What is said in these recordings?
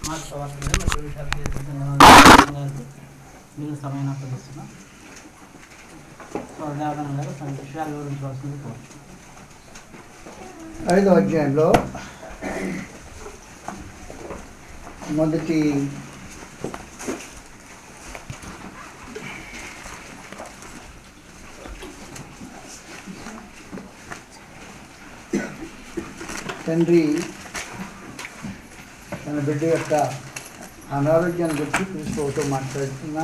మార్చి ప్రవర్తన మరియు మీరు సమయం అప్పగిస్తున్నాం. సో దేవదన గారు కొన్ని విషయాల గురించి వస్తుంది. 5వ అధ్యాయంలో మొదటి తండ్రి తన బిడ్డ యొక్క అనారోగ్యాన్ని గురించి క్రీస్తుతో మాట్లాడుతున్న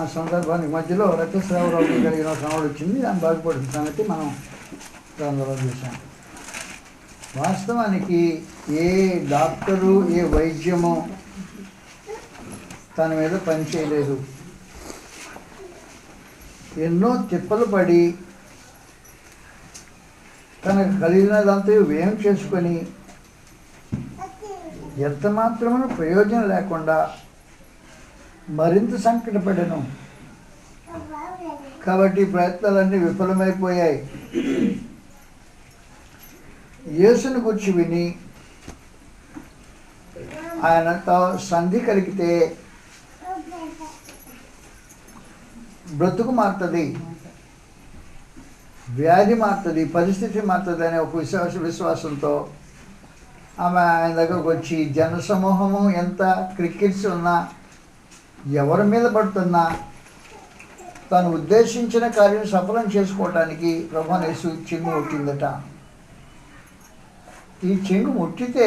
ఆ సందర్భానికి మధ్యలో రక్తస్రావ రోగం కలిగిన సమస్య వచ్చింది. దాన్ని బాగుపడిన సంగతి మనం దానిలో చూసాం. వాస్తవానికి ఏ డాక్టరు ఏ వైద్యము తన మీద పని చేయలేదు. ఎన్నో తిప్పలు పడి తనకు కలిగినదంతా వ్యయం చేసుకొని ఎంత మాత్రమూ ప్రయోజనం లేకుండా మరింత సంకటపడను. కాబట్టి ప్రయత్నాలన్నీ విఫలమైపోయాయి. యేసుని గురించి విని ఆయనతో సంధి కలిగితే బ్రతుకు మారుతుంది, వ్యాధి మారుతుంది, పరిస్థితి మారుతుంది అనే ఒక విశ్వాసంతో ఆమె ఆయన దగ్గరకు వచ్చి జనసమూహము ఎంత క్రికెట్స్ ఉన్నా ఎవరి మీద పడుతున్నా తను ఉద్దేశించిన కార్యం సఫలం చేసుకోవటానికి ప్రభువుని యేసు చెంగు ముట్టిందట. ఈ చెంగు ముట్టితే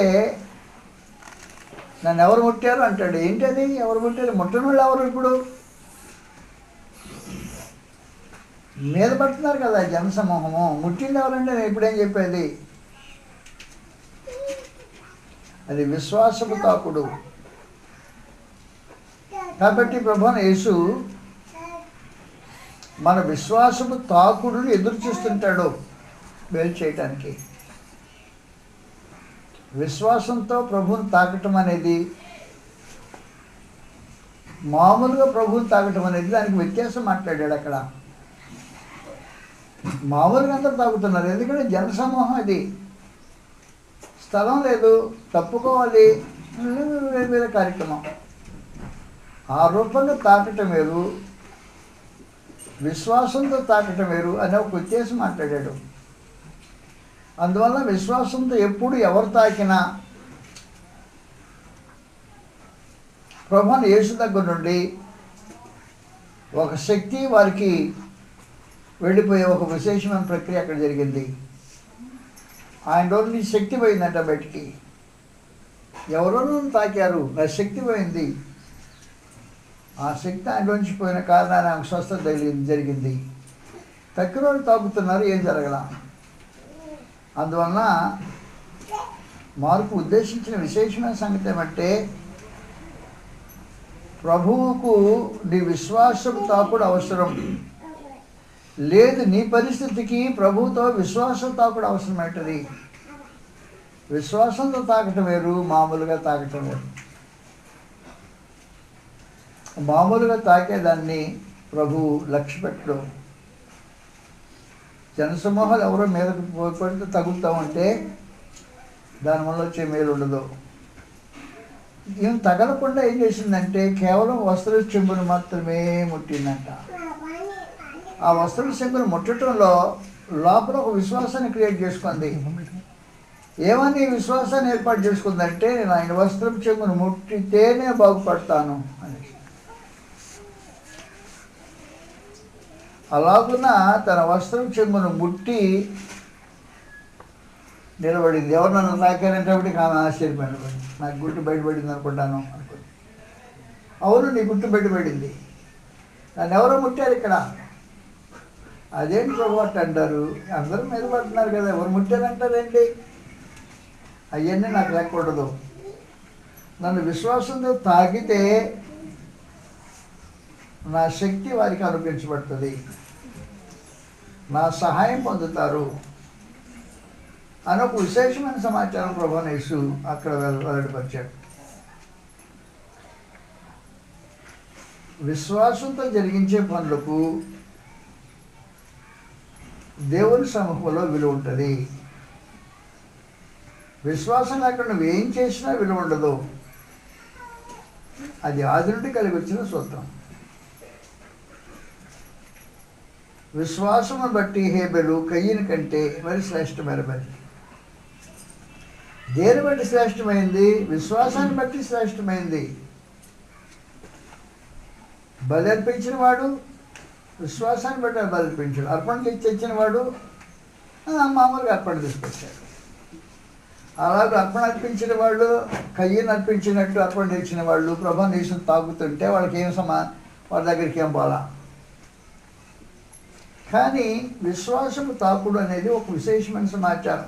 నన్ను ఎవరు ముట్టారు అంటాడు. ఏంటది ఎవరు ముట్టారు? ముట్టని వాళ్ళు ఎవరు? ఇప్పుడు మీద పడుతున్నారు కదా జనసమూహము. ముట్టింది ఎవరంటే నేను ఇప్పుడేం చెప్పేది, అది విశ్వాసపు తాకుడు. కాబట్టి ప్రభువుని యేసు మన విశ్వాసపు తాకుడుని ఎదురు చూస్తుంటాడు మేలు చేయటానికి. విశ్వాసంతో ప్రభువుని తాకటం అనేది మామూలుగా ప్రభువుని తాకటం అనేది దానికి వ్యత్యాసం మాట్లాడాడు అక్కడ. మామూలుగా అందరూ తాగుతున్నారు, ఎందుకంటే జనసమూహం, అది స్థలం లేదు, తప్పుకోవాలి, వేరే కార్యక్రమం. ఆ రూపంగా తాకటం వేరు, విశ్వాసంతో తాకటం వేరు అనే ఒక వ్యత్యాసం మాట్లాడాడు. అందువల్ల విశ్వాసంతో ఎప్పుడు ఎవరు తాకినా ప్రభువుని యేసు దగ్గర నుండి ఒక శక్తి వారికి వెళ్ళిపోయే ఒక విశేషమైన ప్రక్రియ అక్కడ జరిగింది. ఆయన రోజు శక్తి పోయిందంట బయటికి. ఎవరో తాకారు, నా శక్తి పోయింది. ఆ శక్తి ఆయనలోంచి పోయిన కారణాన్ని ఆమెకు స్వస్థత జరిగింది. తక్కువ రోజులు తాగుతున్నారు, ఏం జరగల. అందువలన మార్పు ఉద్దేశించిన విశేషమైన సంగతి ఏమంటే ప్రభువుకు నీ విశ్వాసపు తాకుడు అవసరం లేదు. నీ పరిస్థితికి ప్రభువుతో విశ్వాసం తాకుడు అవసరమవుతుంది. విశ్వాసంతో తాకటం వేరు, మామూలుగా తాకటం వేరు. మామూలుగా తాకేదాన్ని ప్రభువు లక్ష్య పెట్టడం. జనసమూహాలు ఎవరో మీదకు పడితే తగులుతామంటే దానివల్ల వచ్చే మేలు ఉండదు. ఏం తగలకుండా ఏం చేసిందంటే కేవలం వస్త్ర చెంబును మాత్రమే ముట్టిందంట. ఆ వస్త్ర చెంబును ముట్టడంలో లోపల ఒక విశ్వాసాన్ని క్రియేట్ చేసుకుంది. ఏమని విశ్వాసాన్ని ఏర్పాటు చేసుకుందంటే నేను ఆయన వస్త్రం చెంబును ముట్టితేనే బాగుపడతాను అని. అలాగున తన వస్త్రం చెంబును ముట్టి నిలబడింది. ఎవరు నన్ను తాకారంటప్పటికి ఆమె ఆశ్చర్యపడి నాకు గుట్టు బయటపడింది అనుకుంటాను అనుకుంది. అవును, నీ గుట్టు బయటపడింది. నన్ను ఎవరో ముట్టారు ఇక్కడ. అదేంటి ప్రభు అంటారు, అందరూ మీద పడుతున్నారు కదా, ఎవరు ముట్టారంటారేంటి? అవన్నీ నాకు లేకూడదు. నన్ను విశ్వాసంతో తాకితే నా శక్తి వారికి అనుగ్రహించబడుతుంది, నా సహాయం పొందుతారు అని ఒక విశేషమైన సమాచారం ప్రభువుని యేసు అక్కడ వెల్లడిపరిచాడు. విశ్వాసంతో జరిగించే పనులకు దేవుని సమూహంలో విలువ ఉంటుంది. విశ్వాసం లేకుండా నువ్వేం చేసినా విలువ ఉండదు. అది ఆది నుండి కలిగి వచ్చిన సూత్రం. విశ్వాసమును బట్టి హేబెలు కయ్యని కంటే మరి శ్రేష్టమైన బలి. దేని బట్టి శ్రేష్టమైంది? విశ్వాసాన్ని బట్టి శ్రేష్టమైంది. బలి అర్పించిన వాడు విశ్వాసాన్ని బట్టి బలి అర్పించాడు. అర్పణ తెచ్చిన వాడు మామూలుగా అర్పణ తీసుకొచ్చాడు. అలాగే అర్పణ అర్పించిన వాళ్ళు కయ్యను అర్పించినట్టు అర్పణ తెచ్చిన వాళ్ళు ప్రభు నీసం తాగుతుంటే వాళ్ళకి వాళ్ళ దగ్గరికి ఏం పోలా. కానీ విశ్వాసము తాకుడు అనేది ఒక విశేషమైన సమాచారం.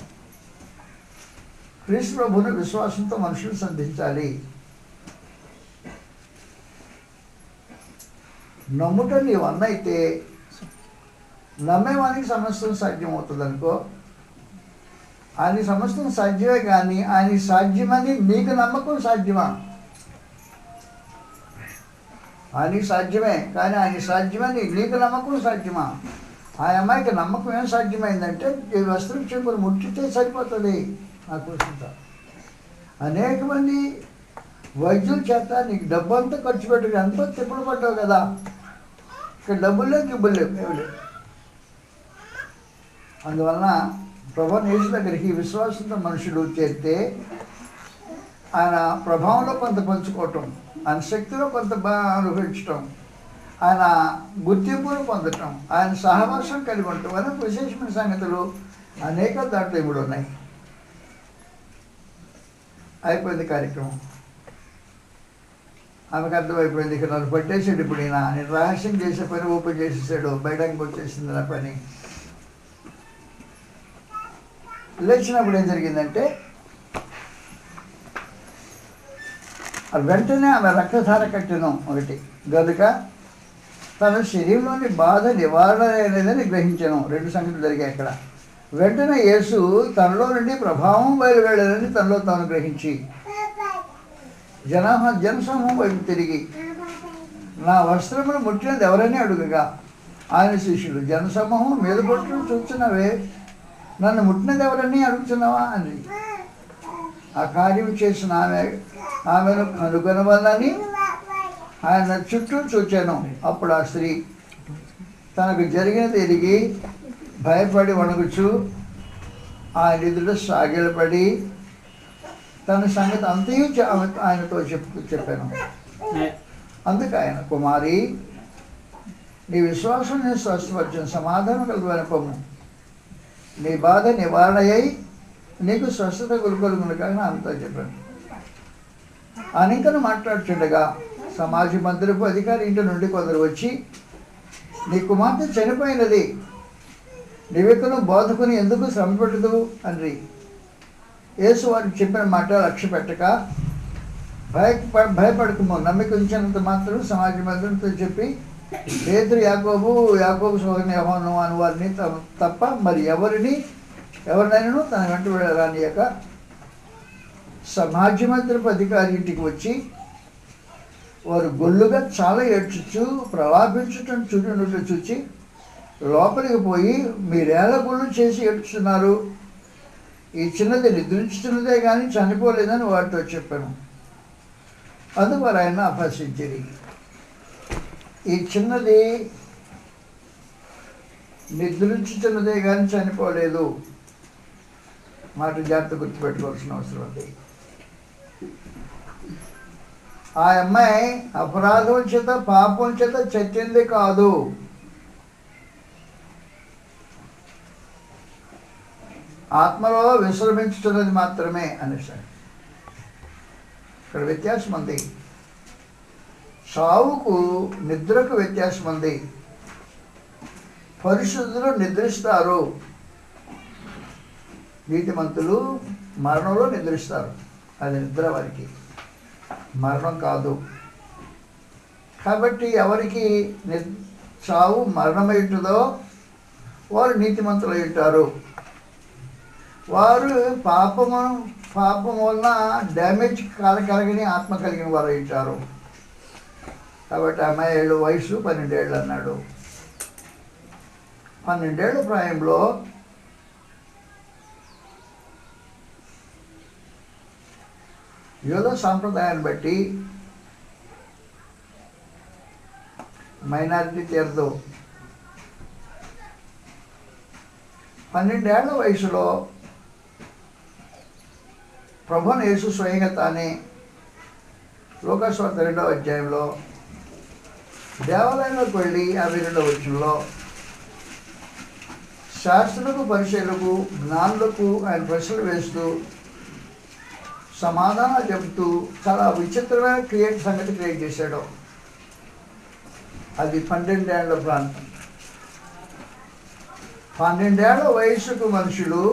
క్రీస్తు ప్రభువును విశ్వాసంతో మనుషులు సంధించాలి. నమ్ముట నీవు అన్నైతే నమ్మేవానికి సమస్తం సాధ్యమవుతుంది అనుకో. ఆయన సమస్తం సాధ్యమే, కానీ ఆయన సాధ్యమని నీకు నమ్మకం సాధ్యమా? ఆయన సాధ్యమే, కానీ ఆయన సాధ్యమని నీకు నమ్మకం సాధ్యమా? ఆ అమ్మాయికి నమ్మకం ఏం సాధ్యమైందంటే ఈ వస్త్రం చెంపులు ముట్టితే సరిపోతుంది. నాకు తెలుసు అనేక మంది వైద్యుల చేత నీకు డబ్బు అంతా ఖర్చు పెట్టుకుని ఎంతో తిప్పుడు పడ్డావు కదా, ఇక్కడ డబ్బులు లేవు గిబ్బులు లేవు, ఏమి లేవు. అందువలన ప్రభు యేసు దగ్గరికి విశ్వాసంతో మనుషులు చేరితే ఆయన ప్రభావంలో కొంత పంచుకోవటం, ఆయన శక్తిలో కొంత అనుభవించటం, ఆయన గుర్తింపును పొందటం, ఆయన సహవాసం కలిగి ఉండటం అనే విశేషమైన సంగతులు అనేక దాంట్లో ఇప్పుడు ఉన్నాయి. అయిపోయింది కార్యక్రమం. ఆమెకు అర్థమైపోయింది, ఇక నన్ను పట్టేసాడు. ఇప్పుడు నేను రహస్యం చేసే పని ఓపెన్ చేసేసాడు, బయటకు వచ్చేసింది నా పని. లేచినప్పుడు ఏం జరిగిందంటే వెంటనే ఆమె రక్తధార కట్టెను ఒకటి గనుక తన శరీరంలోని బాధ నివారణ లేదని గ్రహించాను. రెండు సంగతులు జరిగాయి అక్కడ. వెంటనే యేసు తనలో నుండి ప్రభావం బయలువెళ్ళాలని తనలో తాను గ్రహించి జనసమూహం వైపు తిరిగి నా వస్త్రమును ముట్టినది ఎవరని అడుగగా ఆయన శిష్యుడు జనసమూహం మీద పట్టుకుని చూస్తున్నావే, నన్ను ముట్టినది ఎవరని అడుగుతున్నావా అని. ఆ కార్యం చేసిన ఆమెను కనుగొనవలని ఆయన చుట్టూ చూచాను. అప్పుడు ఆ స్త్రీ తనకు జరిగినది ఎరిగి భయపడి వణుకుచు ఆయన ఎదుట సాగిలపడి తన సంగతి అంతయు ఆయనతో చెప్పాను. అందుకు ఆయన, కుమారి, నీ విశ్వాసం నేను స్వస్థపరిచిన, సమాధానం కలుగుని పొమ్ము, నీ బాధ నివారణ అయి నీకు స్వస్థత కలుగును కానీ అంతా చెప్పాను. అనేకను మాట్లాడుతుండగా సమాజ మందిరపు అధికారి ఇంటి నుండి కొందరు వచ్చి, నీ కుమార్తె చనిపోయినది, నీవెక్కను బోధకుని ఎందుకు శ్రమ పెట్టదు అని యేసు వారికి చెప్పిన మాట లక్ష్య పెట్టక భయపడకము, నమ్మిక ఉంచినంత మాత్రం సమాజ మందిరంతో చెప్పి పేతురు యాకోబు సోదరుని యోహాను అని వారిని తప్ప మరి ఎవరినైనా తన వెంట వెళ్ళరానియక సమాజ మందిరపు అధికారి ఇంటికి వచ్చి వారు గొల్లుగా చాలా ఏడ్చుచు ప్రలాపించటం చూడటం చూచి లోపలికి పోయి, మీరేలా గొల్లు చేసి ఏడ్చుతున్నారు, ఈ చిన్నది నిద్రించుతున్నదే కానీ చనిపోలేదని వారితో చెప్పాను. అందుకు వారు ఆయన అపహసించిరి. ఈ చిన్నది నిద్రించుతున్నదే కానీ చనిపోలేదు మాట జాగ్రత్త గుర్తుపెట్టుకోవాల్సిన అవసరం ఉంది. ఆ అమ్మాయి అపరాధం చేత పాపం చేత చచ్చింది కాదు, ఆత్మలో విశ్రమించుతున్నది మాత్రమే అనేసాడు. ఇక్కడ వ్యత్యాసం ఉంది. చావుకు నిద్రకు వ్యత్యాసం ఉంది. పరిశుద్ధులు నిద్రిస్తారు, నీతిమంతులు మరణంలో నిద్రిస్తారు. అది నిద్ర వారికి, మరణం కాదు. కాబట్టి ఎవరికి చావు మరణమైంటుందో వారు నీతిమంతులు అయి ఉంటారు. వారు పాపం వలన డ్యామేజ్ కలగని ఆత్మ కలిగిన వారు ఉంటారు. కాబట్టి అమ్మాయి వయసు 12 ఏళ్ళు అన్నాడు. 12 ఏళ్ళ ప్రాయంలో యూద సాంప్రదాయాన్ని బట్టి మైనారిటీ తీరదు. 12 ఏళ్ల వయసులో ప్రభువుని యేసు స్వయంగా తానే లోకాసువార్త 2వ అధ్యాయంలో దేవాలయంలోకి వెళ్ళి 52వ వచనంలో శాస్త్రులకు, పరిచయులకు, జ్ఞానులకు ఆయన ప్రశ్నలు వేస్తూ సమాధానాలు చెబుతూ చాలా విచిత్రమైన సంగతి క్రియేట్ చేశాడు. అది 12 ఏళ్ల ప్రాంతం. 12 ఏళ్ల వయసుకు మనుషులు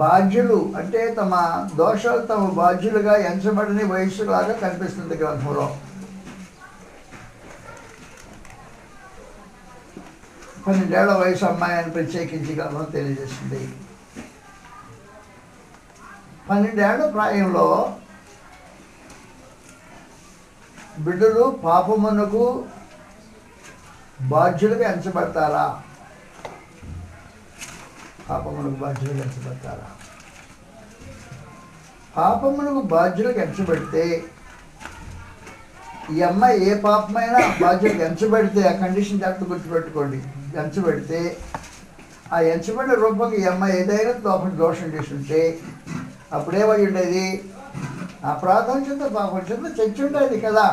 బాధ్యులు అంటే తమ దోషాలు తమ బాధ్యులుగా ఎంచబడని వయసులాగా కనిపిస్తుంది గ్రంథంలో. 12 ఏళ్ల వయసు అమ్మాయి అని ప్రత్యేకించి గ్రంథం తెలియజేస్తుంది. 12 ఏళ్ల ప్రాయంలో బిడ్డలు పాపమునకు బాధ్యులుగా ఎంచబడతారా? పాపమునకు బాధ్యులుగా ఎంచబడతారా? పాపమునకు బాధ్యులుగా ఎంచబడితే ఈ అమ్మాయి ఏ పాపమైనా బాధ్యులుగా ఎంచబడితే ఆ కండిషన్ జాగ్రత్త గుర్తుపెట్టుకోండి. ఎంచబడితే ఆ ఎంచబడిన రూపంగా ఈ అమ్మాయి ఏదైనా దోషం చేస్తుంటే అప్పుడేమై ఉండేది? అపరాధం చేత పాపం చేత చచ్చి ఉండేది కదా.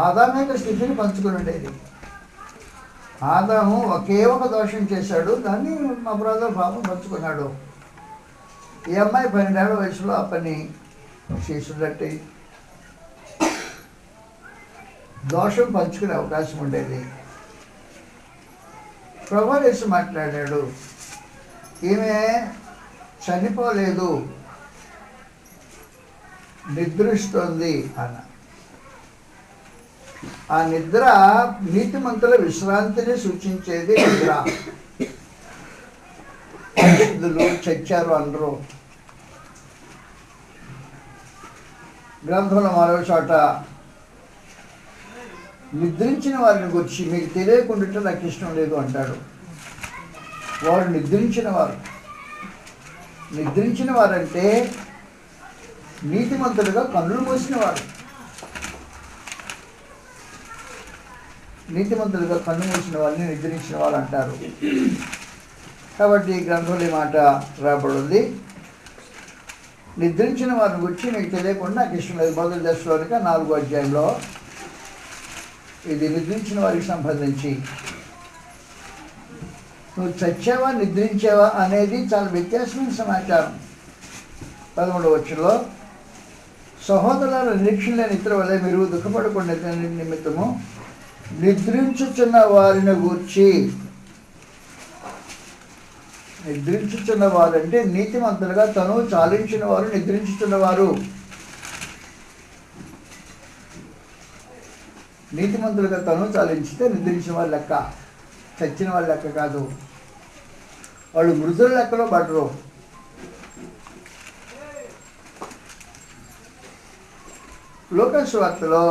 ఆదాము యొక్క స్థితిని పంచుకుని ఉండేది. ఆదాము ఒకే ఒక దోషం చేశాడు, దాన్ని అపరాధం పాపం పంచుకున్నాడు. ఈ అమ్మాయి 12 ఏళ్ల వయసులో ఆ పని చేసినట్టు దోషం పంచుకునే అవకాశం ఉండేది. ప్రభువు యేసు మాట్లాడాడు, ఈమె చనిపోలేదు, నిద్రిస్తోంది అన్న. ఆ నిద్ర నీతిమంతుల విశ్రాంతిని సూచించేది. నిద్ర పరిశుద్ధులు చచ్చారు అనరు. గ్రంథంలో మరో చోట నిద్రించిన వారిని గురించి మీకు తెలియకుండా నాకు ఇష్టం లేదు అంటాడు. వారు నిద్రించిన వారంటే నీతిమంతులుగా కన్నులు మూసిన వారు. నీతిమంతులుగా కన్ను మూసిన వారిని నిద్రించిన వారు అంటారు. కాబట్టి ఈ గ్రంథంలో ఈ మాట రాబడింది, నిద్రించిన వారిని గురించి మీకు తెలియకుండా నాకు ఇష్టం లేదు. మొదటి దశలోనిక 4వ అధ్యాయంలో ఇది నిద్రించిన వారికి సంబంధించి. నువ్వు చచ్చావా నిద్రించావా అనేది చాలా వ్యత్యాసమైన సమాచారం. 11వ వచనంలో సహోదరుల నిరీక్షణ లేని ఇతర వల్ల మీరు దుఃఖపడకుండా నిమిత్తము నిద్రించుచున్న వారిని గూర్చి. నిద్రించుచున్న వారు అంటే నీతిమంతులుగా తను చాలించిన వారు నిద్రించుచున్నవారు. నీతిమంతులుగా తను చాలించితే నిద్రించిన వాళ్ళ లెక్క, చచ్చిన వాళ్ళ లెక్క కాదు. వాళ్ళు మృతుల లెక్కలో పడరు. లోకాసు వార్తలో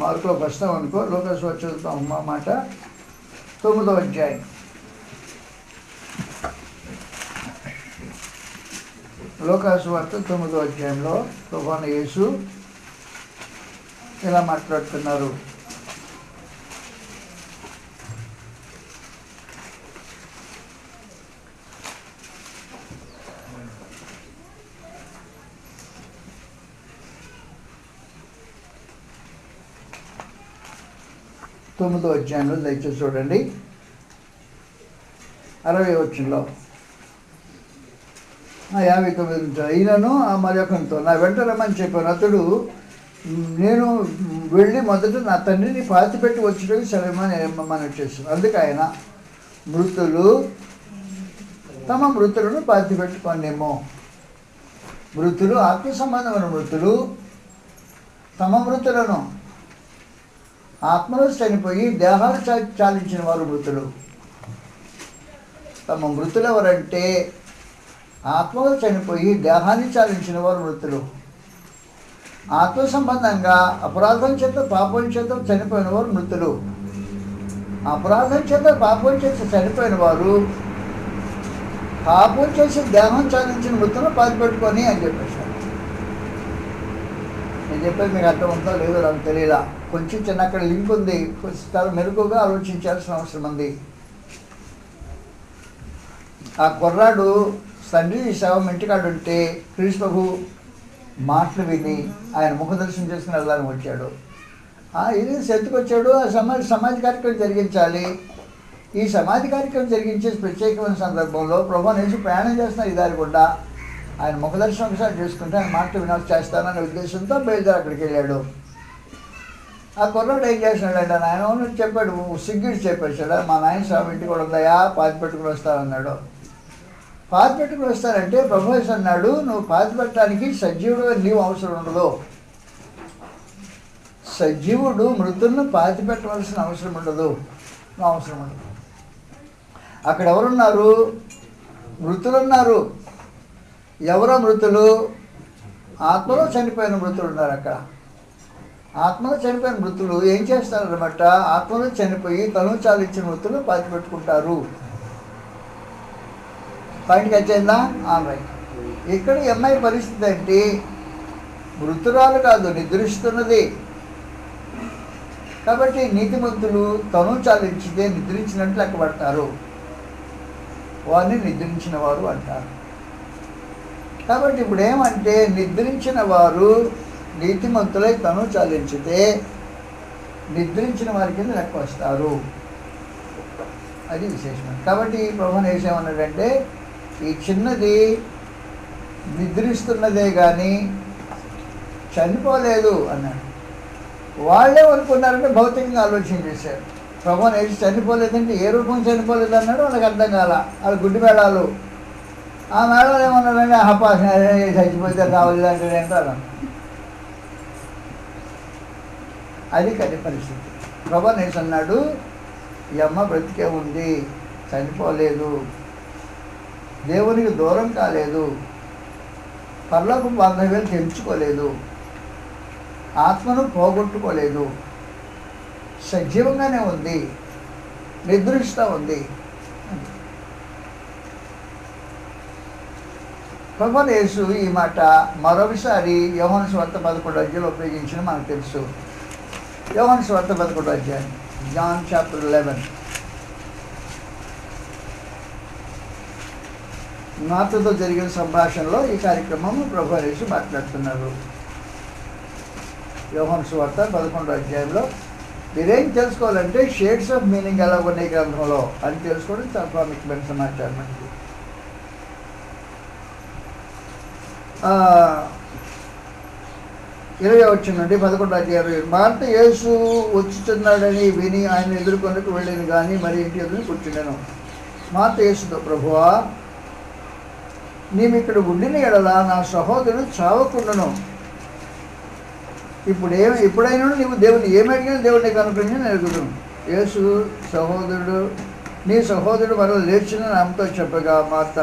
మార్కులో వస్తాం అనుకో, లోకాసు వార్త చదువుతాం మాట 9వ అధ్యాయం. లోకాసు వార్త 9వ అధ్యాయంలో ప్రభువైన యేసు ఇలా మాట్లాడుతున్నారు. తొమ్మిదో అధ్యాయంలో దయచేసి చూడండి 60వ వచనంలో 59 నుంచి. ఈయనను మరి ఒకరితో నా వెంట రమ్మని చెప్పాను. అతడు నేను వెళ్ళి మొదట నా తండ్రిని పాతిపెట్టి వచ్చేటప్పుడు సెలవుమని మనం చేస్తాను. అందుకే ఆయన మృతులు తమ మృతులను పాతిపెట్టుకోనేమో. మృతులు ఆత్మ సంబంధమైన మృతులు తమ మృతులను, ఆత్మలో చనిపోయి దేహాలు చాలించిన వారు మృతులు. తమ మృతులు ఎవరంటే ఆత్మలో చనిపోయి దేహాన్ని చాలించిన వారు మృతులు. ఆత్మ సంబంధంగా అపరాధం చేత పాపం చేత చనిపోయిన వారు మృతులు. అపరాధం చేత పాపం చేత చనిపోయిన వారు పాపం చేసి దేహం చాలించిన మృతులను పాతిపెట్టుకొని అని చెప్పేశారు. చెప్పేది మీకు అర్థమవుతుందో లేదో నాకు తెలియలా. కొంచెం చిన్న అక్కడ లింక్ ఉంది, కొంచెం మెరుగుగా ఆలోచించాల్సిన అవసరం ఉంది. ఆ కుర్రాడు తండ్రి శవం ఇంటికాడు ఉంటే క్రీస్తు ప్రభు మాటలు విని ఆయన ముఖ దర్శనం చేసుకుని వెళ్ళడానికి వచ్చాడు. ఇది సెత్తుకొచ్చాడు. ఆ సమాజ కార్యక్రమం జరిగించాలి. ఈ సమాజ కార్యక్రమం జరిగించే ప్రత్యేకమైన సందర్భంలో ప్రభు నుంచి ప్రయాణం చేస్తున్నారు ఈ దారి గుండా. ఆయన ముఖ దర్శనం ఒకసారి చేసుకుంటే ఆయన మాటలు వినాల్సి చేస్తాననే ఉద్దేశంతో బయలుదేరి అక్కడికి వెళ్ళాడు. ఆ కుర్రాడు ఏం చేసినాడంటే ఆయన చెప్పాడు, సిగ్గిడి చెప్పేశాడు, మా నాయన స్వామి ఇంటికి కూడా ఉందయా, పాతి పెట్టుకుని వస్తానన్నాడు. పాతి పెట్టుకుని వస్తానంటే ప్రభు అన్నాడు, నువ్వు పాతి పెట్టడానికి సజీవుడు నీవు అవసరం ఉండదు. సజీవుడు మృతులను పాతి పెట్టవలసిన అవసరం ఉండదు. అవసరం ఉండదు. అక్కడ ఎవరున్నారు? మృతులు ఉన్నారు. ఎవరో మృతులు? ఆత్మలో చనిపోయిన మృతులు ఉన్నారు. అక్కడ ఆత్మలో చనిపోయిన మృతులు ఏం చేస్తారన్నమాట? ఆత్మలో చనిపోయి తను చాలించిన మృతులు పాతి పెట్టుకుంటారు. పాయింట్కి వచ్చేందా? రైట్. ఇక్కడ ఈ అమ్మాయి పరిస్థితి ఏంటి? మృతురాలు కాదు, నిద్రిస్తున్నది. కాబట్టి నీతిమంతులు తను చాలించితే నిద్రించినట్లు లెక్క పడతారు. వారిని నిద్రించిన వారు అంటారు. కాబట్టి ఇప్పుడు ఏమంటే నిద్రించిన వారు నీతిమంతులై తను చాలించితే నిద్రించిన వారి కింద లెక్క వస్తారు. అది విశేషం. కాబట్టి ప్రభువుని ఏమన్నాడంటే ఈ చిన్నది నిద్రిస్తున్నదే కానీ చనిపోలేదు అన్నాడు. వాళ్ళే అనుకున్నారంటే భౌతికంగా ఆలోచన చేశారు. ప్రభువుని వేసి చనిపోలేదంటే ఏ రూపం చనిపోలేదు అన్నాడు. వాళ్ళకి అర్థం కాల. వాళ్ళు గుడ్డి మేళాలు. ఆ మేళాలు ఏమన్నారంటే అపాసన చచ్చిపోతే రావాలి అంటే అంటారు. అది కది పరిస్థితి. ప్రభువుని వేసి అన్నాడు, ఈ అమ్మ బ్రతికే ఉంది, చనిపోలేదు, దేవునికి దూరం కాలేదు, పరలోక బాంధవ్యాలు తెంచుకోలేదు, ఆత్మను పోగొట్టుకోలేదు, సజీవంగానే ఉంది, నిద్రిస్తూ ఉంది. ప్రభువు యేసు ఈ మాట మరోసారి యోహాను సువార్త 11వ అధ్యాయంలో ఉపయోగించిన మనకు తెలుసు. యోహాను సువార్త 11వ అధ్యాయం, జాన్ చాప్టర్ 11. మాతతో జరిగిన సంభాషణలో ఈ కార్యక్రమం ప్రభువు యేసు మాట్లాడుతున్నారు. యోహాను సువార్త 11వ అధ్యాయంలో మీరేం తెలుసుకోవాలంటే షేడ్స్ ఆఫ్ మీనింగ్ ఎలా ఉన్నాయి గ్రంథంలో అని తెలుసుకోవడం చాలా ప్రాముఖ్యమైన సమాచారం అండి. 20వ వచనం నుండి 11వ అధ్యాయం. మార్త యేసు వచ్చుచున్నాడని విని ఆయన ఎదుర్కొనకు వెళ్ళింది కానీ మరి ఇంటి ఎదురు కూర్చున్నాను. మార్త యేసుతో, ప్రభువా నీవు ఇక్కడ ఉండిన ఎడల నా సహోదరుడు చావకుండాను. ఎప్పుడైనా నీవు దేవుని ఏమడిగినా దేవుడిని కనుకొని నేను ఎరుగుతాను. యేసు సహోదరుడు, నీ సహోదరుడు మరో లేచిన నామతో చెప్పగా మార్త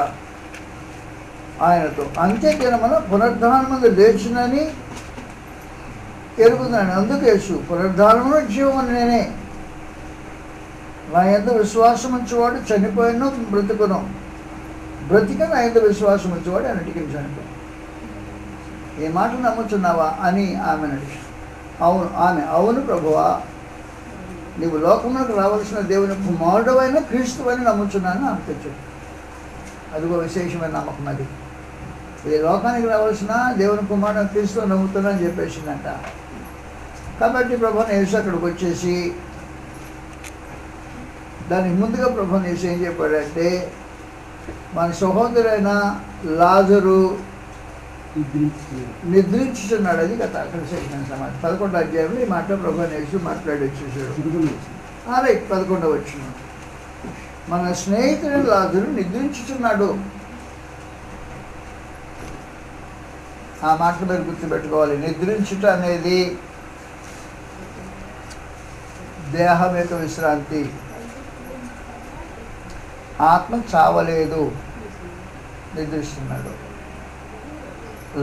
ఆయనతో, అంత్యదినమున పునరుద్ధానమందు లేచినని ఎరుగుతున్నాను. అందుకు యేసు, పునరుద్ధానమును జీవమును నేనే, నా యందు విశ్వాసం ఉంచేవాడు చనిపోయిన బ్రతుకును, బ్రతిక నా యందు విశ్వాసం ఉంచేవాడు అన్నిటికీ చనిపోయి. ఈ మాట నమ్ముచున్నావా అని ఆమెను అడిగాడు. అవును ప్రభువా, నీవు లోకమునకు రావాల్సిన దేవుని కుమారుడవైన క్రీస్తువని నమ్ముచున్నాను ఆమె తెచ్చు. అదిగో విశేషమైన నమ్మకం. అది ఈ లోకానికి రావాల్సిన దేవుని కుమారుడు క్రీస్తు నమ్ముతున్నా అని చెప్పేసిందంట. కాబట్టి ప్రభువుని యేసు అక్కడికి వచ్చేసి దానికి ముందుగా ప్రభువుని యేసు ఏం చెప్పాడంటే, మన సహోదరైన లాజరు నిద్రించుతున్నాడు. అది కథ అక్కడ చేసిన సమాజం 11వ అధ్యాయంలో ఈ మాట ప్రభువుని యేసు మాట్లాడి వచ్చేసాడు. 11వ వచనం, మన స్నేహితుడు లాజరు నిద్రించుచున్నాడు. ఆ మాట మీరు గుర్తుపెట్టుకోవాలి. నిద్రించుట అనేది దేహం యొక్క విశ్రాంతి. ఆత్మ చావలేదు, నిద్రిస్తున్నాడు.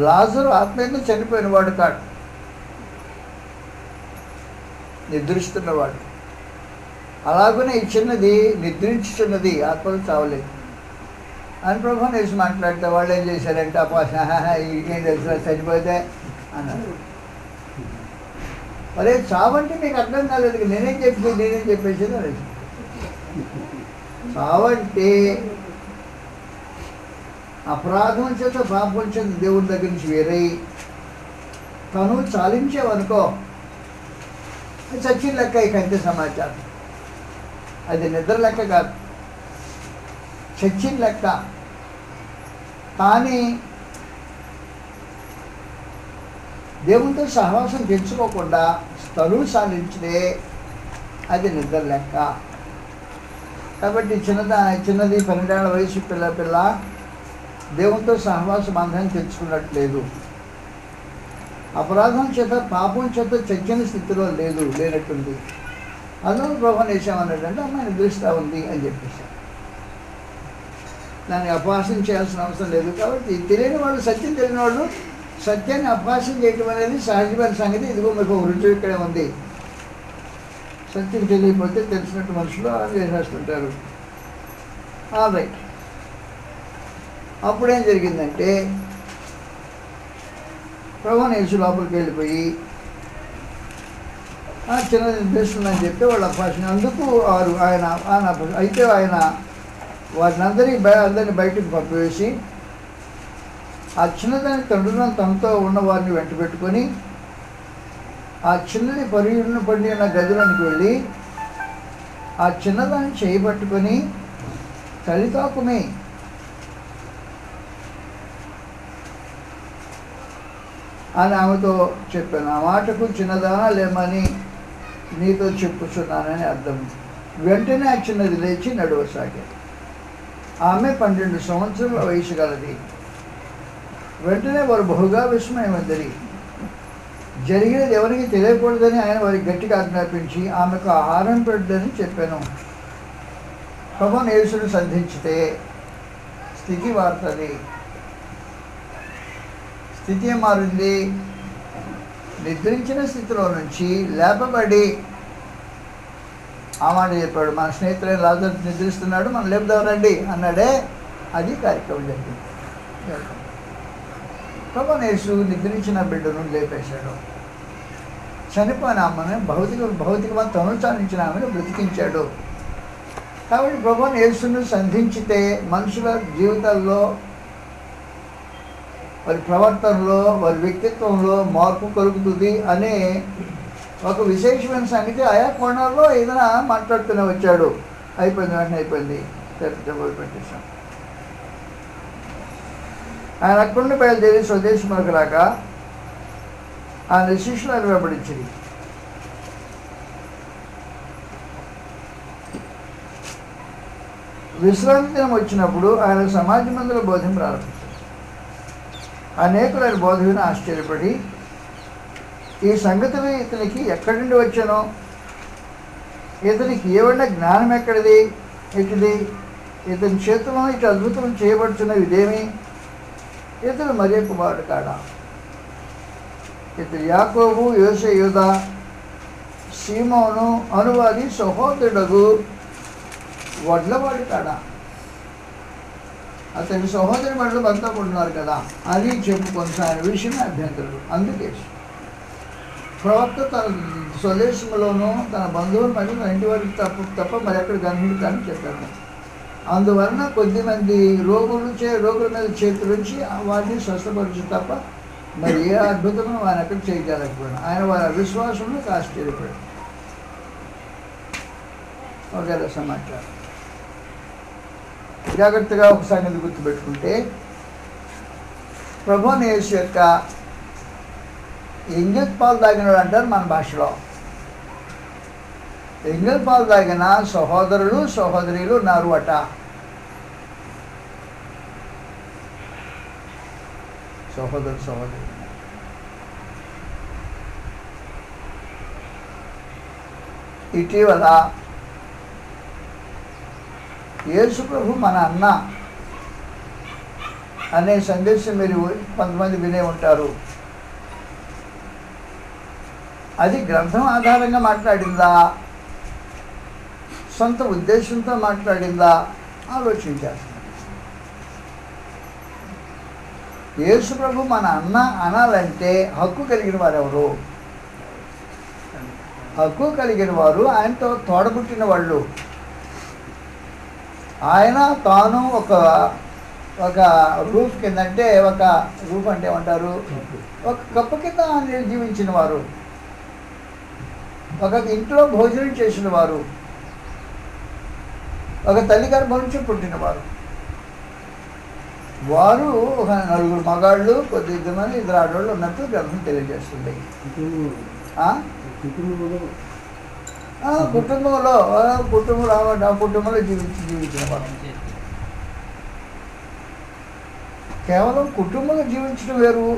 లాజరు ఆత్మ ఎందుకు చనిపోయిన వాడు కాడు, నిద్రిస్తున్నవాడు. అలాగనే ఈ చిన్నది నిద్రించుతున్నది, ఆత్మలు చావలేదు అని ప్రభువుని యేసు మాట్లాడితే వాళ్ళు ఏం చేశారంటే, అపాస ఏం తెలుసు చనిపోతే అన్నారు. అరే చావంటే మీకు అర్థం కాలేదు, నేనేం చెప్పేసి అని. చావంటే అపరాధం చేత పాపం చేత దేవుడి దగ్గర నుంచి వేరై తను చాలించేవనుకో చచ్చిన లెక్క. ఇక అంతే సమాచారం. అది నిద్ర లెక్క కాదు, చచ్చిన లెక్క. కానీ దేవునితో సహవాసం తెచ్చుకోకుండా తను సాధించితే అది నిద్ర లెక్క. కాబట్టి చిన్నది 12 ఏళ్ల వయసు పిల్ల దేవునితో సహవాస బంధాన్ని తెచ్చుకున్నట్లేదు. అపరాధం చేత పాపం చేత చచ్చిన స్థితిలో లేనట్టుంది. అందులో ప్రభువుని వేసామన్నాడంటే అమ్మాయి నిద్రిస్తూ ఉంది అని చెప్పేసి దాన్ని అపహాస్యం చేయాల్సిన అవసరం లేదు. కాబట్టి తెలియని వాళ్ళు, సత్యం తెలియని వాళ్ళు సత్యాన్ని అపహాస్యం చేయటం అనేది సహజమైన సంగతి. ఇదిగో మీకు రుజువు ఇక్కడే ఉంది. సత్యం తెలియకపోతే తెలిసినట్టు మనుషులు అలా చేసేస్తుంటారు. రైట్. అప్పుడేం జరిగిందంటే ప్రభువుని యేసు లోపలికి వెళ్ళిపోయి చిన్నది నిద్రిస్తుందని చెప్పి వాళ్ళు అపహాస్యం. అందుకు ఆయన అయితే ఆయన అందరినీ బయటకు పంపివేసి ఆ చిన్నదాని తండ్రులను తనతో ఉన్న వారిని వెంట పెట్టుకొని ఆ చిన్నది పరియుడిని పడి ఉన్న గదిలోనికి వెళ్ళి ఆ చిన్నదాన్ని చేయబట్టుకొని తల్లితాకుమే అని ఆమెతో చెప్పాను. ఆ మాటకు చిన్నదానా లేమని నీతో చెప్పుచున్నానని అర్థం. వెంటనే ఆ చిన్నది లేచి నడవసాగాడు. ఆమె 12 సంవత్సరాల వయసు గలది. వెంటనే వారు బహుగా విస్మయమందరి. జరిగినది ఎవరికి తెలియకూడదని ఆయన వారికి గట్టిగా ఆజ్ఞాపించి ఆమెకు ఆహారం పెట్టదని చెప్పాను. ప్రభువుని యేసును సంధించితే స్థితి మారుతుంది. స్థితి మారింది. నిద్రించిన స్థితిలో నుంచి లేపబడి ఆ మాట చెప్పాడు. మన స్నేహితులైన లాజరు నిద్రిస్తున్నాడు, మనం లేపుదాం రండి అన్నాడే. అది కార్యక్రమం జరిగింది. ప్రభువుని యేసు నిద్రించిన బిడ్డను లేపేశాడు. చనిపోయిన ఆమెను భౌతికమైన తను చాలించిన ఆమెను బ్రతికించాడు. కాబట్టి ప్రభువుని యేసును సంధించితే మనుషుల జీవితాల్లో, వారి ప్రవర్తనలో, వారి వ్యక్తిత్వంలో మార్పు కలుగుతుంది అనే ఒక విశేషమైన సంగతి ఆయా కోణాల్లో ఏదైనా మాట్లాడుతూనే వచ్చాడు. అయిపోయింది, వెంటనే అయిపోయింది, పెట్టేశాం. ఆయన అక్కడి బయలుదేరి స్వదేశంలోకి రాక ఆయన శిష్యులను వెంబడించింది. విశ్రాంతి దినం వచ్చినప్పుడు ఆయన సమాజ మందుల బోధన ప్రారంభించారు. అనేకులు ఆయన బోధ విని ఆశ్చర్యపడి ఈ సంగతులు ఇతనికి ఎక్కడి నుండి వచ్చానో, ఇతనికి ఏమన్నా జ్ఞానం ఎక్కడిది, ఇతని చేతుల్లో ఇటు అద్భుతం చేయబడుతున్నవి ఇదేమి, ఇతడు మరే కుమారుడు కాడా, ఇతడు యాకోబు, యోసే, యూదా, సీమోను అనువాది సహోదరుడు వడ్లవాడు కాడా, అతని సహోదరి వాళ్ళు అంతా ఉన్నారు కదా అని చెప్పుకొనసాగిన విషయం అభ్యంతరుడు. అందుకే ప్రవక్త తన స్వదేశంలోనూ తన బంధువుల మధ్య తన ఇంటి వారికి తప్ప మరెక్కడ కనిపించాలని చెప్పారు. అందువలన కొద్దిమంది రోగుల మీద చేతులుంచి వారిని స్వస్థపరచు తప్ప మరి ఏ అద్భుతమైన ఆయన అక్కడ చేయగలకపోయినా ఆయన వారి అవిశ్వాసంలో ఆశ్చర్యపడాడు. వగైరా సమాచారం. జాగ్రత్తగా ఒక సంగతి గుర్తుపెట్టుకుంటే ప్రభువుని యేసు యొక్క ఎంగిల్ పాలు తాగినాడు అంటారు మన భాషలో. ఎంగిల్ పాలు తాగిన సహోదరులు సహోదరులు ఉన్నారు అట. సహోదరు ఇటీవల యేసు ప్రభు మన అన్న అనే సందేశం మీరు కొంతమంది వినే ఉంటారు. అది గ్రంథం ఆధారంగా మాట్లాడిందా, సొంత ఉద్దేశంతో మాట్లాడిందా ఆలోచించారు. యేసు ప్రభు మన అన్న అనాలంటే హక్కు కలిగిన వారెవరు? హక్కు కలిగిన వారు, ఆయనతో తోడబుట్టిన వాళ్ళు. ఆయన తాను ఒక రూఫ్ కింద, అంటే ఒక రూఫ్ అంటే ఏమంటారు, ఒక కప్పు కింద ఆయన జీవించిన వారు, ఒక ఇంట్లో భోజనం చేసిన వారు, ఒక తల్లి గర్భం నుంచి పుట్టినవారు. వారు ఒక 4 మగాళ్ళు, కొద్ది మంది 2 ఆడవాళ్ళు ఉన్నట్టు గ్రంథం తెలియజేస్తుంది. కుటుంబంలో జీవించిన వారు. కేవలం కుటుంబంలో జీవించడం వేరు,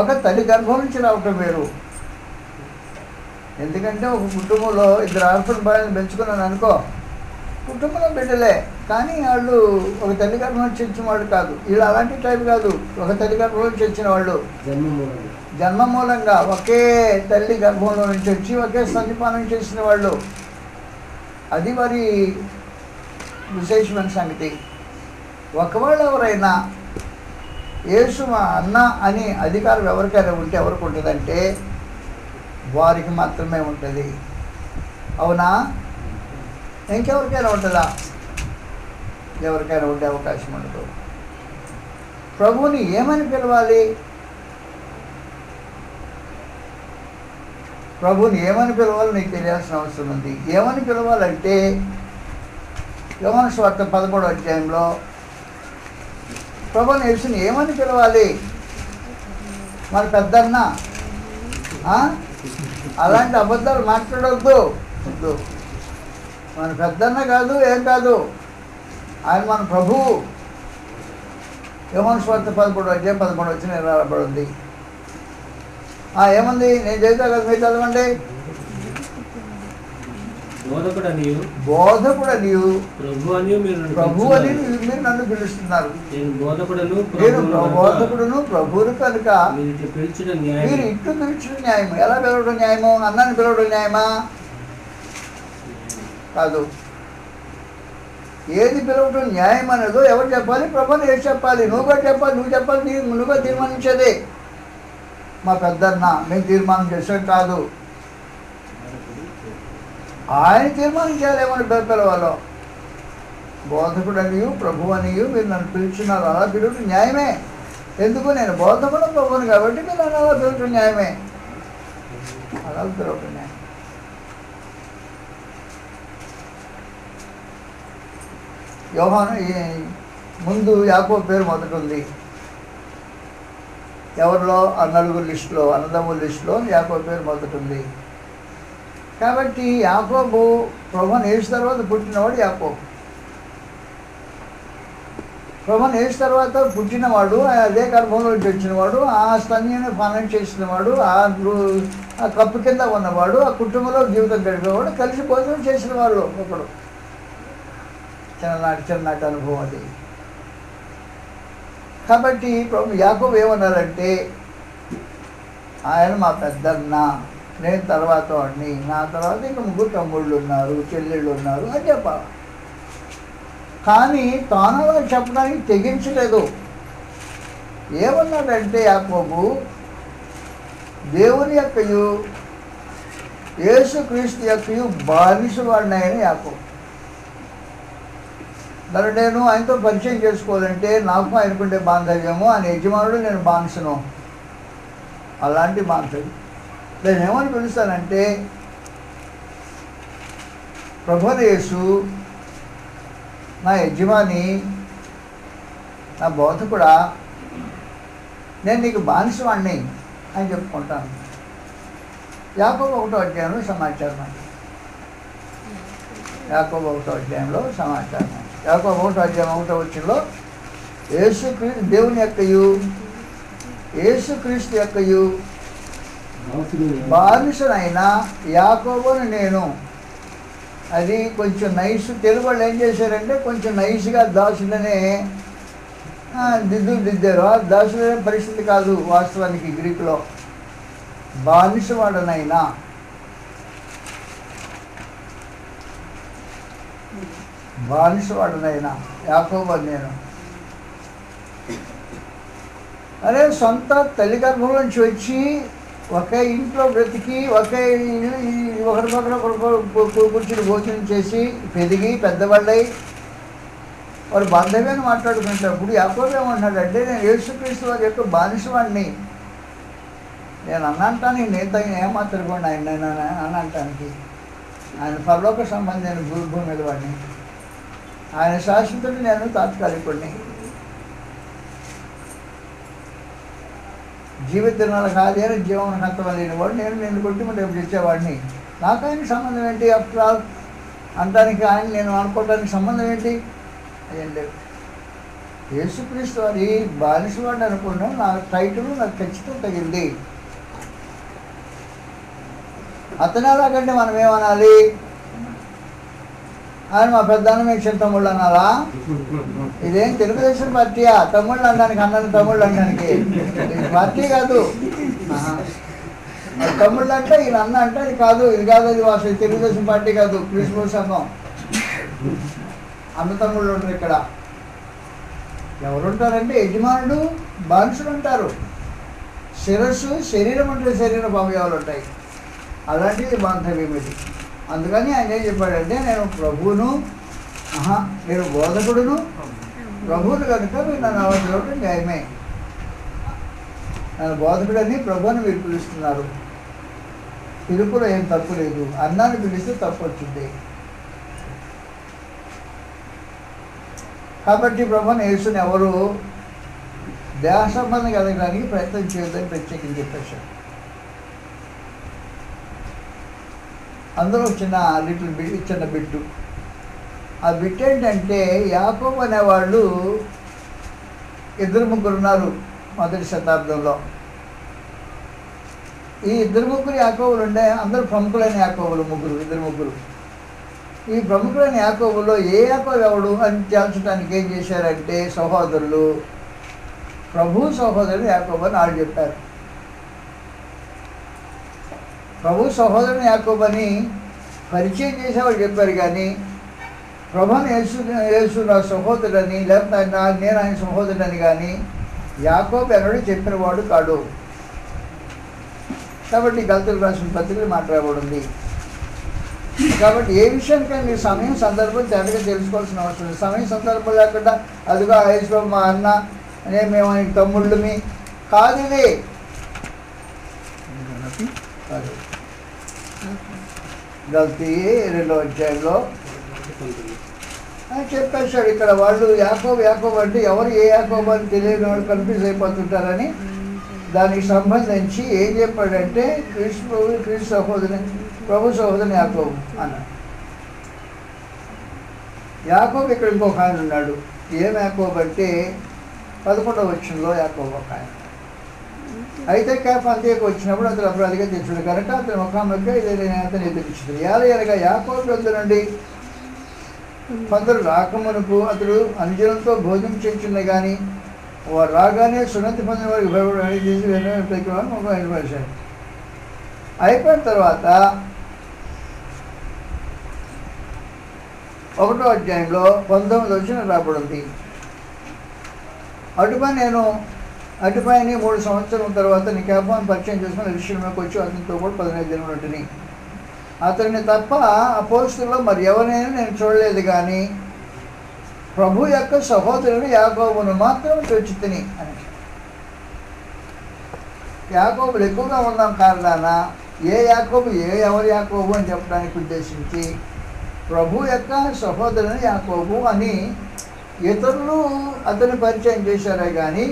ఒక తల్లి గర్భం నుంచి రావటం వేరు. ఎందుకంటే ఒక కుటుంబంలో 2 ఆడపడి బాయలను పెంచుకున్నాను అనుకో, కుటుంబంలో బిడ్డలే, కానీ వాళ్ళు ఒక తల్లి గర్భం నుంచి వచ్చిన వాళ్ళు కాదు. వీళ్ళు అలాంటి టైప్ కాదు, ఒక తల్లి గర్భం నుంచి వచ్చిన వాళ్ళు. జన్మ మూలంగా ఒకే తల్లి గర్భంలో నుంచి వచ్చి ఒకే స్తన్యపానం చేసిన వాళ్ళు. అది మరి విశేషమైన సంగతి. ఒకవేళ ఎవరైనా యేసు మా అన్న అని అధికారం ఎవరికైనా ఉంటే ఎవరికి ఉంటుందంటే వారికి మాత్రమే ఉంటుంది. అవునా? ఇంకెవరికైనా ఉంటుందా? ఎవరికైనా ఉండే అవకాశం ఉండదు. ప్రభువుని ఏమని పిలవాలి? ప్రభువుని ఏమని పిలవాలో నీకు తెలియాల్సిన అవసరం ఉంది. ఏమని పిలవాలంటే యోహాను సువార్త 11వ అధ్యాయంలో ప్రభువుని యేసుని ఏమని పిలవాలి? మన పెద్దన్న, అలాంటి అబద్ధాలు మాట్లాడవద్దు. మన పెద్దన్న కాదు, ఏం కాదు, ఆయన మన ప్రభువు. యోహాను సువార్త 11వ అధ్యాయం 11వ వచనం రాయబడింది. ఏముంది? నేను చదువుతా కదా, మీరు చదవండి. బోధకుడనియు ప్రభు అని మీరు నన్ను పిలుస్తున్నారు. నేను బోధకుడును ప్రభువును కనుక మీరు ఇట్లు పిలిచిన న్యాయము. ఎలా పిలవడం న్యాయము? అన్నని పిలవడం న్యాయమా? కాదు. ఏది పిలవటం న్యాయం అనేదో ఎవరు చెప్పాలి? ప్రభుని ఏది చెప్పాలి? నువ్వు కూడా చెప్పాలి. నువ్వుగా తీర్మానించేది. మా పెద్దన్న మేము తీర్మానం చేసేది కాదు, ఆయన తీర్మానం చేయాలి ఏమని పిలవాలో. బోధకుడు అనియు ప్రభు అనియు మీరు నన్ను పిలుచున్నారు, అలా పిలవటం న్యాయమే. ఎందుకు? నేను బోధకుడు ప్రభువుని కాబట్టి మీరు నన్ను అలా పిలవటం న్యాయమే. అలా పిలవటం న్యాయం. యోహాను ముందు యాకోబు పేరు మొదటి ఉంది. ఎవరిలో? ఆ 4 లిస్టులో, అన్నదమ్ముల లిస్టులో యాకోబు పేరు మొదటి ఉంది. కాబట్టి యాకోబు ప్రభువుని యేసు తర్వాత పుట్టినవాడు యాకోబు. ప్రభువుని యేసు తర్వాత పుట్టినవాడు, అదే గర్భంలో నుంచి వచ్చినవాడు, ఆ స్తన్యాన్ని పానం చేసినవాడు, ఆ కప్పు కింద ఉన్నవాడు, ఆ కుటుంబంలో జీవితం గడిపేవాడు, కలిసి భోజనం చేసిన వాళ్ళు ఒకడు. చిన్ననాటి అనుభవం అది. కాబట్టి ప్రభు యాకోబు ఏమన్నారంటే, ఆయన మా పెద్దన్న, నేను తర్వాత వాడిని, నా తర్వాత ఇంకా 3 తమ్ముళ్ళు ఉన్నారు, చెల్లెళ్ళు ఉన్నారు అని చెప్పాలి. కానీ తాను అలా చెప్పడానికి తెగించలేదు. ఏమన్నాడంటే యాకోబు, దేవుని యొక్కయు యేసుక్రీస్తు యొక్కయు బానిసవాడిని ఆయన యాకోబు. మరి నేను ఆయనతో పరిచయం చేసుకోవాలంటే నాకు ఆయనకుండే బాంధవ్యము, ఆయన యజమానుడు, నేను బానిసను. అలాంటి బానిసడు. నేను ఏమని పిలుస్తానంటే, ప్రభువుని యేసు నా యజమాని, నా బోధకుడా, నేను నీకు బానిసవాణ్ణి అని చెప్పుకుంటాను. యాకోబు 1వ అధ్యాయంలో సమాచారం అండి. యాకోబు 1వ అధ్యాయంలో సమాచారం. యాకోబు 1వ అధ్యాయం 1వ వచనంలో దేవుని యొక్కయు యేసుక్రీస్తు యొక్కయు బానిసనైన యాకోబుని నేను. అది కొంచెం నైస్. తెలుగు వాళ్ళు ఏం చేశారంటే కొంచెం నైస్గా దాసుడనే దిద్దారు. ఆ దాసుడనే పరిస్థితి కాదు వాస్తవానికి. గ్రీకులో బానిసవాడనైనా, యాకోబు నేను. అరే సొంత తల్లి గర్భం నుంచి వచ్చి ఒకే ఇంట్లో బ్రతికి ఒకరికొకరు కూర్చుని భోజనం చేసి పెరిగి పెద్దవాళ్ళై వారు బాంధవ్యాన్ని మాట్లాడుకుంటున్నప్పుడు యాకోబు ఏమంటున్నాడంటే, నేను యేసుక్రీస్తు వారి యొక్క బానిసవాడిని, నేను అన్నంటానికి నేత ఏమాత్రం కూడా ఆయన నేను అనంటానికి, ఆయన పరలోక సంబంధి, నేను భూమి మీద వాడిని, ఆయన శాశ్వతుడు, నేను తాత్కాలికుడిని, జీవిత దినాలు కాదేని జీవన హంతం లేని వాడు, నేను కొట్టుకుని రేపు తెచ్చేవాడిని, నాకు ఆయన సంబంధం ఏంటి? ఆఫ్టర్ ఆల్ అంటానికి ఆయన నేను అనుకోవడానికి సంబంధం ఏంటి? అదేం లేదు. యేసుక్రీస్తు వారి బానిసవాడిని అనుకున్నాం, నా టైటిల్ నాకు ఖచ్చితంగా తగిలింది. అతను ఎలాగంటే మనం ఏమనాలి? ఆయన మా పెద్దన్న మీకు తమ్ముళ్ళు అనాలా? ఇదేం తెలుగుదేశం పార్టీయా? తమ్ముళ్ళు అనడానికి, అన్నని తమ్ముళ్ళు అనడానికి ఇది పార్టీ కాదు. తమ్ముళ్ళు అంటే ఈయన అన్న అంటే అది కాదు, ఇది కాదు, అది అసలు తెలుగుదేశం పార్టీ కాదు, క్రిస్మస్ సంఘం. అన్న తమ్ముళ్ళు ఉంటారు ఇక్కడ. ఎవరుంటారంటే యజమానుడు, బానిసులు ఉంటారు. శిరస్సు, శరీరం అంటే శరీర అవయవాలు ఉంటాయి. అలాంటిది బాంధవ్యం ఇది. అందుకని ఆయన ఏం చెప్పాడంటే, నేను ప్రభువును, నేను బోధకుడును, ప్రభువును కనుక మీరు నన్ను అవసరం న్యాయమే. నన్ను బోధకుడని ప్రభువుని మీరు పిలుస్తున్నారు, పిలుపులో ఏం తప్పు లేదు. అన్నాన్ని పిలిస్తే తప్పు వచ్చింది. కాబట్టి ప్రభువుని యేసుని ఎవరు దేహ సంబంధం కలగడానికి ప్రయత్నం చేయొద్దని ప్రత్యేకించి చెప్పేశారు. అందులో చిన్న బిట్టు. ఆ బిట్ ఏంటంటే, యాకోబు అనేవాళ్ళు 2-3 ఉన్నారు మొదటి శతాబ్దంలో. ఈ 2-3 యాకోబులు ఉండే, అందరూ ప్రముఖులైన యాకోబులు, 2-3. ఈ ప్రముఖులైన యాకోబులో ఏ యాకోబు ఎవడు అని తేల్చడానికి ఏం చేశారంటే, సహోదరులు, ప్రభు సహోదరుడు యాకోబు అని వాళ్ళు చెప్పారు. ప్రభు సహోదరుని యాకోబు అని పరిచయం చేసేవాళ్ళు చెప్పారు, కానీ ప్రభుని యేసు నా సహోదరుడని, లేకపోతే నేను ఆయన సహోదరుడని కానీ యాకోబు ఎన్నడూ చెప్పిన వాడు కాడు. కాబట్టి గలతీయులకు రాసిన పత్రికలు మాట్లాడబడింది. కాబట్టి ఏ విషయానికైనా మీరు సమయం సందర్భం తేటగా తెలుసుకోవాల్సిన అవసరం లేదు. సమయం సందర్భం లేకుండా అదిగా యేసు మా అన్న అనే మేము ఆయన తమ్ముళ్ళమి కాదు. ఇది గల్తీ 2వ అధ్యాయంలో చెప్పేశాడు. ఇక్కడ వాళ్ళు యాకోబు అంటే ఎవరు ఏ యాకోబు అని తెలియని వాళ్ళు కన్ఫ్యూజ్ అయిపోతుంటారని దానికి సంబంధించి ఏం చెప్పాడంటే, క్రీస్తు సహోదరుని, ప్రభు సహోదరుని యాకోబు అన్నాడు. యాకోబు ఇక్కడ ఇంకొక ఆయన ఉన్నాడు. ఏం యాకోబు అంటే 11వ వచనంలో యాకోబు ఒక ఆయన. అయితే కేఫ్ అంత్యకు వచ్చినప్పుడు అతను అపరాధిగా తెచ్చాడు కనుక అతని ముఖాముఖిగా ఇదే అతను ఎదురించింది. ఏలయనగా యాకోబు వద్ద నుండి కొందరు రాకమునుపు అతడు అనుజనంతో భోజనం చేయించింది, కానీ వారు రాగానే సున్నతి పొందిన వారికి భయపడి తీసి వెనుకని ముఖం వెళ్ళిపోయాడు. అయిపోయిన తర్వాత 1వ అధ్యాయంలో 19వ వచనం రాబడింది. అటుపైన 3 సంవత్సరం తర్వాత నికాపాను పరిచయం చేసుకుని ఎరుషలేముకు వచ్చి అతనితో కూడా 15 దినములు ఉంటుంది. అతన్ని తప్ప అపోస్తలుల్లో మరి ఎవరైనా నేను చూడలేదు, కానీ ప్రభు యొక్క సహోదరుని యాకోబును మాత్రం చూచితిని అని. యాకోబులు ఎక్కువగా ఉన్నాం కారణాన ఎవరు యాకోబు అని చెప్పడానికి ఉద్దేశించి ప్రభు యొక్క సహోదరుని యాకోబు అని ఇతరులు అతన్ని పరిచయం చేశారే, కానీ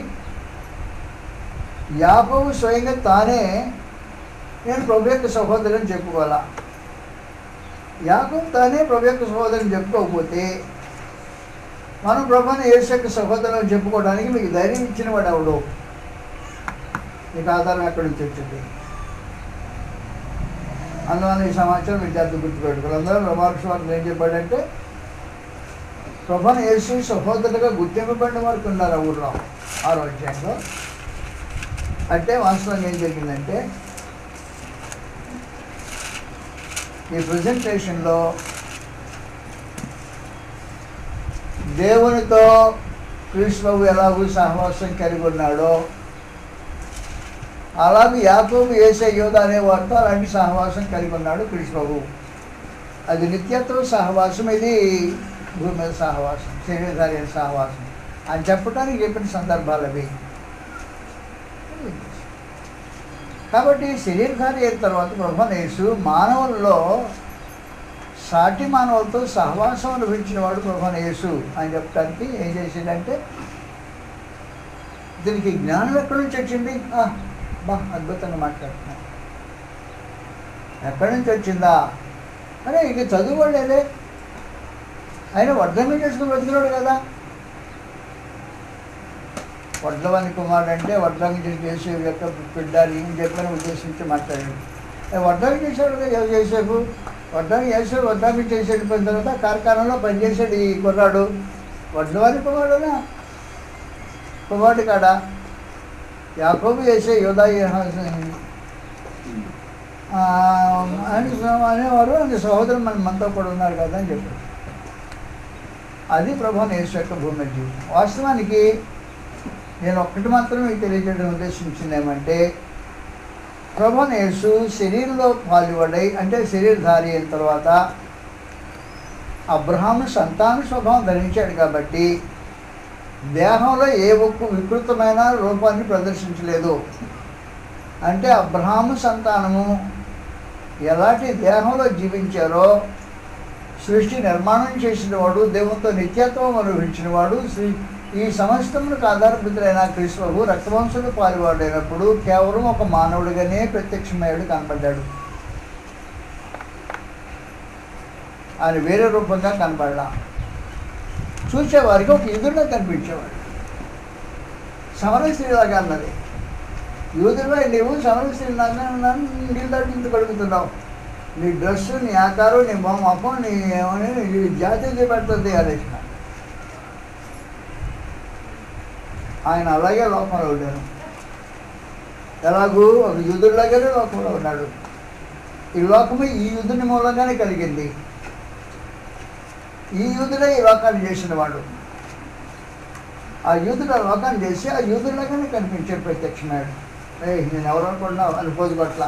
యాకోబు స్వయంగా తానే నేను ప్రభు యొక్క సహోదరుని చెప్పుకోవాలా. యాకోబు తానే ప్రభు యొక్క సహోదరుని చెప్పుకోకపోతే మనం ప్రభుని యేసు యొక్క సహోదరుని చెప్పుకోవడానికి మీకు ధైర్యం ఇచ్చిన వాడు ఎవడు? మీకు ఆధారం ఎక్కడి నుంచి వచ్చింది? అందువల్ల ఈ సమాచారం విద్యార్థులు గుర్తుపెట్టుకోవాలి. అందరూ రమాకృష్ణ వారు ఏం చెప్పాడంటే, ప్రభుని యేసు సహోదరులుగా గుర్తింపబడిన వారికి ఉన్నారు ఆ ఊళ్ళో 6వ అధ్యాయంలో. అంటే వాస్తవంగా ఏం జరిగిందంటే, ఈ ప్రజెంటేషన్లో దేవునితో క్రీస్తు ఎలాగూ సహవాసం కలిగి ఉన్నాడో అలాగే యాకోబు యేసే యోధ అనే వారితో అలాంటి సహవాసం కలిగి ఉన్నాడు కృష్ణ ప్రభు. అది నిత్యత్వ సహవాసం, ఇది భూమి మీద సహవాసం, శరీరధారి సహవాసం అని చెప్పడానికి చెప్పిన సందర్భాలు అవి. కాబట్టి శరీరధారి అయిన తర్వాత ప్రభువైన యేసు మానవుల్లో సాటి మానవులతో సహవాసం అనుభవించిన వాడు ప్రభువైన యేసు అని చెప్పడానికి ఏం చేసిందంటే, దీనికి జ్ఞానం ఎక్కడి నుంచి వచ్చింది? అద్భుతంగా మాట్లాడుతున్నాను. ఎక్కడి నుంచి వచ్చిందా? అరే ఇక చదువుకోలేదే, ఆయన వర్ధంగా చేసుకుని బతికినాడు కదా. వడ్లవాని కుమారుడు అంటే వడ్లంగి చేసే యొక్క బిడ్డ ఏం చెప్పని ఉద్దేశించి మాట్లాడాడు. వడ్లంగి చేశాడు కదా యోసేపు, వడ్లంగి చేసి వెళ్ళిపోయిన తర్వాత కార్ఖానాలో పనిచేసాడు ఈ కుర్రాడు. వడ్లవాని కుమారుడునా? కుమారుడు కాడ యాకోబు యేసే యోధ అనేవారు, అని సహోదరులు మనతో కూడా ఉన్నారు కదా అని చెప్పారు. అది ప్రభువైన యేసు యొక్క భూమి జీవితం. వాస్తవానికి నేను ఒక్కటి మాత్రం మీకు తెలియజేయడం ఉద్దేశించింది ఏమంటే, ప్రభువైన యేసు శరీరంలో పాల్గొడై అంటే శరీరధారి అయిన తర్వాత అబ్రహాము సంతాన స్వభావం ధరించాడు కాబట్టి దేహంలో ఏ ఒక్క వికృతమైన రూపాన్ని ప్రదర్శించలేదు. అంటే అబ్రహాము సంతానము ఎలాంటి దేహంలో జీవించారో, సృష్టి నిర్మాణం చేసిన వాడు, దేవునితో నిత్యత్వం అనుభవించిన వాడు, ఈ సమస్తములకు ఆధారభూతులైన క్రీస్తు రక్తవంశుడు పాలువాడైనప్పుడు కేవలం ఒక మానవుడిగానే ప్రత్యక్షమయ్యాడు, కనపడ్డాడు. ఆయన వేరే రూపంగా కనపడ్డా. చూసేవారికి ఒక యూదుడిగా కనిపించేవాడు. సమర స్త్రీలాగా అన్నది, యూదుడిగా నీవు సమర స్త్రీలాగా నీళ్ళు దాటించగలుగుతున్నావు. నీ డ్రెస్సు, నీ ఆకారం, నీ మొహం, నీ ఏమని జాతీయ పెడుతుంది ఆలోచన. ఆయన అలాగే లోకంలో ఉన్నాడు. ఎలాగూ ఒక యూదుడిలాగానే లోకంలో ఉన్నాడు. ఈ లోకము ఈ యూదుని మూలంగానే కలిగింది. ఈ యూదుడే ఈ లోకాన్ని చేసిన వాడు. ఆ యూదుడు ఆ లోకాన్ని చేసి ఆ యూదుడిలాగానే కనిపించాడు, ప్రత్యక్షమయ్యాడు. నేను ఎవరు అనుకుంటున్నావు అని పోజుగొట్ల.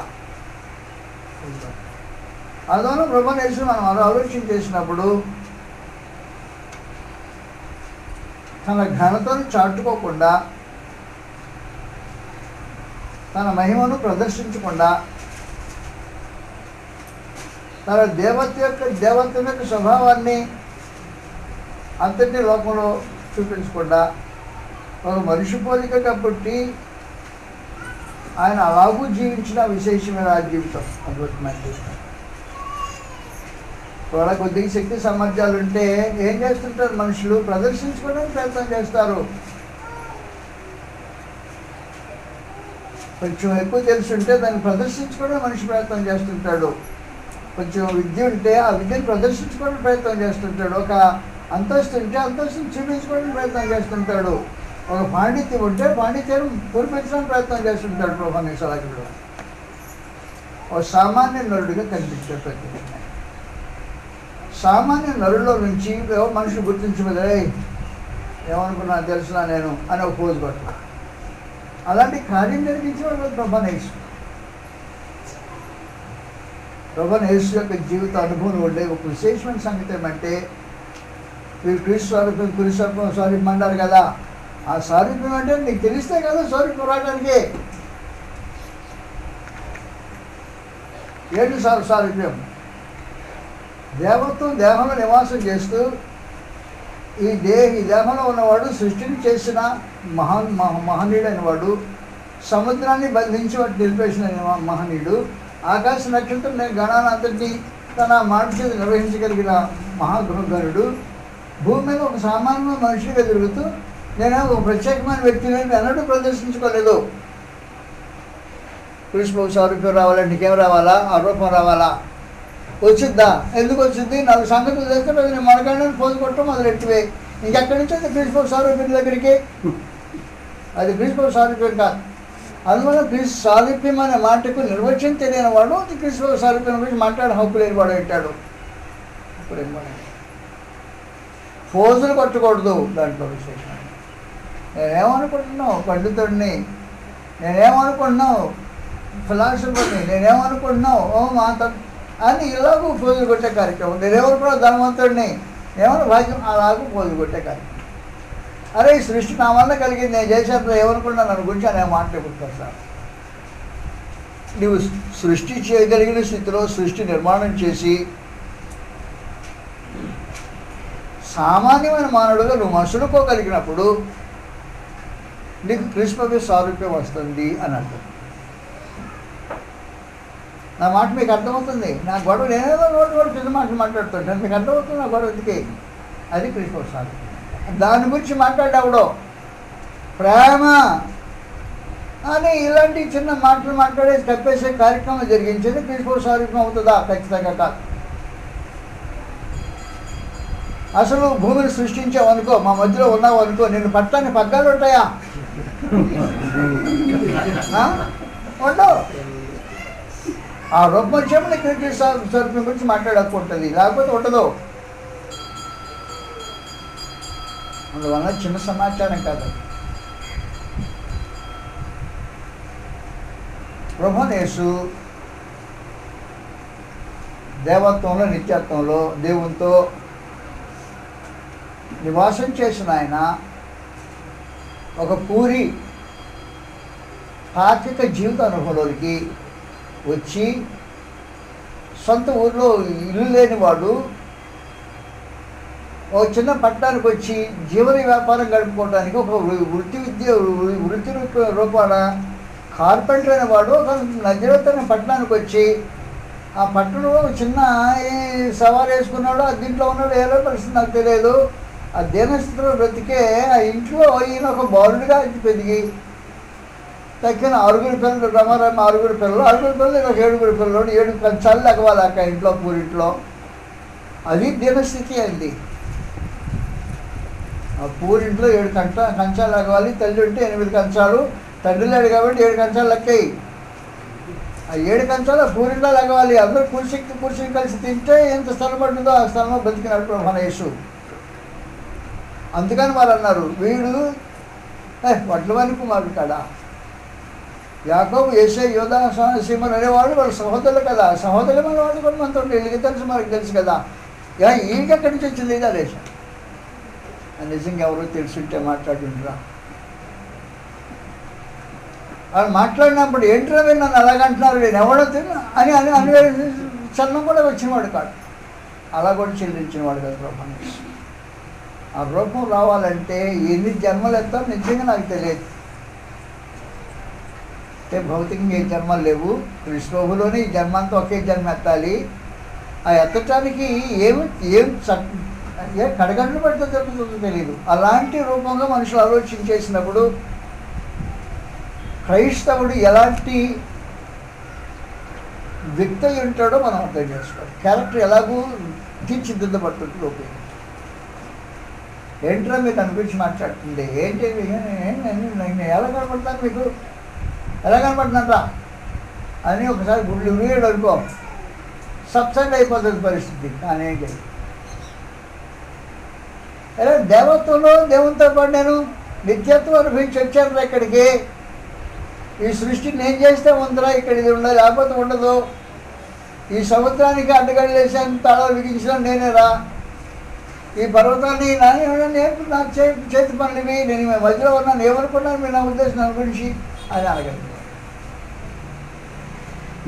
అందువల్ల ప్రభువైన యేసు మనం ఆలోచన చేసినప్పుడు తన ఘనతను చాటుకోకుండా, తన మహిమను ప్రదర్శించకుండా, తన దేవత్వం యొక్క స్వభావాన్ని అంతటి లోకంలో చూపించకుండా ఒక మనిషి పోలికగా పుట్టి ఆయన అలాగూ జీవించిన విశేషమైన ఆ జీవితం అద్భుతమైన జీవితం. వాళ్ళ కొద్దిగా శక్తి సామర్థ్యాలు ఉంటే ఏం చేస్తుంటారు మనుషులు? ప్రదర్శించుకోవడానికి ప్రయత్నం చేస్తారు. కొంచెం ఎక్కువ తెలుసుంటే దాన్ని ప్రదర్శించుకోవడానికి మనిషి ప్రయత్నం చేస్తుంటాడు. కొంచెం విద్య ఉంటే ఆ విద్యను ప్రదర్శించుకోవడానికి ప్రయత్నం చేస్తుంటాడు. ఒక అంతస్తు ఉంటే అంతస్తుని చూపించుకోవడానికి ప్రయత్నం చేస్తుంటాడు. ఒక పాండిత్యం ఉంటే పాండిత్యం పూర్పించడానికి ప్రయత్నం చేస్తుంటాడు. ప్రభువైన యేసు అలాగే ఒక సామాన్య నరుడిగా కనిపించే ప్రయత్నం. సామాన్య నరుల్లో నుంచి మనుషులు గుర్తించబోదే, ఏమనుకున్నా తెలుసునా నేను అని ఒక పోజు కొట్ట. అలాంటి కార్యం జరిగించేవాడు ప్రభువైన యేసు. ప్రభువైన యేసు యొక్క జీవిత అనుభవం ఉండే ఒక విశేషమైన సంగతి ఏమంటే, మీరు క్రీస్తు స్వరూపం అంటారు కదా, ఆ స్వరూపం అంటే నీకు తెలిస్తే కదా స్వరూపం రావడానికి. ఏంటి స్వరూప్యం? దేవత్వం దేహంలో నివాసం చేస్తూ ఈ దేహంలో ఉన్నవాడు సృష్టిని చేసిన మహనీయుడైన వాడు, సముద్రాన్ని బంధించి వాటి నిలిపేసిన మహనీయుడు, ఆకాశ నక్షత్రం గణాన్ని అంతటినీ తన మాట చేత నిర్వహించగలిగిన మహాగృహగణుడు, భూమి మీద ఒక సామాన్య మనిషిగా తిరుగుతూ నేను ఒక ప్రత్యేకమైన వ్యక్తిని అన్నట్టు ప్రదర్శించుకోలేదు. కృష్ణ స్వరూపం రావాలా? నీకేం రావాలా? ఆ రూపం రావాలా? వచ్చిద్దా? ఎందుకు వచ్చింది? నాకు సంగతులు చేస్తే నేను మనకన్నా పోజు కొట్టడం మొదలెట్టివే. ఇంకెక్కడి నుంచి అది కృష్ణ సారూప్యం దగ్గరికి, అది కృష్ణ సారూప్యం కాదు. అందువల్ల కృష్ణ సారూప్యం అనే మాటకు నిర్వచనం తెలియని వాడు అది కృష్ణ సారూప్యం గురించి మాట్లాడే హక్కు లేని వాడు పెట్టాడు. పోజులు కొట్టకూడదు దాంట్లో విశేషం. నేనేమనుకుంటున్నావు? పండితుడిని, నేనేమనుకుంటున్నావు ఫిలాసఫర్ని, నేనేమనుకుంటున్నావు అని ఇలాగూ పోజులు కొట్టే కార్యక్రమం. నేనేమనుకున్నావు ధనవంతుడిని, ఏమన్నా భాగ్యం అలాగూ పోజులు కొట్టే కార్యక్రమం. అరే ఈ సృష్టి నా వల్ల కలిగింది, నేను చేసేంత ఏమనుకున్నా నన్ను గురించి అనే మాట్లాడుకుంటారు సార్. నువ్వు సృష్టి చేయగలిగిన స్థితిలో సృష్టి నిర్మాణం చేసి సామాన్యమైన మానవుడుగా నువ్వు మసులుకోగలిగినప్పుడు నీకు కృష్ణకి సారూప్యం వస్తుంది అని అర్థం. నా మాట మీకు అర్థమవుతుంది. నా గొడవ నేనేదో నోటి చిన్న మాటలు మాట్లాడుతుంటాను, మీకు అర్థమవుతుంది నా గొడవ ఎందుకే. అది కృష్ణ సారూప్యం. దాని గురించి మాట్లాడావుడో ప్రేమ అని ఇలాంటి చిన్న మాటలు మాట్లాడేసి తప్పేసే కార్యక్రమం జరిగించేది కృష్ణ సారూప్యం అవుతుందా? ఖచ్చితంగా కాదు. అసలు భూమిని సృష్టించావనుకో, మా మధ్యలో ఉన్నావు అనుకో, నేను పట్టాన్ని పగ్గాలు ఉంటాయా? ఉండవు. ఆ రూపం వచ్చేప్పుడు కృష్ణ స్వరూపం గురించి మాట్లాడకుంటుంది, లేకపోతే ఉండదు. అందువల్ల చిన్న సమాచారం కాదు. ప్రభువైన యేసు దేవత్వంలో నిత్యత్వంలో దేవునితో నివాసం చేసిన ఆయన ఒక పూరి తాత్విక జీవిత అనుభవంలోకి వచ్చి సొంత ఊరిలో ఇల్లు లేనివాడు ఒక చిన్న పట్టణానికి వచ్చి జీవన వ్యాపారం గడుపుకోవడానికి ఒక వృత్తి రూపాన కార్పెంటర్ అనేవాడు ఒక నజరేతు పట్టణానికి వచ్చి ఆ పట్టణంలో చిన్న సవారు వేసుకున్నాడు. ఆ దీంట్లో ఉన్నాడు, ఏదో పరిస్థితి నాకు తెలియదు. ఆ దీనస్థితిలో బ్రతికే ఆ ఇంట్లో ఈయన ఒక బాలుడిగా పెరిగి తక్కిన 6 పిల్లలు, రమారమ్మ 6 పిల్లలు, 6 పిల్లలు ఒక 7 పిల్లలు, 7 కంచాలు లెగవాలి అక్క ఇంట్లో, పూరింట్లో. అది దీనస్థితి అయింది. ఆ పూరింట్లో 7 కంచాలు లెగవాలి. తల్లి ఉంటే 8 కంచాలు, తండ్రి లేడు కాబట్టి 7 కంచాలు లెక్కాయి. ఆ 7 కంచాలు పూరింట్లో లెగవాలి. అందరూ కుర్చీ కలిసి తింటే ఎంత స్థలం పడుతుందో ఆ స్థలంలో బతికినాడు ప్రభువైన యేసు. అందుకని వారు అన్నారు, వీడు వడ్లవాని కుమారుడు కదా. యాకోబు, యేసే, యోధా, సీమోను అనేవాళ్ళు వాళ్ళ సహోదరులు కదా. సహోదరులు మన వాళ్ళు కూడా మనతో వీళ్ళకి తెలుసు, మనకు తెలుసు కదా. ఈయనకి ఎక్కడి నుంచి వచ్చింది ఇదా దేశం? నిజంగా ఎవరో తెలుసుంటే మాట్లాడుంటారా? వాళ్ళు మాట్లాడినప్పుడు ఏంట్రా మీరు నన్ను అలాగంటున్నారు, నేను ఎవడో తిన్నా అని అని అని చలనం కూడా వచ్చినవాడు కాదు. అలా కూడా చెల్లించినవాడు కాదు ప్రభువైన యేసు. ఆ రూపం రావాలంటే ఎన్ని జన్మలు ఎత్తాలో నిజంగా నాకు తెలియదు. అంటే భౌతికంగా ఏ జన్మలు లేవు. కృష్ణోభులోనే ఈ జన్మంతా ఒకే జన్మ ఎత్తాలి. ఆ ఎత్తటానికి ఏం కడగండ్లు పడితే జరుగుతుందో తెలియదు. అలాంటి రూపంగా మనుషులు ఆలోచించేసినప్పుడు క్రైస్తవుడు ఎలాంటి వ్యక్తి అయి ఉంటాడో మనం అర్థం చేసుకోవాలి. క్యారెక్టర్ ఎలాగూ తీర్చిదిద్దబడుతుంది లోపల. ఏంట్రా మీకు అనిపించి మాట్లాడుతుంది, ఏంటి నేను ఎలా కనపడతాను, మీకు ఎలా కనపడుతుందంట అని ఒకసారి గుళ్ళు ఉరిగాడు అనుకో, సబ్సైడ్ అయిపోతుంది పరిస్థితి. కానీ ఏంటి అలా దేవత్వంలో దేవునితో పాటు నేను నిత్యత్వం అనుభవించి వచ్చాను ఇక్కడికి. ఈ సృష్టి నేను చేస్తే ఉందిరా, ఇక్కడ ఇది ఉండదు, లేకపోతే ఉండదు. ఈ సముద్రానికి అడ్డగడ్డలు వేసాను, తాళాలు బిగించిన నేనేరా. ఈ పర్వతాన్ని నేను నాకు చేతి పనులవి, నేను మీ మధ్యలో ఉన్నాను, ఏమనుకున్నాను మీరు నా ఉద్దేశం నా గురించి అని అడగండి.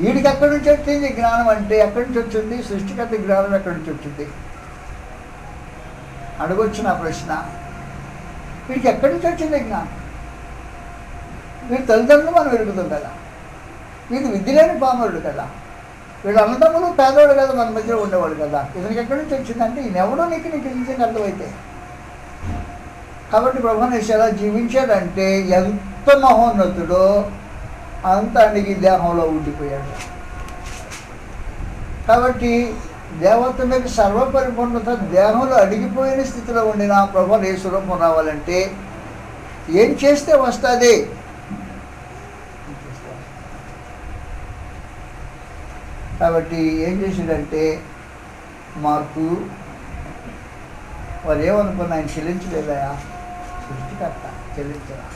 వీడికి ఎక్కడి నుంచి వచ్చింది జ్ఞానం అంటే? ఎక్కడి నుంచి వచ్చింది? సృష్టికర్త జ్ఞానం ఎక్కడి నుంచి వచ్చింది అడగొచ్చు నా ప్రశ్న. వీడికి ఎక్కడి నుంచి వచ్చింది జ్ఞానం? వీడి తల్లిదండ్రులు మనం వెలుగుతాం కదా, వీడు విద్య లేని పామరుడు కదా, వీడు అన్నదమ్ములు పేదవాడు కదా, మన మధ్యలో ఉండేవాడు కదా. ఇతనికి ఎక్కడి నుంచి వచ్చిందంటే ఈయనెవడో నీకు నిజంగా అర్థమైతే. కాబట్టి ప్రభువైన యేసు ఎలా జీవించాడంటే ఎంత మహోన్నతుడో అంత అడిగి దేహంలో ఉండిపోయాడు. కాబట్టి దేవత మీద సర్వపరిపూర్ణత దేహంలో అడిగిపోయిన స్థితిలో ఉండిన ప్రభువైన యేసు రూపం రావాలంటే ఏం చేస్తే వస్తుంది? కాబట్టి ఏం చేసిందంటే మార్పు వారు ఏమనుకున్నా ఆయన చెల్లించలేదా? సృష్టికర్త చెల్లించరా.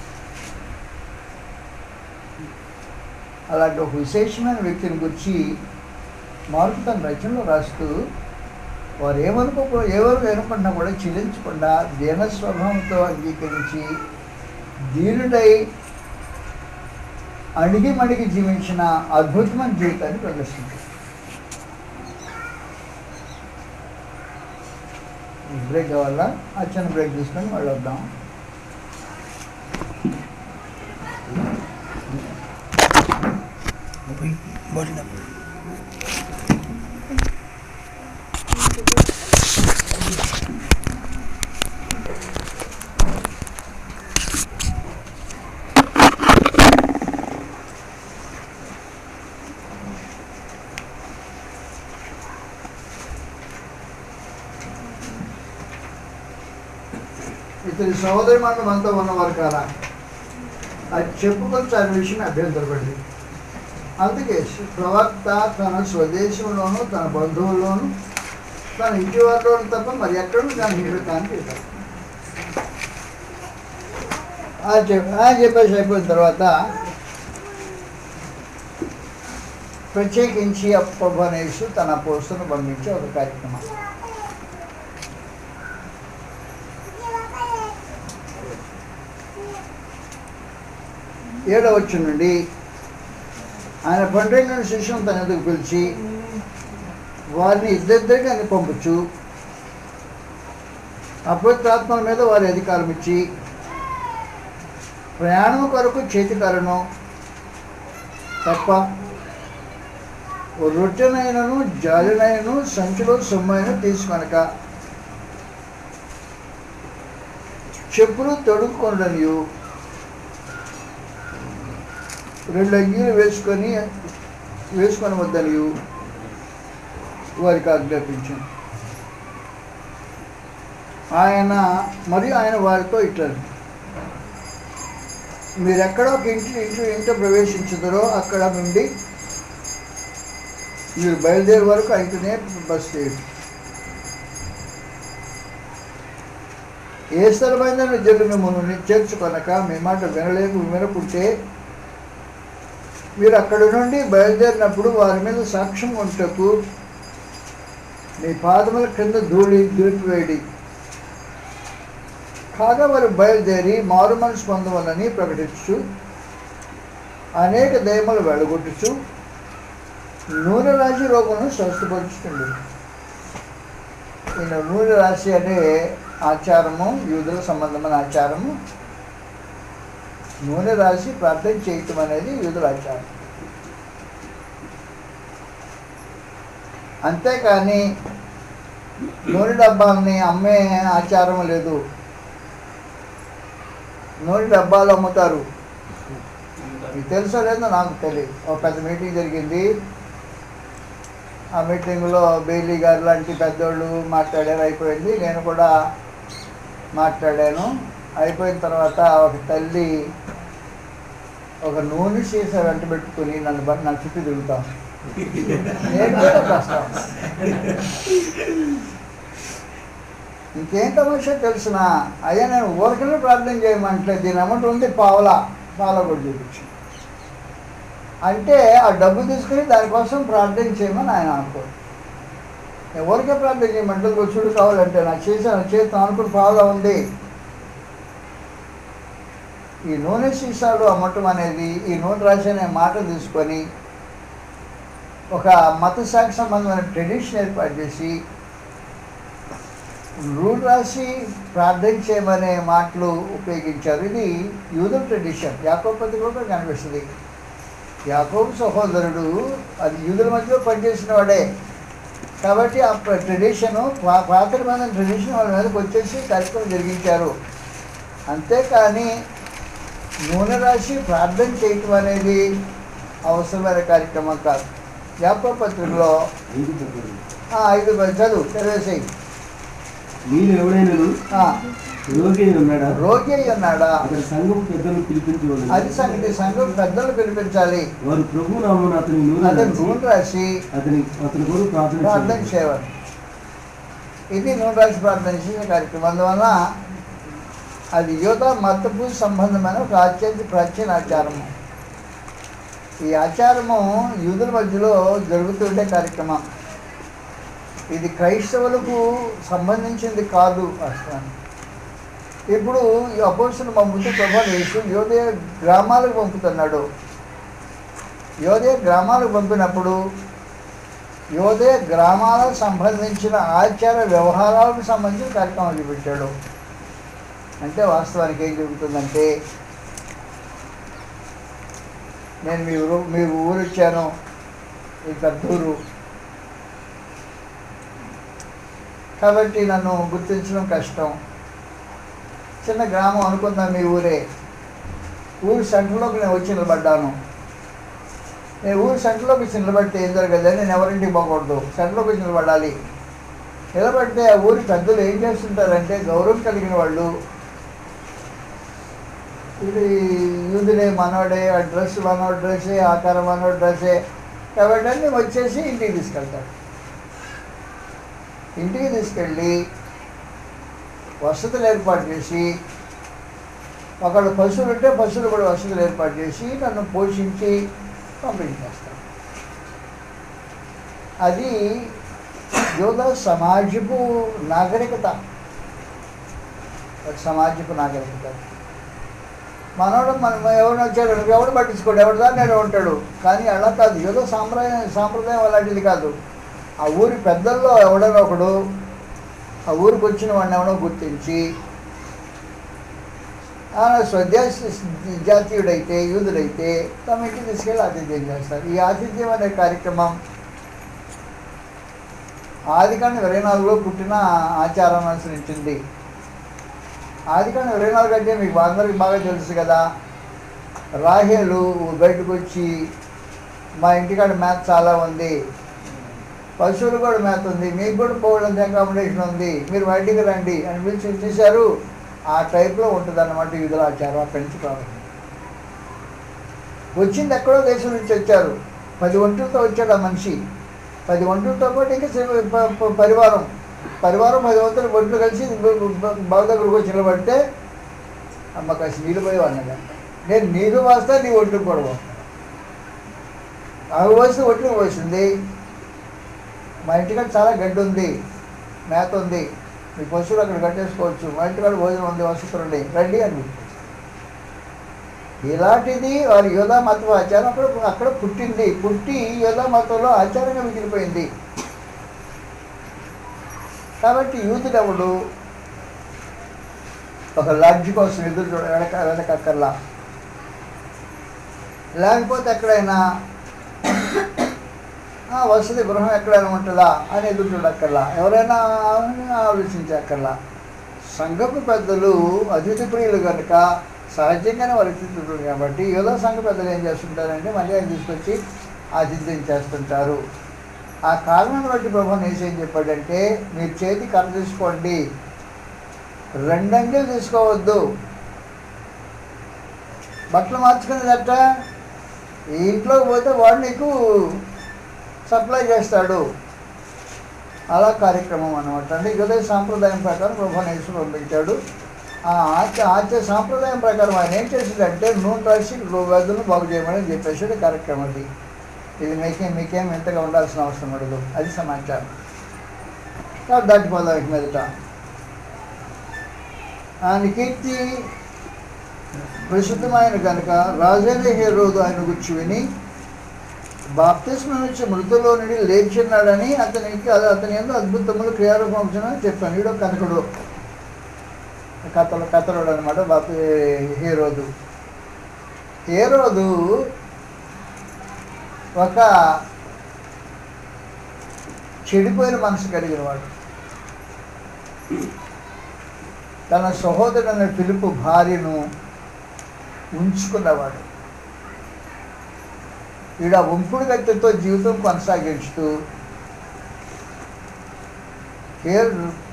అలాంటి ఒక విశేషమైన వ్యక్తిని గురించి మార్పు తన రచనలో రాస్తూ వారు ఎవరు అనుకున్నా కూడా చెల్లించకుండా దీన స్వభావంతో అంగీకరించి దీనుడై అడిగి మడిగి జీవించిన అద్భుతమైన జీవితాన్ని ప్రదర్శించారు. బ్రేక్ కావాలా? ఆ చిన్న బ్రేక్ తీసుకొని మళ్ళీ వద్దాం. ఇతని సహోదరి మండలం అంతా ఉన్నవారు కాదా అది చెప్పుకొని ఆ విషయం అభ్యంతరపడింది. అందుకే ప్రవక్త తన స్వదేశంలోనూ తన బంధువుల్లోనూ తన ఇంటి వారిలోనూ తప్ప మరి ఎక్కడూ దాన్ని నిలబెట్టాలని చెప్పారు. చెప్పేసి అయిపోయిన తర్వాత ప్రత్యేకించి అప్పనేసి తన పోస్టును పంపించే ఒక కార్యక్రమం. 7వ వచనం నుండి ఆయన 12 శిష్యులను తన ఎదుగు పిలిచి వారిని ఇద్దరిద్దరిగా పంపుచు అపవిత్రాత్మల మీద వారి అధికారం ఇచ్చి ప్రయాణం కొరకు చేతికరను తప్ప రొట్టెనైనను జాలినైనను సంచిలో సొమ్మైన తీసుకొనక చెప్పులు తొడుక్కొననియు 2 అంగీలు వేసుకొని వద్దనియు వారికి ఆజ్ఞాపించాను. ఆయన వారితో ఇట్లా, మీరెక్కడో ఒక ఇంట్లో ప్రవేశించుతారో అక్కడ నుండి మీరు బయలుదేరే వరకు అయితేనే బస్ చేయండి. ఏ స్థలమైన జల్లు మిమ్మల్ని చేర్చుకొనక మీ మాట వినకుంటే మీరు అక్కడి నుండి బయలుదేరినప్పుడు వారి మీద సాక్ష్యం ఉంటకు మీ పాదముల క్రింద దులిపివేయడి. కాగా వారు బయలుదేరి మారు మనసు పొందవలని ప్రకటించు అనేక దయములు వెళ్ళగొట్టుచు నూనె రాశి రోగులను స్వస్థపరుచుతుంది. ఈయన నూనె రాశి అనే ఆచారము యూదుల సంబంధమైన ఆచారము. నూనె రాసి ప్రార్థన చేయటం అనేది యూదుల ఆచారం. అంతేకాని నూనె డబ్బాలని అమ్మే ఆచారం లేదు. నూనె డబ్బాలు అమ్ముతారు. మీకు తెలుసో లేదో నాకు తెలియదు. ఒక పెద్ద మీటింగ్ జరిగింది. ఆ మీటింగ్లో బెయిలీ గారు లాంటి పెద్దోళ్ళు మాట్లాడారు. అయిపోయింది. నేను కూడా మాట్లాడాను. అయిపోయిన తర్వాత ఒక తల్లి ఒక నూనె సీసా వెంట పెట్టుకుని నన్ను చుట్టూ తిరుగుతాను. నేను కూడా కష్టం. ఇంకేం సమస్య తెలిసిన అయ్యా నేను ఊరికనే ప్రార్థన చేయమంటే దీని అమౌంట్ ఉంది పాల కూడా చూపించు అంటే ఆ డబ్బు తీసుకుని దానికోసం ప్రార్థన చేయమని ఆయన అనుకోడు. ఎవరికే ప్రార్థన చేయమంటే చూడు కావాలంటే నాకు చేతి అనుకుని పావులా ఉంది. ఈ నూనె సీసాలు అమ్మటం అనేది ఈ నూనె రాశి అనే మాట తీసుకొని ఒక మత శాఖ సంబంధమైన ట్రెడిషన్ ఏర్పాటు చేసి నూనె రాసి ప్రార్థన చేయమనే మాటలు ఉపయోగించారు. ఇది యూదుల ట్రెడిషన్. యాకోబు పత్రికలో కనిపిస్తుంది. యాకోబు సహోదరుడు అది యూదుల మధ్యలో పనిచేసిన వాడే కాబట్టి ఆ ట్రెడిషను పాత్రమైన ట్రెడిషన్ వాళ్ళ మీదకి వచ్చేసి కార్యక్రమం జరిగించారు. అంతేకాని నూనె రాసి ప్రార్థన చేయటం అనేది అవసరమైన కార్యక్రమం కాదు. యాకోబు పత్రికలో 5 చదువు చదివేసేయి. మీరు ఎవడైనా రోగి అయి ఉన్నాడా అతని సంఘం పెద్దలను పిలిపించవాలి. అది సంగతి. సంఘం పెద్దలు పిలిపించాలి. వారు ప్రభు నామమున అతని నూనె రాసి అతని కొరకు ప్రార్థన చేయాలి. ఇది నూనె రాసి ప్రార్థన చేసే కార్యక్రమం. అందువల్ల అది యూద మతపు సంబంధమైన ఒక ప్రాచీన ఆచారము. ఈ ఆచారము యూదుల మధ్యలో జరుగుతుండే కార్యక్రమం. ఇది క్రైస్తవులకు సంబంధించింది కాదు వాస్తవానికి. ఇప్పుడు ఈ అపోస్తులు పంపుతూ ప్రభువు యేసు యోదయ గ్రామాలకు పంపుతున్నాడు. యోదయ గ్రామాలకు పంపినప్పుడు యోదయ గ్రామాలకు సంబంధించిన ఆచార వ్యవహారాలకు సంబంధించిన కార్యక్రమాలు చూపించాడు. అంటే వాస్తవానికి ఏం జరుగుతుందంటే, నేను మీ ఊరు వచ్చాను, ఈ పెద్ద ఊరు కాబట్టి నన్ను గుర్తించడం కష్టం. చిన్న గ్రామం అనుకుందాం, మీ ఊరే. ఊరు సెంటర్లోకి నేను వచ్చి నిలబడ్డాను. నేను ఊరు సెంటర్లోకి వచ్చి నిలబడితే ఏం జరగదు, నేను ఎవరింటికి పోకూడదు, సెంటర్లోకి వచ్చి నిలబడాలి. నిలబడితే ఆ ఊరి పెద్దలు ఏం చేస్తుంటారంటే, గౌరవం కలిగిన వాళ్ళు, ఇది యూదులే, మనోడే, ఆ డ్రెస్ మనోడు డ్రెస్సే, ఆకారం మనోడు డ్రెస్సే కాబట్టి అన్నీ వచ్చేసి ఇంటికి తీసుకెళ్తారు. ఇంటికి తీసుకెళ్ళి వసతులు ఏర్పాటు చేసి, ఒకళ్ళు పశువులు ఉంటే పశువులు కూడా వసతులు ఏర్పాటు చేసి నన్ను పోషించి పంపించేస్తాను. అది యోధ సమాజపు నాగరికత. సమాజపు నాగరికత. మనోడు మనం ఎవరిని వచ్చాడు, ఎవడు పట్టించుకోడు, ఎవరి దాన్ని నేను ఉంటాడు. కానీ అలా కాదు, యోధ సాంప్రదాయం అలాంటిది కాదు. ఆ ఊరి పెద్దల్లో ఎవడనో ఒకడు ఆ ఊరికి వచ్చిన వాడిని ఎవడో గుర్తించి, జాతీయుడైతే యూదుడైతే తమ ఇంటికి తీసుకెళ్ళి ఆతిథ్యం చేస్తారు. ఈ ఆతిథ్యం అనే కార్యక్రమం ఆదికాండ 24లో పుట్టిన ఆచారం అనుసరించింది. ఆదికాండ 24 అంటే మీకు అందరికి బాగా తెలుసు కదా. రాహేలు బయటకు వచ్చి, మా ఇంటికాడ మ్యాథ్ చాలా ఉంది, పశువులు కూడా మేత ఉంది, మీకు కూడా పోవడానికి అకామిడేషన్ ఉంది, మీరు మా ఇంటికి రండి అని పిలిచి చూశారు. ఆ టైప్లో ఉంటుంది అన్నమాట యూదుల ఆచారం. అక్కడి నుంచి ప్రారంభం వచ్చింది. ఎక్కడో దేశం నుంచి వచ్చారు. 10 ఒంటులతో వచ్చాడు ఆ మనిషి. 10 ఒంటులతో పాటు ఇంకా పరివారం 10 ఒంట్లు కలిసి బావి దగ్గరకు వచ్చి నిలబడితే, అమ్మ కాసి నీళ్ళు పోయేవాడినగా, నేను నీరు పోస్తా, నీ ఒంట్లకు కూడా పోస్తా. అవి పోస్తే ఒంట్లకు పోసింది. మా ఇంటికాడ చాలా గడ్డి ఉంది, మేత ఉంది, మీ పశువులు అక్కడ కట్టేసుకోవచ్చు, మా ఇంటికాడ భోజనం ఉంది, వసతులు ఉన్నాయి, రండి అని. ఇలాంటిది వారి యోధా మతం ఆచారం అక్కడ పుట్టి యోధా మతంలో ఆచారంగా మిగిలిపోయింది. కాబట్టి యూదుడెవడు ఒక లాడ్జి కోసం ఎదురు వెనకక్కర్లా, లేకపోతే ఎక్కడైనా వసతి గృహం ఎక్కడైనా ఉంటుందా అని ఎదురు చూడక్కర్లా, ఎవరైనా ఆలోచించక్కర్లా. సంఘపు పెద్దలు అతిథి ప్రియులు కనుక సహజంగానే వారు అతిథులు కాబట్టి యోధా సంఘ పెద్దలు ఏం చేస్తుంటారంటే మళ్ళీ ఆయన తీసుకొచ్చి ఆతిథ్యం చేస్తుంటారు. ఆ కారణాన్ని బట్టి ప్రభువు యేసు ఏం చెప్పాడంటే, మీరు చేతి కర్ర తీసుకోండి, 2 అంకెలు తీసుకోవద్దు. బట్టలు మార్చుకునేదట ఈ ఇంట్లోకి పోతే వాడు నీకు సప్లై చేస్తాడు. అలా కార్యక్రమం అనమాట. అంటే యోధా సాంప్రదాయం ప్రకారం ప్రభువు యేసు పంపించాడు. ఆ ఆచార సాంప్రదాయం ప్రకారం ఆయన ఏం చేసిందంటే, నూనె రాసి వ్యాధులను బాగు చేయమని చెప్పేసాడు కార్యక్రమం. అది ఇది మీకేం ఎంతగా ఉండాల్సిన అవసరం ఉండదు. అది సమాచారం. కాబట్టి దాటిపోదాం మీదట. ఆయన కీర్తి ప్రసిద్ధమైన కనుక రాజైన హేరోదు ఆయన గురించి విని బాప్తిస్మం నుంచి మృతుల్లో నుండి లేచిన్నాడని అతని ఎందు అద్భుతములు క్రియారూపంచని చెప్పాను. వీడో కనకుడు, కథలుడు అనమాట. హేరోదు ఒక చెడిపోయిన మనసు కలిగిన వాడు. తన సహోదరుడైన ఫిలిప్పు భార్యను ఉంచుకున్నవాడు. ఈడ ఉంపుడు గతితో జీవితం కొనసాగించుతూ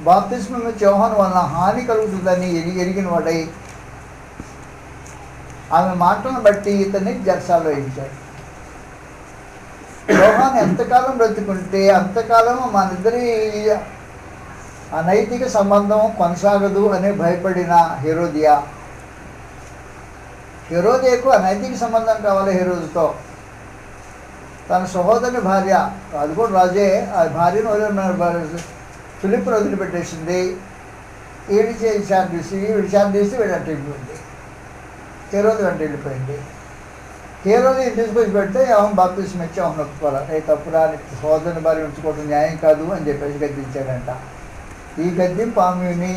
బాప్తిస్మం నుంచి యోహాను వలన హాని కలుగుతుందని ఎరిగిన వాడై ఆమె మాటలను బట్టి ఇతన్ని జెరసాల్లో వేయించాడు. యోహాను ఎంతకాలం బ్రతుకుంటే అంతకాలం మనిద్దరి అనైతిక సంబంధం కొనసాగదు అని భయపడిన హెరోదియాకు అనైతిక సంబంధం కావాలి హెరోదుతో. తన సహోదరుని భార్య, అది కూడా రాజే, ఆ భార్యను ఫిలిప్ను వదిలిపెట్టేసింది. ఈడి విచారణ తీసి వీడు అంటే వెళ్ళిపోయింది. హేరోదు వెంట వెళ్ళిపోయింది. హేరోదు తీసుకొచ్చి పెడితే అవును బాప్తిస్మం ఇచ్చి అవును ఒప్పుకోవాలి, ఏ తప్పురా సహోదరుని భార్య ఉంచుకోవడం న్యాయం కాదు అని చెప్పేసి గద్దించాడంట. ఈ గద్దింపు ఆమెని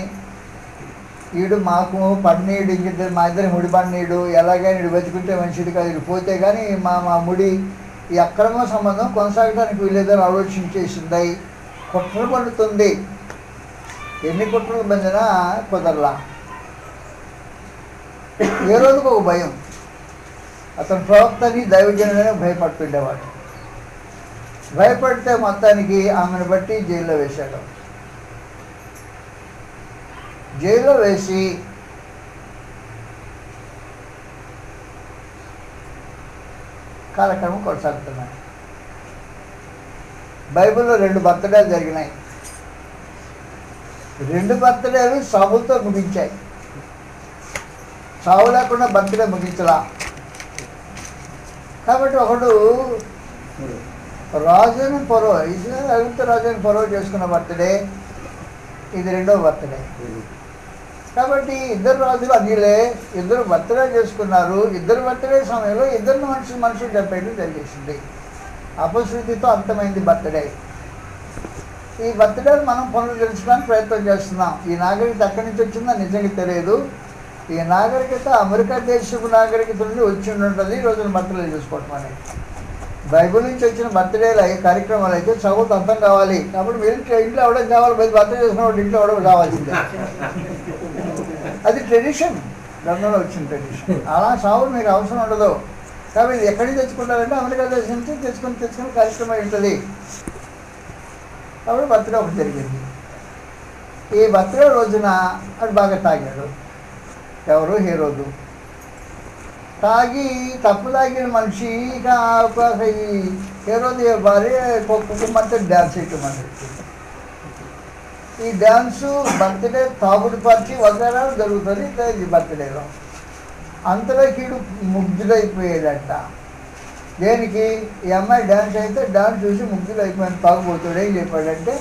ఈడు మాకు పన్నీడు ఇంకిద్దరు మా ఇద్దరు ముడి పన్నీడు, ఎలాగైనా ఈడు బతుకుంటే మంచిది కాదు, ఈడు పోతే కానీ మా ముడి ఈ అక్రమ సంబంధం కొనసాగడానికి వీలేదని ఆలోచించేసింది. కుట్ర పడుతుంది. ఎన్ని కుట్రలు పొందినా కుదరలా. ఏ రోజుకు ఒక భయం. అతను ప్రవక్తని దైవజనుడని భయపడుతుండేవాడు. భయపడితే మొత్తానికి ఆమెను బట్టి జైల్లో వేశాడు. జైల్లో వేసి కార్యక్రమం కొనసాగుతున్నాయి. బైబిల్లో 2 బర్త్డేలు జరిగినాయి. 2 బర్త్డేలు సావుతో ముగించాయి. సావు లేకుండా బర్త్డే ముగించలా. కాబట్టి ఒకడు రాజుని పొరవ, అగుప్త రాజుని పొరవ చేసుకున్న బర్త్డే, ఇది 2వ బర్త్డే. కాబట్టి ఇద్దరు రాజులు అన్నిలే, ఇద్దరు బర్త్డే చేసుకున్నారు. ఇద్దరు బర్త్డే సమయంలో ఇద్దరు మనుషులు చంపేయడం జరిగేసింది. అపశృతితో అంతమైంది బర్త్డే. ఈ బర్త్డేలు మనం పనులు తెలుసుకోవడానికి ప్రయత్నం చేస్తున్నాం. ఈ నాగరికత ఎక్కడి నుంచి వచ్చిందో నిజంగా తెలియదు. ఈ నాగరికత అమెరికా దేశపు నాగరికత నుండి వచ్చి ఉంటుంది. ఈ రోజున బర్త్డే చేసుకోవటం అనేది బైబిల్ నుంచి వచ్చిన బర్త్డేలు కార్యక్రమాలు అయితే చదువుతూ అర్థం కావాలి. కాబట్టి మీరు ఇంట్లో ఎవడం కావాలి, బర్త్డే చేసుకున్నప్పుడు ఇంట్లో ఎవడం కావాల్సిందే. అది ట్రెడిషన్, గ్రంథంలో వచ్చిన ట్రెడిషన్. అలా సావులు మీకు అవసరం ఉండదు. కాబట్టి ఇది ఎక్కడికి తెచ్చుకుంటారంటే అమెరికా దేశం నుంచి తెచ్చుకుని కార్యక్రమం ఉంటుంది. కాబట్టి బర్త్డే ఒకటి జరిగింది. ఈ బర్త్డే రోజున అది బాగా తాగాడు. ఎవరు? హేరోదు. తాగి తప్పు తాగిన మనిషి ఇక ఈ హేరోదు భార్య కుటుంబంతో డ్యాన్స్ చేయటం అనేది. ఈ డ్యాన్సు బర్త్డే తాగుడు పరిచి వగేరా జరుగుతుంది ఈ బర్త్డేలో. అంతలో కీడు ముగ్ధులైపోయాడంట. దేనికి? ఈ అమ్మాయి డ్యాన్స్ అయితే డ్యాన్స్ చూసి ముగ్ధులైపోయాను. తాగుబోతుడు ఏం చెప్పాడంటే,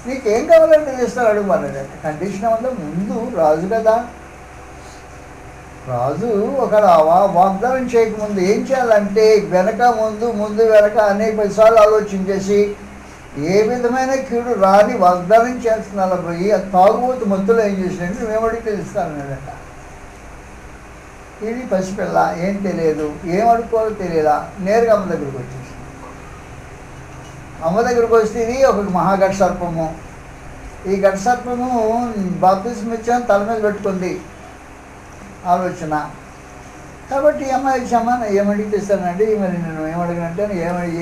నీకేం కావాలంటే చేస్తాను అడుగుమన్నాడంట. కండిషన్ ఏమంటే, ముందు రాజు కదా, రాజు ఒక వాగ్దానం చేయకముందు ఏం చేయాలంటే వెనక ముందు వెనక అనేక 10 సార్లు ఆలోచించేసి ఏ విధమైన కీడు రాని వాగ్దానం చేస్తున్నా పోయి ఆ తాగుబోతు మత్తులో ఏం చేసినట్టు మేము అడిగితే ఇస్తానన్నాడట. ఇది పసిపిల్ల, ఏం తెలియదు, ఏం అడుక్కోవాలో తెలియదా, నేరుగా అమ్మ దగ్గరికి వచ్చేసి అమ్మ దగ్గరికి వస్తే ఇది ఒక మహాఘట సర్పము. ఈ ఘట సర్పము బాప్తిస్మం ఇచ్చాను తల మీద పెట్టుకుంది ఆలోచన. కాబట్టి ఈ అమ్మాయి అమ్మ ఏమడిగితే ఇస్తానండి, మరి నేను ఏమడిగినంటే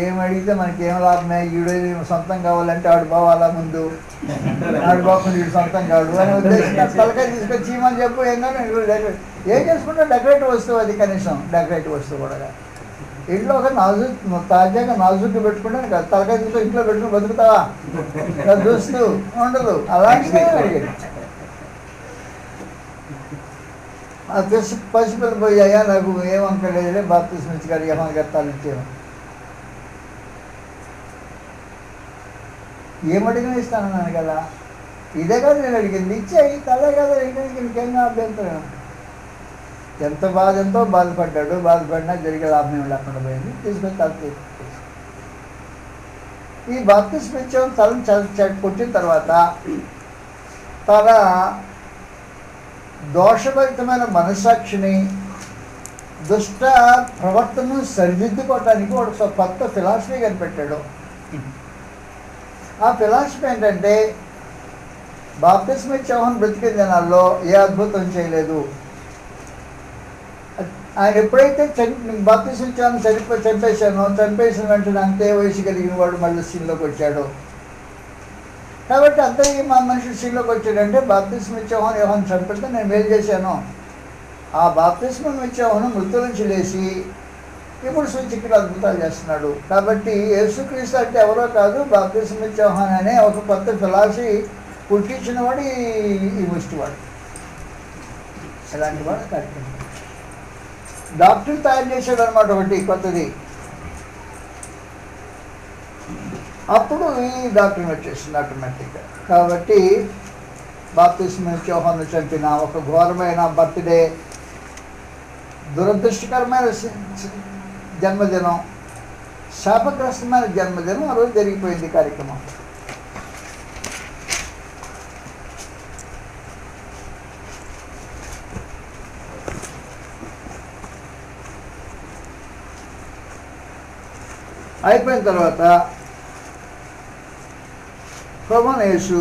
ఏమడిగితే మనకి ఏం లాభమే, ఈడు సొంతం కావాలంటే ఆడు బావాలా ముందు, ఆడు బాబు వీడు సొంతం కాడు అని ఉద్దేశం. తలకాయ తీసుకొచ్చి ఇమ్మని చెప్పు. ఏం చేసుకుంటా డెకరేటివ్ వస్తువు, అది కనీసం డెకరేటివ్ వస్తువు కూడా. ఇంట్లో ఒక తాజాగా నాజుకు పెట్టుకుంటే తలకాయ తీసుకొని ఇంట్లో పెట్టుకుని బతుకుతావా? చూస్తూ ఉండదు. అలాంటిదే అడిగాడు. ఆ పసిపిల్ల పోయాయా, నాకు ఏమనుకోలేదులే బాప్తిస్మం ఇచ్చి గారు ఏమని కట్టాలి ఇచ్చేమో. ఏమడిగినా ఇస్తానన్నాను కదా, ఇదే కదా నేను అడిగింది, ఇచ్చేయి తలే కదా, ఇంకేంగా అభ్యంతరం. ఎంతో బాధపడ్డాడు. బాధపడినా జరిగే లాభం ఏమి లేకుండా పోయింది. తీసుకొని తల ఈ బాప్తిస్మం ఇచ్చాము. తలను కొట్టిన తర్వాత తన దోషభరితమైన మనస్సాక్షిని, దుష్ట ప్రవర్తనను సరిదిద్దుకోవటానికి ఒక కొత్త ఫిలాసఫీ కనిపెట్టాడు. ఆ ఫిలాసఫీ ఏంటంటే, బాప్తిస్మం ఇచ్చామని బ్రతికిన జనాల్లో ఏ అద్భుతం చేయలేదు. ఆయన ఎప్పుడైతే బాప్తిస్మం ఇచ్చామని చంపేసిన వెంటనే అంతే వయసు కలిగిన వాడు మళ్ళీ సీన్లోకి వచ్చాడు. కాబట్టి అంతే మా మనిషి సీన్లోకి వచ్చాడంటే, బాప్తిస్మం ఇచ్చామని యోహాను చంపితే నేను మేలు చేశాను. ఆ బాప్తిస్మం ఇచ్చామని మృతుల నుంచి లేచి ఇప్పుడు సూచికలు అద్భుతాలు చేస్తున్నాడు. కాబట్టి యేసుక్రీస్తు అంటే ఎవరో కాదు, బాప్తిస్మం ఇచ్చామని అనే ఒక కొత్త ఫిలాసఫీ పుట్టించిన వాడు ఈ ముష్టివాడు. ఇలాంటి వాడు డాక్టర్ తయారు చేశాడు అనమాట ఒకటి కొత్తది. అప్పుడు ఈ డాక్టర్ వచ్చేసింది ఆటోమేటిక్గా. కాబట్టి బాప్తిస్మా ఇచ్చి యోహాను చంపిన ఒక ఘోరమైన బర్త్డే, దురదృష్టకరమైన జన్మదినం, శాపగ్రస్తమైన జన్మదినం ఆ రోజు జరిగిపోయింది కార్యక్రమం. అయిపోయిన తర్వాత ప్రభువైన యేసు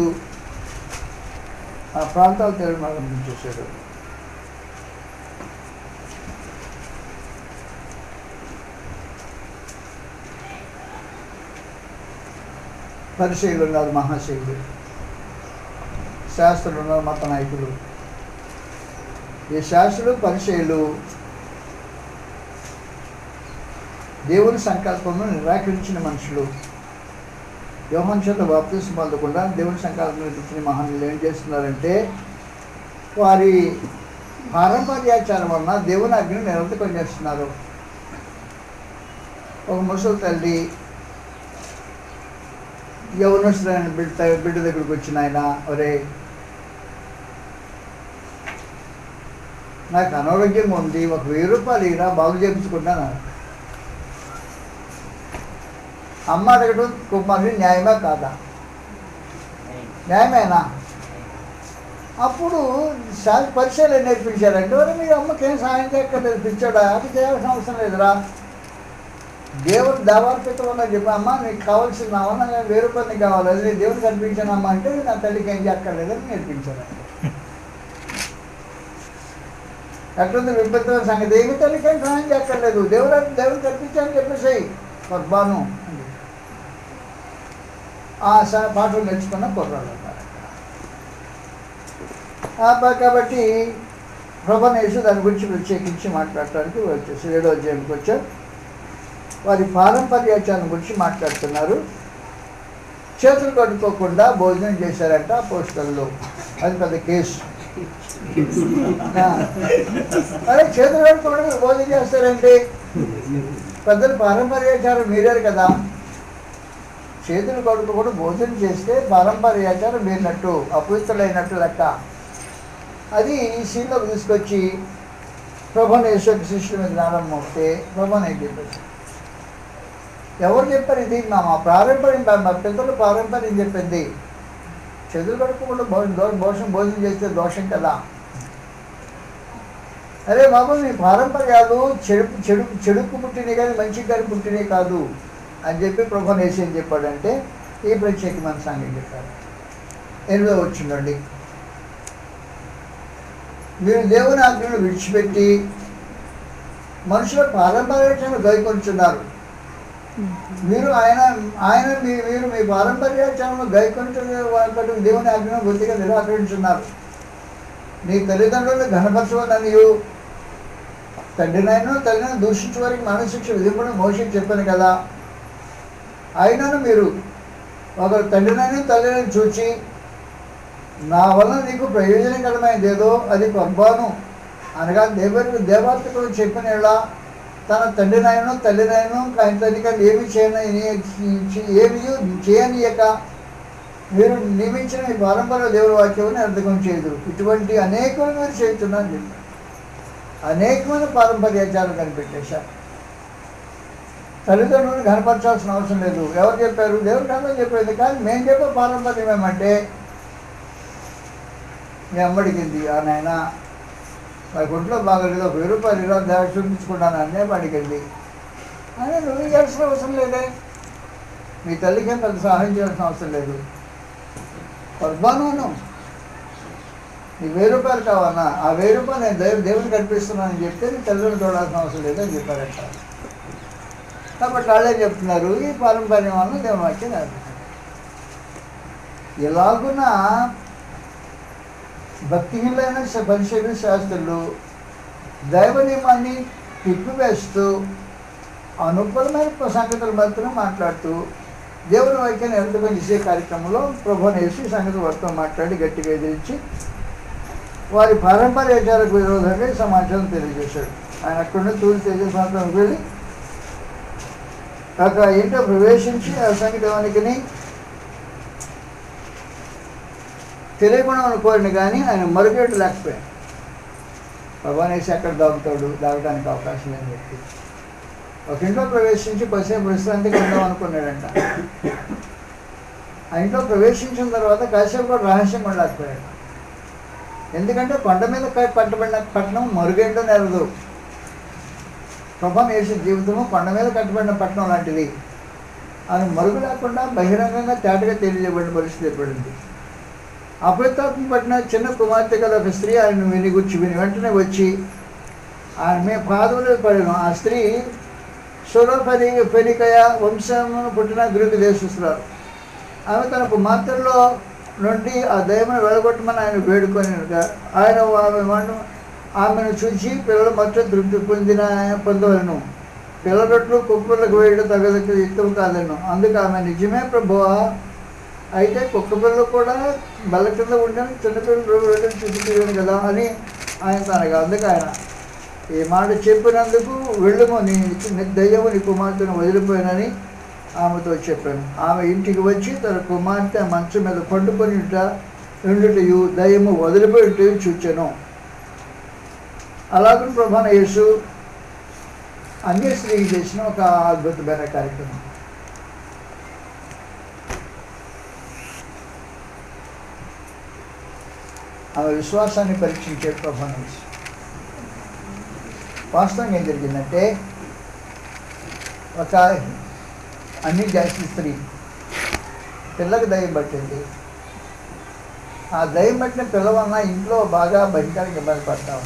ఆ ప్రాంతాలు తిరిగి ప్రారంభించేశాడు. పరిచయులు ఉన్నారు, మహాశయులు, శాస్త్రులు ఉన్నారు, మత నాయకులు. ఈ శాస్త్రులు పరిచయులు దేవుని సంకల్పంను నిరాకరించిన మనుషులు, యోహాను చేత బాప్తిస్మా పొందకుండా దేవుని సంకల్పం ఇచ్చిన మహానులు ఏం చేస్తున్నారంటే వారి పారంపర్యాచారం వలన దేవుని అగ్ని నిరంతరం చేస్తున్నారు. ఒక ముసలి తల్లి యవనస్తులైన బిడ్డ దగ్గరికి వచ్చిన ఆయన, ఒరే నాకు అనారోగ్యంగా ఉంది, ఒక 1000 రూపాయలు ఇరా బాగు చేయించుకుంటాను. అమ్మ అడగడం కుమారుడు న్యాయమా కాదా? న్యాయమేనా? అప్పుడు పరిచయాలు ఏం నేర్పించారంటే, మరి మీ అమ్మకి ఏం సాయం చేయక్కర్లేదు, పిచ్చాడా, అది చేయాల్సిన అవసరం లేదురా, దేవుడు దేవాలపిత వల్ల చెప్పి అమ్మ నీకు కావాల్సిన వల్ల 1000 రూపాయలు నీకు కావాలి, అది నేను దేవుడికి కనిపించానమ్మా అంటే నా తల్లికి ఏం చేయక్కర్లేదని నేర్పించారు. ఎట్లుంది విపరీతమైన సంగతి, ఏమి తల్లికి ఏం సహాయం చేయక్కర్లేదు, దేవుడు కనిపించాలని చెప్పేసాయి పర్బాను. ఆ పాటలు నేర్చుకున్న కుర్రాళ్ళు అన్నారు. కాబట్టి ప్రభువైన యేసు దాని గురించి ప్రత్యేకించి మాట్లాడటానికి వచ్చేసి 7వ అధ్యాయానికి వచ్చారు. వారి పారంపర్యాచారం గురించి మాట్లాడుతున్నారు. చేతులు కట్టుకోకుండా భోజనం చేశారంట అపోస్తలులు, అది పెద్ద కేసు. అరే చేతులు కట్టుకోకుండా భోజనం చేస్తారంటే పెద్దలు పారంపర్యాచారం మీరారు కదా. చేతులు కడుక్కోకుండా భోజనం చేస్తే పారంపర్యాచారం మీరినట్టు, అపవిత్రులైనట్టు లెక్క. అది ఈ సీన్లోకి తీసుకొచ్చి ప్రభువైన యేసు శిష్యుల మీద జ్ఞానం మోపితే ప్రభువైన ఏం చెప్పేసి, ఎవరు చెప్పారు ఇది? మా పారంపర్యం, మా పిల్లలు పారంపర్యం చెప్పింది. చేతులు కడుక్కోకుండా భోజనం చేస్తే దోషం కదా. అరే బాబు మీ పారంపర్యాలు చెడుకు పుట్టినవి కానీ మంచికి కానీ పుట్టినవి కాదు అని చెప్పి ప్రభువైన యేసు ఏం చెప్పాడంటే ఈ ప్రత్యేకమైన సంగతి చెప్పారు. 8వ వచనండి, మీరు దేవుని ఆజ్ఞను విడిచిపెట్టి మనుషుల పారంపర్యాలను గైకొంటున్నారు. మీరు మీ పారంపర్యాచారంలో గైకొంటున్న దేవుని ఆజ్ఞను బుద్ధిగా నిరాకరించున్నారు. నీ తల్లిదండ్రులను ఘనపరచవద్దని తండ్రినైనా తల్లిని దూషించే వారికి మరణశిక్ష విధింపడం మోషేకి చెప్పాను కదా. అయినను మీరు ఒకరు తండ్రినైనా తల్లిని చూచి నా వలన నీకు ప్రయోజనకరమైనది ఏదో అది కొర్బాను అనగా దేవార్తకుడు చెప్పిన ఎలా తన తండ్రినైనా తల్లినైనా ఆయన తల్లికలు ఏమి చేయనీయక మీరు నియమించిన మీ పారంపర్య దేవుడి వాక్యం అర్థం చేయదు. ఇటువంటి అనేకమైన మీరు చేస్తున్నారని చెప్పారు. అనేకమైన పారంపర్యాచారం కనిపెట్టేశారు. తల్లిదండ్రులను కనపరచాల్సిన అవసరం లేదు. ఎవరు చెప్పారు? దేవుడు కన్నా చెప్పేది. కానీ మేము చెప్పే పారంపర్యం ఏమంటే మీ అమ్మడికింది ఆ నాయన నాకు ఒంట్లో బాగలేదు, 1000 రూపాయలు ఇలా దేవుడు చూపించుకుంటాను అనే అడిగింది అని నువ్వు చేయాల్సిన అవసరం లేదే. మీ తల్లికి ఏం పెద్ద సహాయం చేయాల్సిన అవసరం లేదు. పద్మాను నీకు 1000 రూపాయలు కావన్నా ఆ 1000 రూపాయలు నేను దేవుడిని కనిపిస్తున్నానని చెప్తే నీ తల్లిని చూడాల్సిన అవసరం లేదని చెప్పారంట. కాబట్టి వాళ్ళే చెప్తున్నారు ఈ పారంపర్యం వల్ల దేవుని వాక్యం నేర్పుతారు. ఎలాగున భక్తిహీనులైన పరిశీలన శాస్త్రులు దైవ నియమాన్ని తిప్పివేస్తూ అనుకూలమైన సంగతులు మాత్రం మాట్లాడుతూ దేవుని వాక్యాన్ని అర్థం చేసే కార్యక్రమంలో ప్రభువైన యేసు ఈ సంగతి వారితో మాట్లాడి గట్టిగా ఎదిరించి వారి పారంపర్యాచారకు విరోధంగా సమాచారం తెలియజేశాడు. ఆయన అక్కడ తూర్పు తేజ ప్రాంతానికి వెళ్ళి అక్కడ ఇంట్లో ప్రవేశించి ఆ సంగీతానికి తెలియకుండా కోరిన కానీ ఆయన మరుగేటు లేకపోయాడు. భగవానేసి ఎక్కడ దాగడానికి అవకాశం లేని వ్యక్తి ఒక ఇంట్లో ప్రవేశించి కాసేపు విశ్రాంతిగా ఉందాం అనుకున్నాడంట. ఆ ఇంట్లో ప్రవేశించిన తర్వాత కాసేపు కూడా రహస్యంగా ఉండలేకపోయాడు. ఎందుకంటే కొండ మీద కట్టబడిన పట్టణం మరుగేంటో నెరదు. ప్రభావం వేసిన జీవితము కొండ మీద కట్టబడిన పట్టణం లాంటిది అని మరుగు లేకుండా బహిరంగంగా తేటగా తెలియజేయబడిన పరిస్థితి ఏర్పడింది. అపవిత్రాత్మ పట్టిన చిన్న కుమార్తె గల ఒక స్త్రీ ఆయన విని వెంటనే వచ్చి ఆయన మేము పాదములు పడిన ఆ స్త్రీ ఫెనికయ వంశమును పుట్టిన గ్రీకు దేశస్తురాలు. ఆమె తన కుమార్తెల్లో నుండి ఆ దయ్యమును వెళ్ళగొట్టమని ఆయన వేడుకొని ఆయన ఆమెను చూసి పిల్లల మధ్య తృప్తి పొందవలను. పిల్లలట్లు కుక్కలకు వేయడం తగదగ్గ యుక్తం కాదను. అందుకు ఆమె నిజమే ప్రభువా, అయితే కుక్క పిల్లలు కూడా బల్ల కింద ఉండని చిన్నపిల్లలు చూపించలేను కదా అని ఆయన తనగా. అందుకు ఆయన ఈ మాట చెప్పినందుకు వెళ్ళము, నీ దయ్యము నీ కుమార్తెను వదిలిపోయానని ఆమెతో చెప్పాను. ఆమె ఇంటికి వచ్చి తన కుమార్తె మంచం మీద పండుకొని ఉండుటయు దయ్యము వదిలిపోయి చూచాను. అలాగే ప్రభువైన యేసు అన్య స్త్రీకి చేసిన ఒక అద్భుతమైన కార్యక్రమం. ఆమె విశ్వాసాన్ని పరీక్షించే ప్రభువైన యేసు. వాస్తవంగా ఏం జరిగిందంటే ఒక అన్ని జాతి స్త్రీ పిల్లకి దయ్యం పట్టింది. ఆ దయ్యం పట్టిన పిల్ల వలన ఇంట్లో బాగా భయంకరంగా ఇబ్బంది పడతాం.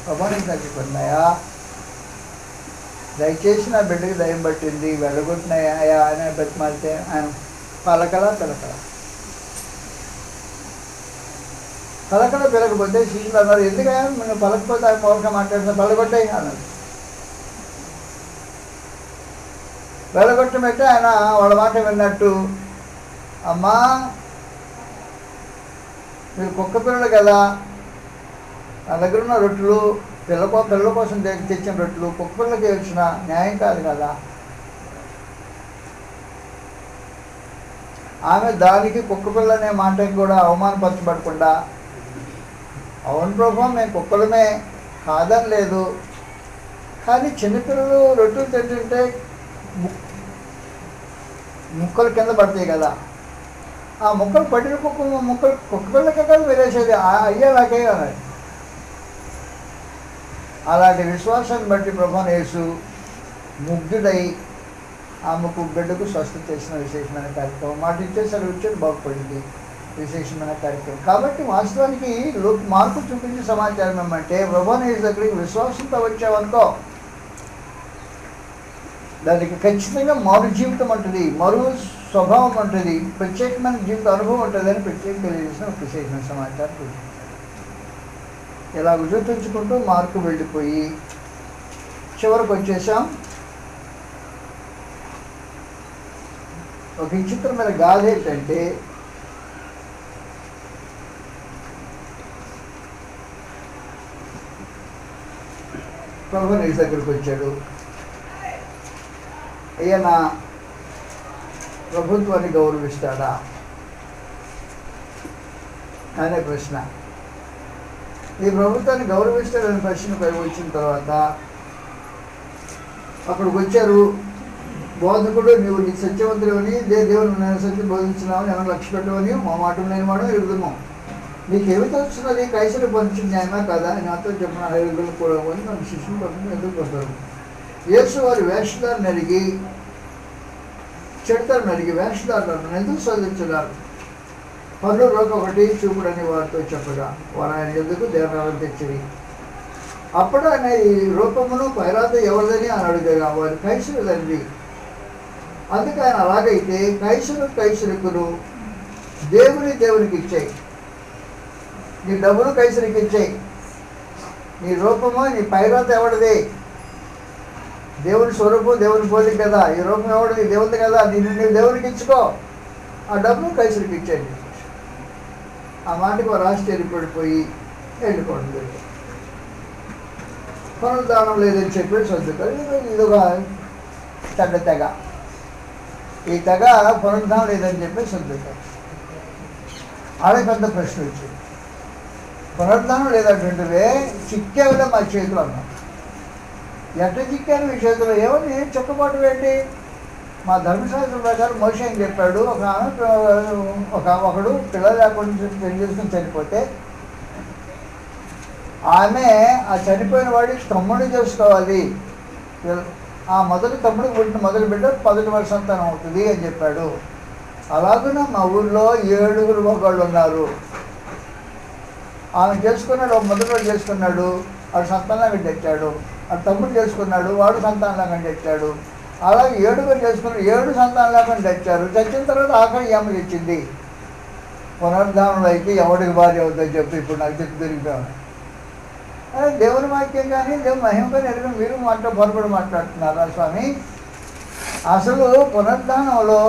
ప్రభావం తగ్గిపోతున్నాయా, దయచేసి నా బిడ్డకి దయ్యం పట్టింది వెళ్ళగొట్టినాయా అని బతిమాలితే ఆయన పలకల పిలకపోతే శిష్యులు అన్నారు, ఎందుకయ్యా నేను పలకపోతే ఆయన మూలక మాట్లాడిన వెళ్ళగొట్టాయి అన్నారు. వెళ్ళగొట్టబెట్టి ఆయన వాళ్ళ మాట విన్నట్టు, అమ్మా మీరు కుక్క పిల్లలు కదా, నా దగ్గర ఉన్న రొట్టెలు పిల్లల కోసం తెచ్చిన రొట్టెలు కుక్క పిల్లలకి వచ్చిన న్యాయం కాదు కదా. ఆమె దానికి కుక్క పిల్ల అనే మాటకి కూడా అవమానపరచబడకుండా, అవును ప్రభు మేము కుక్కలమే కాదని లేదు, కానీ చిన్నపిల్లలు రొట్టెలు తింటుంటే ముక్కలు కింద పడతాయి కదా, ఆ ముక్కలు పడిన కుక్క పిల్లకే కదా వేరేసేది అయ్యేలాగే అన్నాడు. అలాంటి విశ్వాసాన్ని బట్టి ప్రభువైన యేసు ముగ్ధుడై ఆమెకు బిడ్డకు స్వస్థత చేసిన విశేషమైన కార్యక్రమం. మాట ఇచ్చేసరి వచ్చి బాగుపడింది, విశేషమైన కార్యక్రమం. కాబట్టి వాస్తవానికి మార్పు చూపించే సమాచారం ఏమంటే ప్రభువైన యేసు దగ్గరికి విశ్వాసంతో వచ్చావనుకో దానికి ఖచ్చితంగా మారు జీవితం ఉంటుంది, మరో స్వభావం ఉంటుంది, ప్రత్యేకమైన జీవిత అనుభవం ఉంటుంది అని ప్రత్యేకంగా తెలియజేసిన ఒక విశేషమైన సమాచారం. ఇలా గుర్తుంచుకుంటూ మార్కు వెళ్ళిపోయి చివరికి వచ్చేసాం. ఒక విచిత్రమైన గాథ ఏంటంటే ప్రభువైన యేసు దగ్గరికి వచ్చాడు. ఈయన ప్రభుత్వాన్ని గౌరవిస్తాడా అనే ప్రశ్న. ఈ ప్రభుత్వాన్ని గౌరవిస్తాడనే ప్రశ్నపై వచ్చిన తర్వాత అక్కడికి వచ్చారు. బోధకుడు నువ్వు నీ సత్యవంతుడని దేవుని నేను సత్యం బోధించినావని ఏమైనా లక్ష్య పెట్టవని మా మాట లేనివాడు ఎరుగుదాము, నీకేమి తెలుస్తున్నది కైసరు పంచు న్యాయమా కదా నాతో చెప్పిన హైరుగులు కూడా అని నన్ను శిష్యులు పట్టుకుని ఎదుర్కొంటారు. యేసు వారి వేషధారుని అడిగి చెడుతారని అడిగి వేషధారులను ఎందుకు సాధించున్నారు, పనులు రోగ ఒకటి చూపుడని వారితో చెప్పగా వారు ఆయన ఎందుకు దేవరాలను తెచ్చివి. అప్పుడు ఆయన ఈ రూపమును పైరాత ఎవరిదని అని అడుగగా వారి కైసరుదండి. అందుకే ఆయన అలాగైతే కైసరుకును దేవునికి ఇచ్చాయి, నీ డబ్బులు కైసరికి ఇచ్చాయి, నీ రూపము నీ పైరాత ఎవడిది, దేవుని స్వరూపం దేవుని పోలిక కదా, ఈ రూపం ఎవడిది దేవుడిది కదా, నీవు దేవునికి ఇచ్చుకో, ఆ డబ్బులు కైసరికి ఇచ్చేయండి. ఆ మాటకు వారు ఆశ్చర్యపడిపోయి వెళ్ళిపోవడం జరిగింది. పునరుద్ధానం లేదని చెప్పి సర్దుకొని ఇదొక చెడ్డ తెగ ఈ తెగ పునరుద్ధానం లేదని చెప్పి సంతృప్తారు. ఆడే పెద్ద ప్రశ్న వచ్చింది, పునరుద్ధానం లేదటువంటివే చిక్కేవిలో మా చేతులు అన్నాం. ఎట్లా చిక్కాను మీ చేతిలో? ఏమని చెక్కబాటు ఏంటి? మా ధర్మశాస్త్రం ప్రకారం మోషే అని చెప్పాడు, ఒకడు పిల్లలు లేకుండా పెళ్లి చేసుకుని చనిపోతే ఆమె ఆ చనిపోయిన వాడికి తమ్ముడిని చేసుకోవాలి, ఆ మొదటి తమ్ముడికి పుట్టిన మొదటి బిడ్డ 11 సంతానం అవుతుంది అని చెప్పాడు. అలాగున మా ఊళ్ళో 7 మగవాళ్ళు ఉన్నారు. ఆమె చేసుకున్నాడు, ఒక మొదటి చేసుకున్నాడు, వాడు సంతానంగా తెచ్చాడు. వాడు తమ్ముడు చేసుకున్నాడు, వాడు సంతానంగా తెచ్చాడు. అలాగే 7 చేసుకుని 7 సంతానంగా తెచ్చారు. తెచ్చిన తర్వాత ఆఖరి ఏమ తెచ్చింది. పునరుద్ధానంలో అయితే ఎవడికి భార్య అవుతుందని చెప్పి ఇప్పుడు నాకు చెప్పి దొరికిపోయాను. అదే దేవుని వాక్యం కానీ దేవుని మహిమగా ఎదుగు మీరు పొరపడి మాట్లాడుతున్నారా స్వామి? అసలు పునరుద్ధానంలో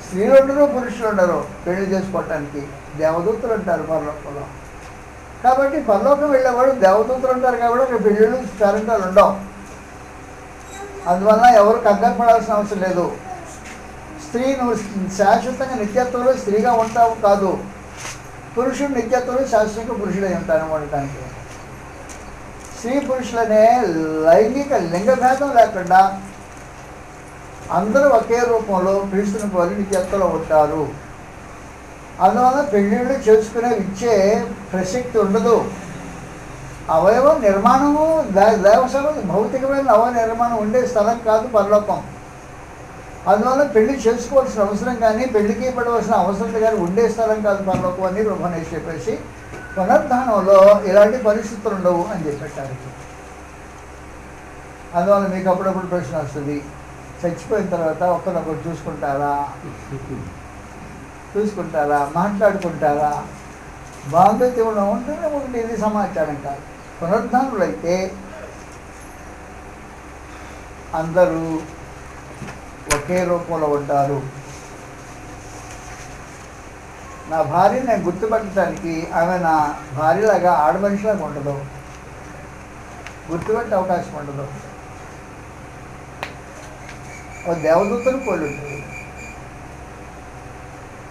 స్త్రీలు ఉండరు, పురుషులు ఉండరు. పెళ్లి చేసుకోవటానికి దేవదూతలు ఉంటారు పరలోకంలో. కాబట్టి పరలోకం వెళ్ళేవాడు దేవదూతలు ఉంటారు కాబట్టి అక్కడ పెళ్ళిళ్ళు పేరెంటాలు ఉండవు. అందువల్ల ఎవరు కంగారు పడాల్సిన అవసరం లేదు. స్త్రీ నువ్వు శాశ్వతంగా నిత్యత్వంలో స్త్రీగా ఉంటావు కాదు, పురుషుడు నిత్యత్వంలో శాశ్వతంగా పురుషుడై ఉంటాను ఉండటానికి. స్త్రీ పురుషులనే లైంగిక లింగభేదం లేకుండా అందరూ ఒకే రూపంలో క్రీస్తుని పోలి నిత్యత్వంలో ఉంటారు. అందువల్ల పెళ్ళిళ్ళు చేసుకునే ఇచ్చే ప్రసక్తి ఉండదు. అవయవ నిర్మాణము దేవసభ భౌతికమైన అవయవ నిర్మాణం ఉండే స్థలం కాదు పరలోకం. అందువల్ల పెళ్లి చేసుకోవాల్సిన అవసరం కానీ పెళ్లికి పడవలసిన అవసరం కానీ ఉండే స్థలం కాదు పరలోకం అని ప్రభునేసి చెప్పేసి పునరుద్ధానంలో ఇలాంటి పరిస్థితులు ఉండవు అని చెప్పేటారు. అందువల్ల మీకు అప్పుడప్పుడు ప్రశ్న వస్తుంది, చచ్చిపోయిన తర్వాత ఒకరినొకరు చూసుకుంటారా, మాట్లాడుకుంటారా, బాంధవ్యం ఉంటేనే ఒకటి. ఇది సమాచారం కాదు. పునరుద్ధానులు అయితే అందరూ ఒకే రూపంలో ఉంటారు. నా భార్య నేను గుర్తుపట్టడానికి ఆమె నా భార్యలాగా ఆడమనిషిలాగా ఉండదు, గుర్తుపట్టే అవకాశం ఉండదు. ఓ దేవదూతలు పోలి ఉంటుంది.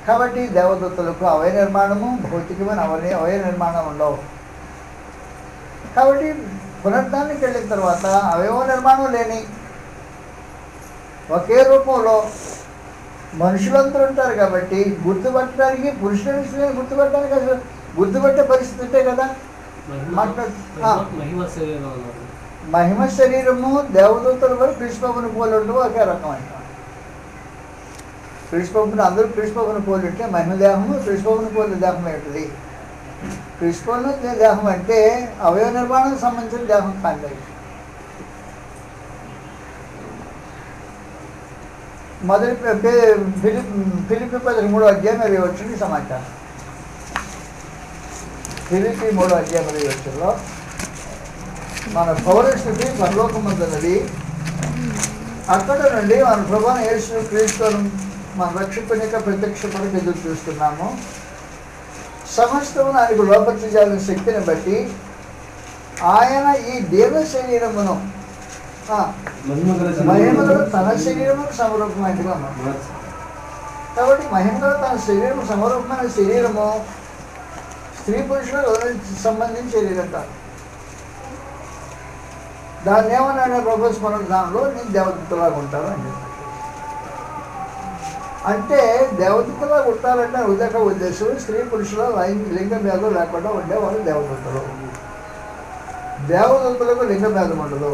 కాబట్టి దేవదూతలకు అవయ నిర్మాణము భౌతికమైన అవయ నిర్మాణం ఉండవు. కాబట్టి పునరుద్ధానికి వెళ్ళిన తర్వాత అవయవ నిర్మాణం లేని ఒకే రూపంలో మనుషులందరూ ఉంటారు. కాబట్టి గుర్తుపట్టడానికి పురుషుల స్త్రీని గుర్తుపట్టడానికి అసలు గుర్తుపట్టే పరిస్థితి ఉంటే కదా మహిమ శరీరము దేవదూతల వరకు కృష్ణబాబుని పోలి ఉండవు ఒకే రకం అంట. కృష్ణబాబుని అందరూ కృష్ణబాబుని పోలి ఉంటే మహిమ దేహము కృష్ణబాబుని పోలి దేహం ఏంటిది? కృష్ణబాబుని దేహం అంటే అవయవ నిర్మాణానికి సంబంధించిన దేహం కాదు. మొదటి ఫిలిప్పి 13 వచ్చింది సమాచారం. ఫిలిప్పి 3 మన పౌరస్థితి పరలోకమందున్నది. అక్కడ నుండి మన ప్రభువైన యేసు క్రీస్తును మన రక్షకునిక ప్రత్యక్షపడికి ఎదురు చూస్తున్నాము. సమస్తము ఆయనకు లోపరిచాలని శక్తిని బట్టి ఆయన ఈ దేవ శరీరమును మహిమగల తన శరీరమును సమరూపమైనదిగా ఉన్నారు. కాబట్టి మహిమగల తన శరీరము సమరూపమైన శరీరము స్త్రీ పురుషులకు సంబంధించిన శరీరం కాదు. దాన్ని ఏమన్నా ప్రొఫెస్ పునరుద్ధానంలో నేను దేవదూతలాగా ఉంటాను అని చెప్పాను. అంటే దేవదూతలాగా ఉంటారంటే ఉద్దేశం స్త్రీ పురుషుల లింగ భేదం లేకుండా ఉండేవాళ్ళు దేవదూతలు. దేవదూతలకు లింగ భేదం ఉండదు.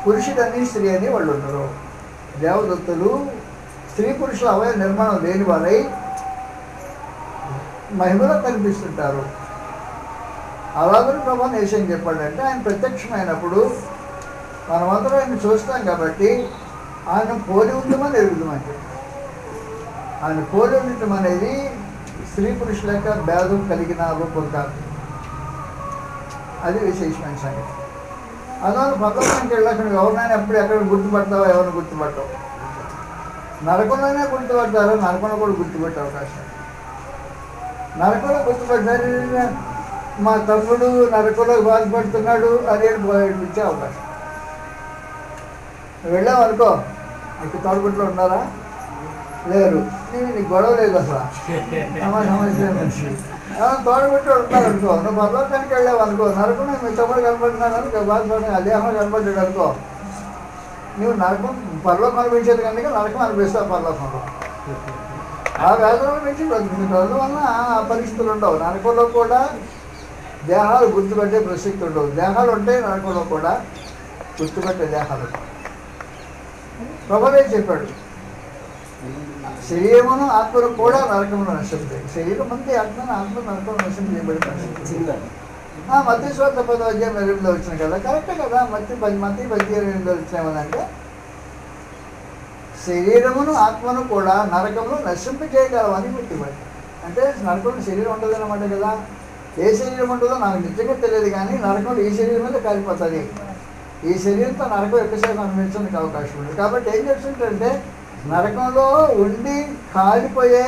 పురుషుడని స్త్రీ అని వాళ్ళు ఉండరు. దేవదూతలు స్త్రీ పురుషుల అవయవ నిర్మాణం లేని వాళ్ళై మహిమలో కనిపిస్తుంటారు. అలాగే ప్రభువుని ఏం చెప్పాడంటే ఆయన ప్రత్యక్షమైనప్పుడు మనమందరం ఆయన చూస్తాం కాబట్టి ఆయన పోలి ఉండమని ఎరుగుదామంటే ఆయన పోలి ఉండటం అనేది స్త్రీ పురుషుల యొక్క భేదం కలిగిన రూపం కాదు. అది విశేషమైన సంగతి. అందువల్ల పక్కకి వెళ్ళాక ఎవరినైనా ఎక్కడ గుర్తుపడతావో ఎవరిని గుర్తుపడతావు. నరకంలోనే గుర్తుపడతారో నరకంలో కూడా గుర్తుపెట్టే అవకాశం. నరకంలో గుర్తుపడతారు, మా తమ్ముడు నరకంలో బాధపడుతున్నాడు అని ఇచ్చే అవకాశం. వెళ్ళావు అనుకో నీకు తోడుగుట్లో ఉన్నారా? లేరు. నీకు గొడవ లేదు అసలు, సమస్య మనిషి. తోడుగుట్లో ఉన్నారు అనుకో, నువ్వు పర్లోకానికి వెళ్ళావు అనుకో, నరకం మీ తమ్ముడు కనపడుతున్నాడు అనుకో, బాధపడి అదేమో కనపడ్డాడు అనుకో, నువ్వు నరకం పరలోకం అనిపించేది కనుక నరకం అనిపిస్తావు పరలోకంలో. ఆ వేదనల నుంచి బతుకుతుంటారు వలన ఆ పరిస్థితులు ఉండవు. నరకంలో కూడా దేహాలు గుర్తుపెట్టే ప్రసక్తి ఉండవు. దేహాలు ఉంటే నరకంలో కూడా గుర్తుపెట్టే దేహాలు. ప్రభువే చెప్పాడు, శరీరమును ఆత్మను కూడా నరకంలో నశిస్తాయి. శరీరం అంతే, ఆత్మ నరకంలో నశం చేయబడి మధ్య స్వాత 10వ అధ్యాయం 8లో వచ్చిన కదా, కరెక్టే కదా. మధ్య 18 వచ్చినామనంటే శరీరమును ఆత్మను కూడా నరకంలో నశింప చేయగలవని గుర్తుపట్టి. అంటే నరకంలో శరీరం ఉంటుంది అన్నమాట కదా. ఏ శరీరం ఉంటుందో నాకు నిజంగా తెలియదు, కానీ నరకంలో ఈ శరీరం మీద కాలిపోతుంది. ఈ శరీరంతో నరకం ఎక్కువసేపు అనిపించడానికి అవకాశం ఉంది. కాబట్టి ఏం చేస్తుంటే నరకంలో ఉండి కాలిపోయే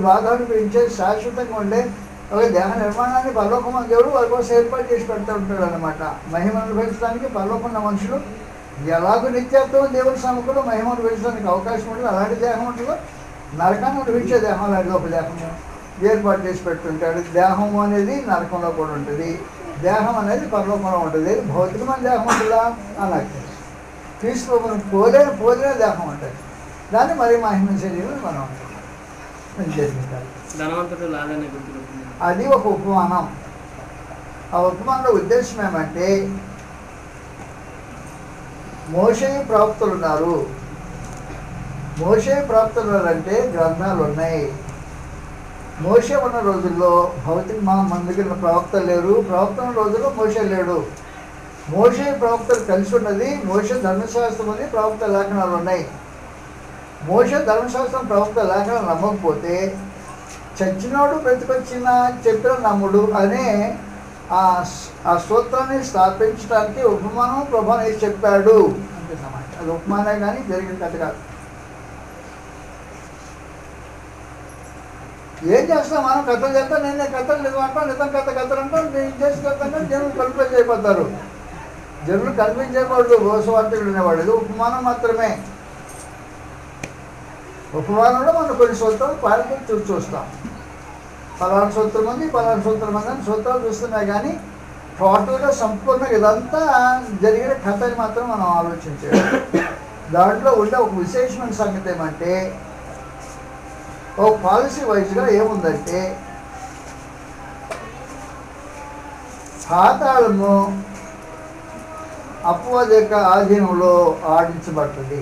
బాధ అనిపించే శాశ్వతంగా ఉండే ఒక దేహ నిర్మాణాన్ని పరలోకం దేవుడు వాళ్ళ కోసం ఏర్పాటు చేసి పెడుతూ ఉంటాడు అనమాట. మహిమ అనుభవించడానికి పరలోకం మనుషులు ఎలాగో నిత్యత్వం దేవుడి సముఖంలో మహిమ అనుభవించడానికి అవకాశం ఉంటుంది. అలాంటి దేహం ఉంటుందో నరకాన్ని అనుభవించే దేహం అలాంటి ఒక దేహము ఏర్పాటు చేసి పెడుతుంటాడు. దేహము అనేది నరకంలో కూడా ఉంటుంది, దేహం అనేది పరలోకంలో ఉంటుంది. భౌతికమైన దేహం ఉంటుందా అలాగే క్రీస్తు పోలిన దేహం ఉంటుంది. దాన్ని మరి మహిమ శరీరం మనం చేసుకుంటారు. అది ఒక ఉపమానం. ఆ ఉపమానంలో ఉద్దేశం ఏమంటే మోషే ప్రవక్తలు ఉన్నారు. మోషే ప్రవక్తలు అంటే గ్రంథాలు ఉన్నాయి. మోషే ఉన్న రోజుల్లో భౌతిక మందుకున్న ప్రవక్తలు లేరు. ప్రవక్తల రోజుల్లో మోషే లేడు. మోషే ప్రవక్తలు కలిసి ఉన్నది. మోషే ధర్మశాస్త్రం ఉంది, ప్రవక్త లేఖనాలు ఉన్నాయి. మోషే ధర్మశాస్త్రం ప్రవక్త లేఖనాలు నమ్మకపోతే చచ్చినోడు బ్రతికొచ్చిన చెప్పిన నమ్ముడు అనే ఆ సూత్రాన్ని స్థాపించడానికి ఉపమానం ప్రభావం వేసి చెప్పాడు అంటే సమాజం. అది ఉపమానే కానీ జరిగిన కథ కాదు. ఏం చేస్తాం మనం? కథలు చెప్తాం, నేనే కథలు నిజం అంటాం, నిజం కథలు అంటాం, నేను చేసి కథంటే జనులు కన్ఫ్యూజ్ అయిపోతారు. జనులు కన్ఫ్యూజ్ చేయకూడదు. భోసవార్తలు ఉండేవాడు. ఇది ఉపమానం మాత్రమే. ఉపమానంలో మనం కొన్ని సూత్రాలు పాటించి చూస్తాం. పలానా సూత్రం ఉంది, పలానా సూత్రం ఉంది అని సూత్రాలు చూస్తున్నాయి, కానీ టోటల్గా సంపూర్ణంగా ఇదంతా జరిగిన కథని మాత్రం మనం ఆలోచించాలి. దాంట్లో ఉండే ఒక విశేషమైన సంగతి ఏమంటే ఒక పాలసీ వైజ్గా ఏముందంటే పాతాళము అపవాది యొక్క ఆధీనంలో ఆడించబడుతుంది.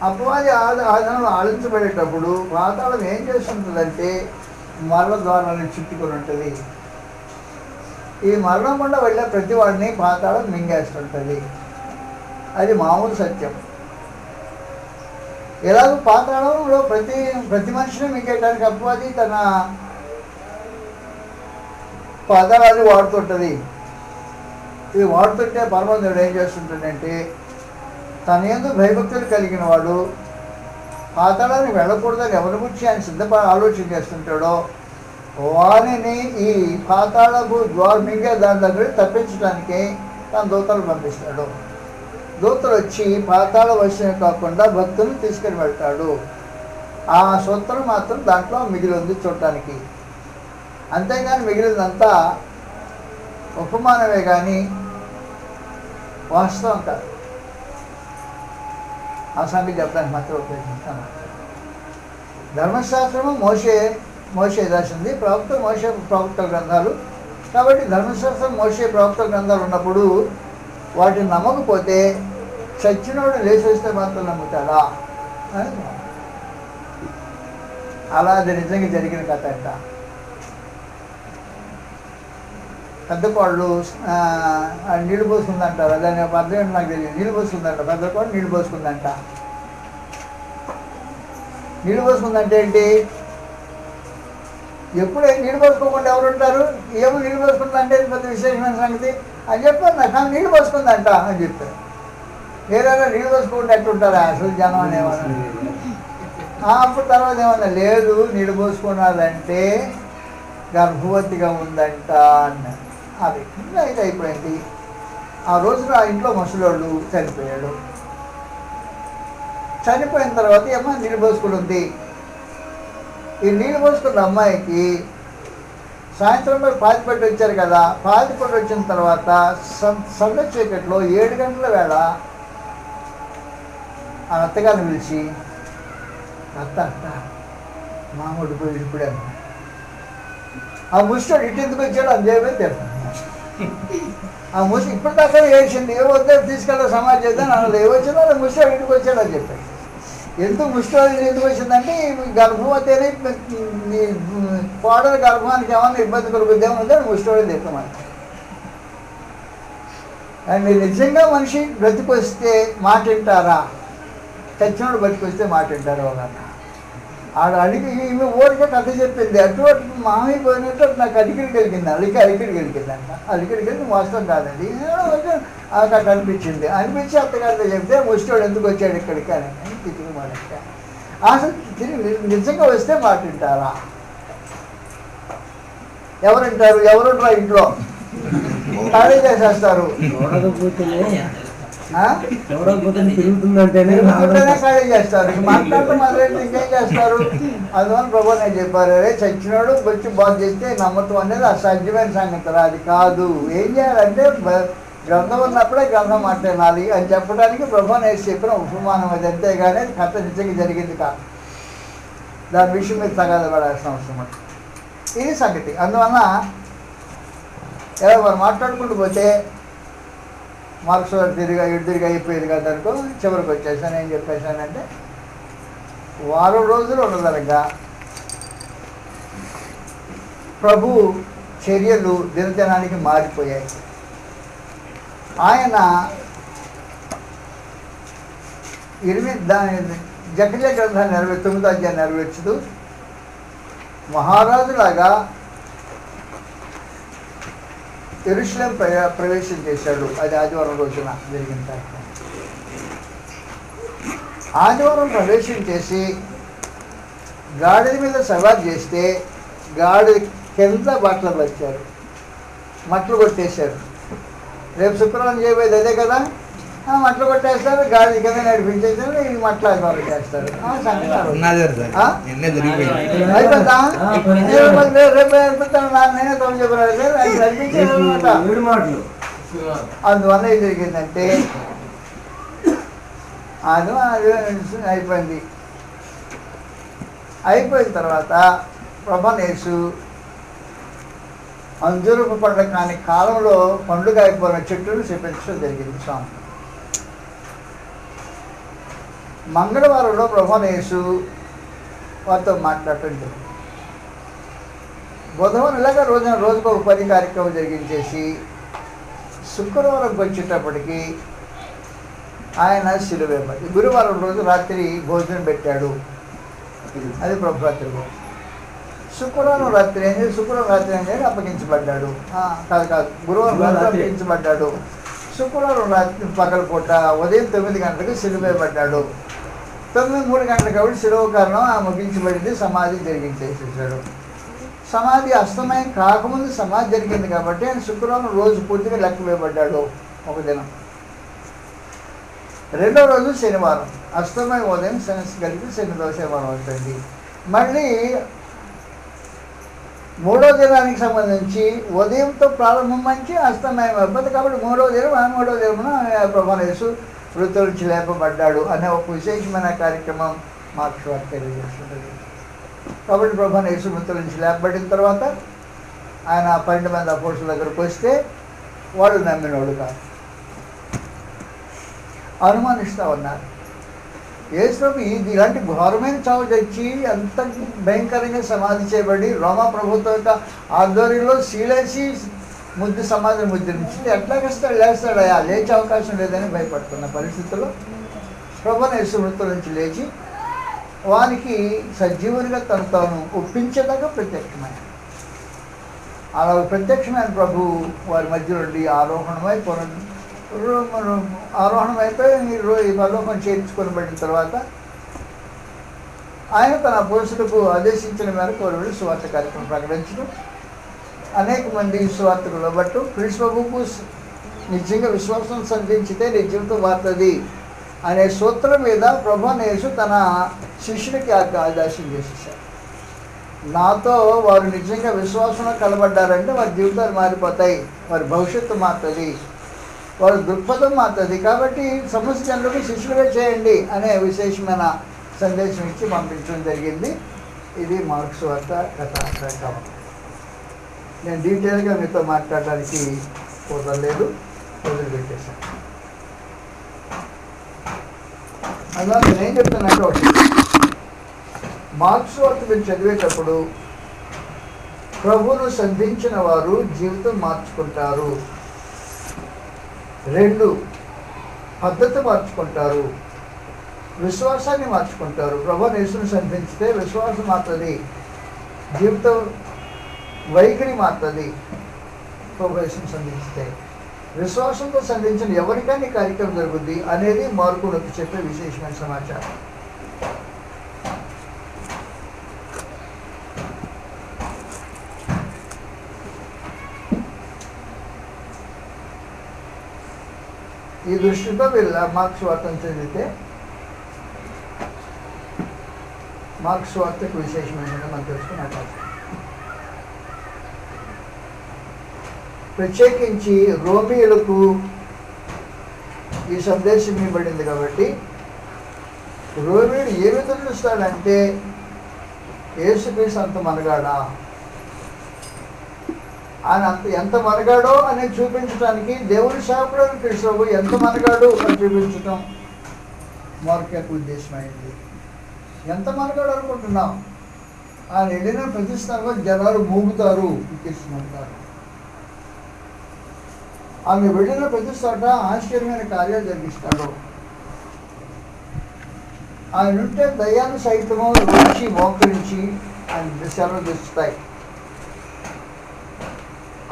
అపవాది ఆధీనంలో ఆడించబడేటప్పుడు పాతాళం ఏం చేస్తుంటుందంటే మరణ ద్వారాలను చుట్టుకొని ఉంటుంది. ఈ మరణం గుండా వెళ్ళే ప్రతి వాడిని పాతాళం మింగేస్తుంటుంది. అది మామూలు సత్యం. ఎలాగో పాతాళంలో ప్రతి మనిషిని మింగేయడానికి అపవాది తన పాతాళాన్ని వాడుతుంటుంది. ఇది వాడుతుంటే పరమాత్ముడు ఏం చేస్తుంటాడంటే తన యందు భయభక్తులు కలిగిన వాడు పాతాళానికి వెళ్ళకూడదని ఎవరి గురించి ఆయన ఆలోచన చేస్తుంటాడో వారిని ఈ పాతాళపు మింగే దాని దగ్గర తప్పించడానికి తన దూతలు పంపిస్తాడు. దూతలు వచ్చి పాతాళ వశమే కాకుండా భక్తులను తీసుకుని వెళ్తాడు. ఆ సూత్రం మాత్రం దాంట్లో మిగిలి ఉంది చూడటానికి. అంతేగాని మిగిలిందంతా ఉపమానమే కానీ వాస్తవం కాదు. ఆ సంగతి చెప్పడానికి మాత్రం ఉపయోగిస్తాను. ధర్మశాస్త్రము మోషే రాసింది, ప్రవక్త గ్రంథాలు. కాబట్టి ధర్మశాస్త్రం ప్రవక్త గ్రంథాలు ఉన్నప్పుడు వాటిని నమ్మకపోతే చచ్చినోడు లేచేస్తే మాత్రం నమ్ముతాడా? అలా అది నిజంగా జరిగిన కథ అంట. పెద్దకోళ్ళు నీళ్ళు పోసుకుందంటారు. దాని అర్థం ఏంటి నాకు తెలియదు. నీళ్ళు పోసుకుందంట. పెద్దకోళ్ళు నీళ్ళు పోసుకుందంట. నీళ్ళు పోసుకుందంటే ఏంటి? ఎప్పుడు నీళ్ళు పోసుకోకుండా ఎవరు ఉంటారు? ఏమో నీళ్ళు పోసుకుందంటే పెద్ద విశేషమైన సంగతి అని చెప్పారు. నాకు నీళ్ళు పోసుకుందంట అని చెప్పారు. ఏదైనా నీళ్ళు పోసుకుంటే ఎట్లుంటారా అసలు జనం అనేవాళ్ళు. అప్పుడు తర్వాత ఏమన్నా లేదు, నీళ్ళు పోసుకున్నారంటే గర్భవతిగా ఉందంట అన్నారు. అది అయితే అయిపోయింది. ఆ రోజున ఆ ఇంట్లో ముసలోళ్ళు చనిపోయాడు. చనిపోయిన తర్వాత ఈ అమ్మాయి నీళ్ళు పోసుకుంటుంది. ఈ నీళ్ళు పోసుకున్న అమ్మాయికి సాయంత్రం పాతి పట్టి వచ్చారు కదా, పాతి పట్టి వచ్చిన తర్వాత సంధ్య చీకట్లో 7 గంటల వేళ ఆ అత్తగారిని పిలిచి, అత్త మామూడు పోయి ఇప్పుడే ఆ ముష్టాడు ఇటు ఎందుకు వచ్చాడు అని చెప్పి తెలుసు. ఆ ముష్టి ఇప్పుడు దాకా ఏడ్చింది, ఏ వద్ద తీసుకెళ్ళి సమాజం చేద్దాం అన్నది. ఏ వచ్చిందో అది ముష్టాడు ఇంటికి వచ్చాడు అని చెప్పాడు. ఎందుకు ముష్టాడు ఎందుకు వచ్చిందంటే గర్భవతి అని కోడల గర్భానికి ఏమన్నా ఇబ్బంది కలుగుద్దామో అని ముష్టాడు చెప్తామని. అండ్ నిజంగా మనిషి బ్రతికొస్తే మాట వింటారా? చచ్చినోడు బతికొస్తే మాట వింటారు వాళ్ళన్న. ఆడ అడిగి ఈమె ఊరికే కథ చెప్పింది. అటు మామయ్య పోయినట్టు నాకు అడిగిడి కలిగింది, అలికిడి కలిగిందంట. అలికిడి కలిగి మోసం కాదండి అక్కడ అనిపించింది. అనిపించి అత్తగారితో చెప్తే ముష్టోడు ఎందుకు వచ్చాడు ఇక్కడికి అని తిరిగి మాట. అసలు నిజంగా వస్తే మాట వింటారా? ఎవరు వింటారు? ఎవరుంటారా ఇంట్లో? ఖాళీ చేసేస్తారు. తిరుగుతుందంటేనే ఖాళీ చేస్తారు. మాట్లాడటం మొదలైతే ఇంకేం చేస్తారు? అందువల్ల ప్రభు నేను చెప్పారు, చచ్చినాడు వచ్చి బాగు చేస్తే నమ్మటం అనేది అసాధ్యమైన సంగతి. అది కాదు. ఏం చేయాలంటే గ్రంథం ఉన్నప్పుడే గ్రంథం మాట్లాడాలి అని చెప్పడానికి ప్రభు నేను చెప్పిన ఉపమానం అది. అంతేగానే కథ నిజంగా జరిగింది కాదు. దాని విషయం మీద తగాద పడాల్సిన అవసరం. ఇది సంగతి. అందువల్ల ఎవరు మాట్లాడుకుంటూ పోతే మార్క్స్ తిరిగి అయిపోయేది కదా అనుకో. చివరికి వచ్చేసాను. ఏం చెప్పేశానంటే వారం రోజులు ఉండదనగా ప్రభు చర్యలు దినదినానికి మారిపోయాయి. ఆయన జకర్యా గ్రంథాన్ని 9వ అధ్యాయం నెరవేర్చుతూ మహారాజులాగా యెరూషలేం ప్రవేశం చేశాడు. అది ఆదివారం రోజున జరిగిన కార్యక్రమం. ఆదివారం ప్రవేశం చేసి గాడిద మీద సవారీ చేస్తే గాడిద కింద బట్టలు వచ్చారు, మట్లు కొట్టేశారు. రేపు శుక్రవారం చేయబోయేది అదే కదా. మట్లు కొట్టేస్తారు, గాడిద కింద నడిపించేసారు, ఈ మట్ల ఆదివారం చేస్తారు. నేనే తోడు చెప్పాను. అందువల్ల ఏం జరిగిందంటే అది అయిపోయింది. అయిపోయిన తర్వాత ప్రభనేసు అంజూరపు పండ్ల కాని కాలంలో పండుగ అయిపోయిన చెట్టును చూపించడం జరిగింది. స్వామి మంగళవారంలో ప్రభనేసు వారితో మాట్లాడటం జరిగింది. బుధవారం ఇలాగ రోజుకు ఒక 10 కార్యక్రమం జరిగించేసి శుక్రవారంకి వచ్చేటప్పటికి ఆయన శిలువ వేయబడి గురువారం రోజు రాత్రి భోజనం పెట్టాడు. అది ప్రభరాత్రి. శుక్రవారం రాత్రి ఏం చేసి అప్పగించబడ్డాడు. కాదు గురువారం రాత్రి అప్పగించబడ్డాడు. శుక్రవారం రాత్రి పగలపూట ఉదయం 9 గంటలకు శిలువ వేయబడ్డాడు. 3 గంటల కాబట్టి శిలువ కారణం ముగించబడింది. సమాధి జరిగించేసేసాడు. సమాధి అస్తమయం కాకముందు సమాధి జరిగింది కాబట్టి ఆయన శుక్రవారం రోజు పూర్తిగా లెక్క వేయబడ్డాడు. ఒక దినం. రెండో రోజు శనివారం అస్తమయం ఉదయం కలిపి శనివారం అవుతుంది. మళ్ళీ మూడో దినానికి సంబంధించి ఉదయంతో ప్రారంభం మంచి అస్తమయం అయిపోతుంది కాబట్టి మూడో దినమున ప్రభనేసు వృత్తుల నుంచి లేపబడ్డాడు అనే ఒక విశేషమైన కార్యక్రమం మార్క్స్ వార్త తెలియజేస్తుంటుంది. కాబట్టి ప్రభనేసు వృత్తుల నుంచి లేపబడిన తర్వాత ఆయన 12 మంది అపోస్తలుల దగ్గరకు వస్తే వాళ్ళు నమ్మినోడు కాదు, అనుమానిస్తూ ఉన్నారు. యేసుప్రభు ఇలాంటి ఘోరమైన చావు తెచ్చి అంత భయంకరంగా సమాధి చేయబడి రోమా ప్రభుత్వం యొక్క ఆధ్వర్యంలో శీలేసి సమాధిని ముద్రించింది. ఎట్లా లేస్తాడా? లేచే అవకాశం లేదని భయపడుతున్న పరిస్థితుల్లో ప్రభువును యేసు మృతుల నుంచి లేచి వారికి సజీవునిగా తాను ఒప్పించేదాకా ప్రత్యక్షమైన అలా ప్రత్యక్షమైన ప్రభు వారి మధ్య నుండి ఆరోహణమైపోయి ఈ పరలోకం చేర్చుకొనబడిన తర్వాత ఆయన తన అపోస్తలులకు ఆదేశించిన మేరకు వారు సువార్త కార్యక్రమం ప్రకటించడం, అనేక మంది సువార్తకులు బట్టు క్రీస్తు ప్రభువుకు నిజంగా విశ్వాసం సంధించితే నీ జీవితం మారుతుంది అనే సూత్రం మీద ప్రభువైన యేసు తన శిష్యునికి ఆదేశం చేసేసారు. నాతో వారు నిజంగా విశ్వాసంలో కలబడ్డారంటే వారి జీవితాలు మారిపోతాయి, వారి భవిష్యత్తు మారుతుంది, వారి దృక్పథం మారుతుంది. కాబట్టి సమస్త జనులకు శిష్యులుగా చేయండి అనే విశేషమైన సందేశం ఇచ్చి పంపించడం జరిగింది. ఇది మార్క్స్ వార్త కథ. నేను డీటెయిల్గా మీతో మాట్లాడడానికి కుదరలేదు, వదిలిపెట్టేశాను. అందువల్ల నేనేం చెప్తానంటే, ఒకటి, మార్క్స్ వార్త మీరు చదివేటప్పుడు ప్రభువును సంధించిన వారు జీవితం మార్చుకుంటారు. 2, పద్ధతి మార్చుకుంటారు, విశ్వాసాన్ని మార్చుకుంటారు. ప్రభువుని యేసుని సంధించితే విశ్వాసం మారుతుంది, జీవితం వైఖరి మారుతుంది. ప్రభు యేసుని సంధించితే విశ్వాసంతో సంధించిన ఎవరికైనా ఈ కార్యక్రమం జరుగుద్ది అనేది మార్కు నొక్కి చెప్పే విశేషమైన సమాచారం. ఈ దృష్టితో వీళ్ళ మార్క్స్ వార్తను చదివితే మార్క్స్ వార్తకు విశేషమైన మనం తెలుసుకుని అవకాశం. ప్రత్యేకించి రోమిలకు ఈ సందేశం ఇవ్వబడింది కాబట్టి రోమిడు ఏ విధంగా చూస్తాడంటే యేసుక్రీస్తు అంత మనగాడా, ఆయన ఎంత మనగాడో అనేది చూపించడానికి దేవుని సేవకుడు క్రీస్తు ఎంత మనగాడు అని చూపించడం మార్క్ యొక్క ఉద్దేశమైంది. ఎంత మనగాడు అనుకుంటున్నాం, ఆయన వెళ్ళిన ప్రతి స్థలంలో జనాలు మూగుతారు, ఎక్కిస్తున్నారు. ఆమె వెళ్ళిన ప్రతి చోట ఆశ్చర్యమైన కార్యాలు జరిగిస్తాడు. ఆయన ఉంటే దయ్యాలు సైతము వచ్చి మోకరించి ఆయన దృశ్యాలను తెస్తాయి.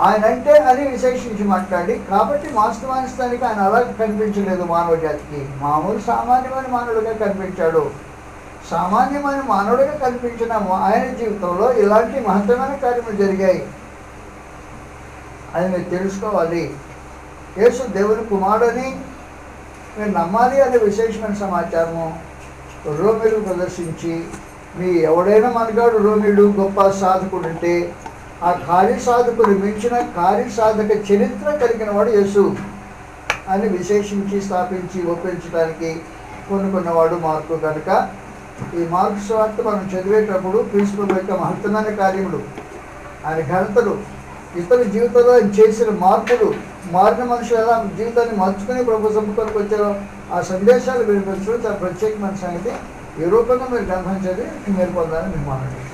ఆయన అంటే అని విశేషించి మాట్లాడి, కాబట్టి వాస్తవానికి ఆయన అలా కనిపించలేదు మానవ జాతికి. మామూలు సామాన్యమైన మానవుడిగా కనిపించాడు. సామాన్యమైన మానవుడిగా కనిపించిన ఆయన జీవితంలో ఇలాంటి మహత్తరమైన కార్యములు జరిగాయి అని మీరు తెలుసుకోవాలి. యేసు దేవుని కుమారుడని మీరు నమ్మాలి అనే విశేషమైన సమాచారము రోమిలు ప్రదర్శించి, మీ ఎవడైనా మనగాడు రోమిడు గొప్ప సాధకుడు అంటే ఆ కార్యసాధకుడు మించిన కార్యసాధక చరిత్ర కలిగిన వాడు యేసు అని విశేషించి స్థాపించి ఒప్పించడానికి కొనుక్కున్నవాడు మార్కు. కనుక ఈ మార్కు స్వార్త మనం చదివేటప్పుడు క్రీస్తు యొక్క మహత్తరమైన కార్యములు, ఆయన ఘనతలు, ఇతర జీవితంలో ఆయన చేసిన మార్పులు, మారిన మనుషులు ఎలా జీవితాన్ని మార్చుకుని ప్రభు సముఖానికి వచ్చారో ఆ సందేశాలు వినిపించడం చాలా ప్రత్యేకమైన సంగతి. ఈ రూపంగా మీరు గ్రంథం చదివి మీరు పొందాలని మేము మాట్లాడి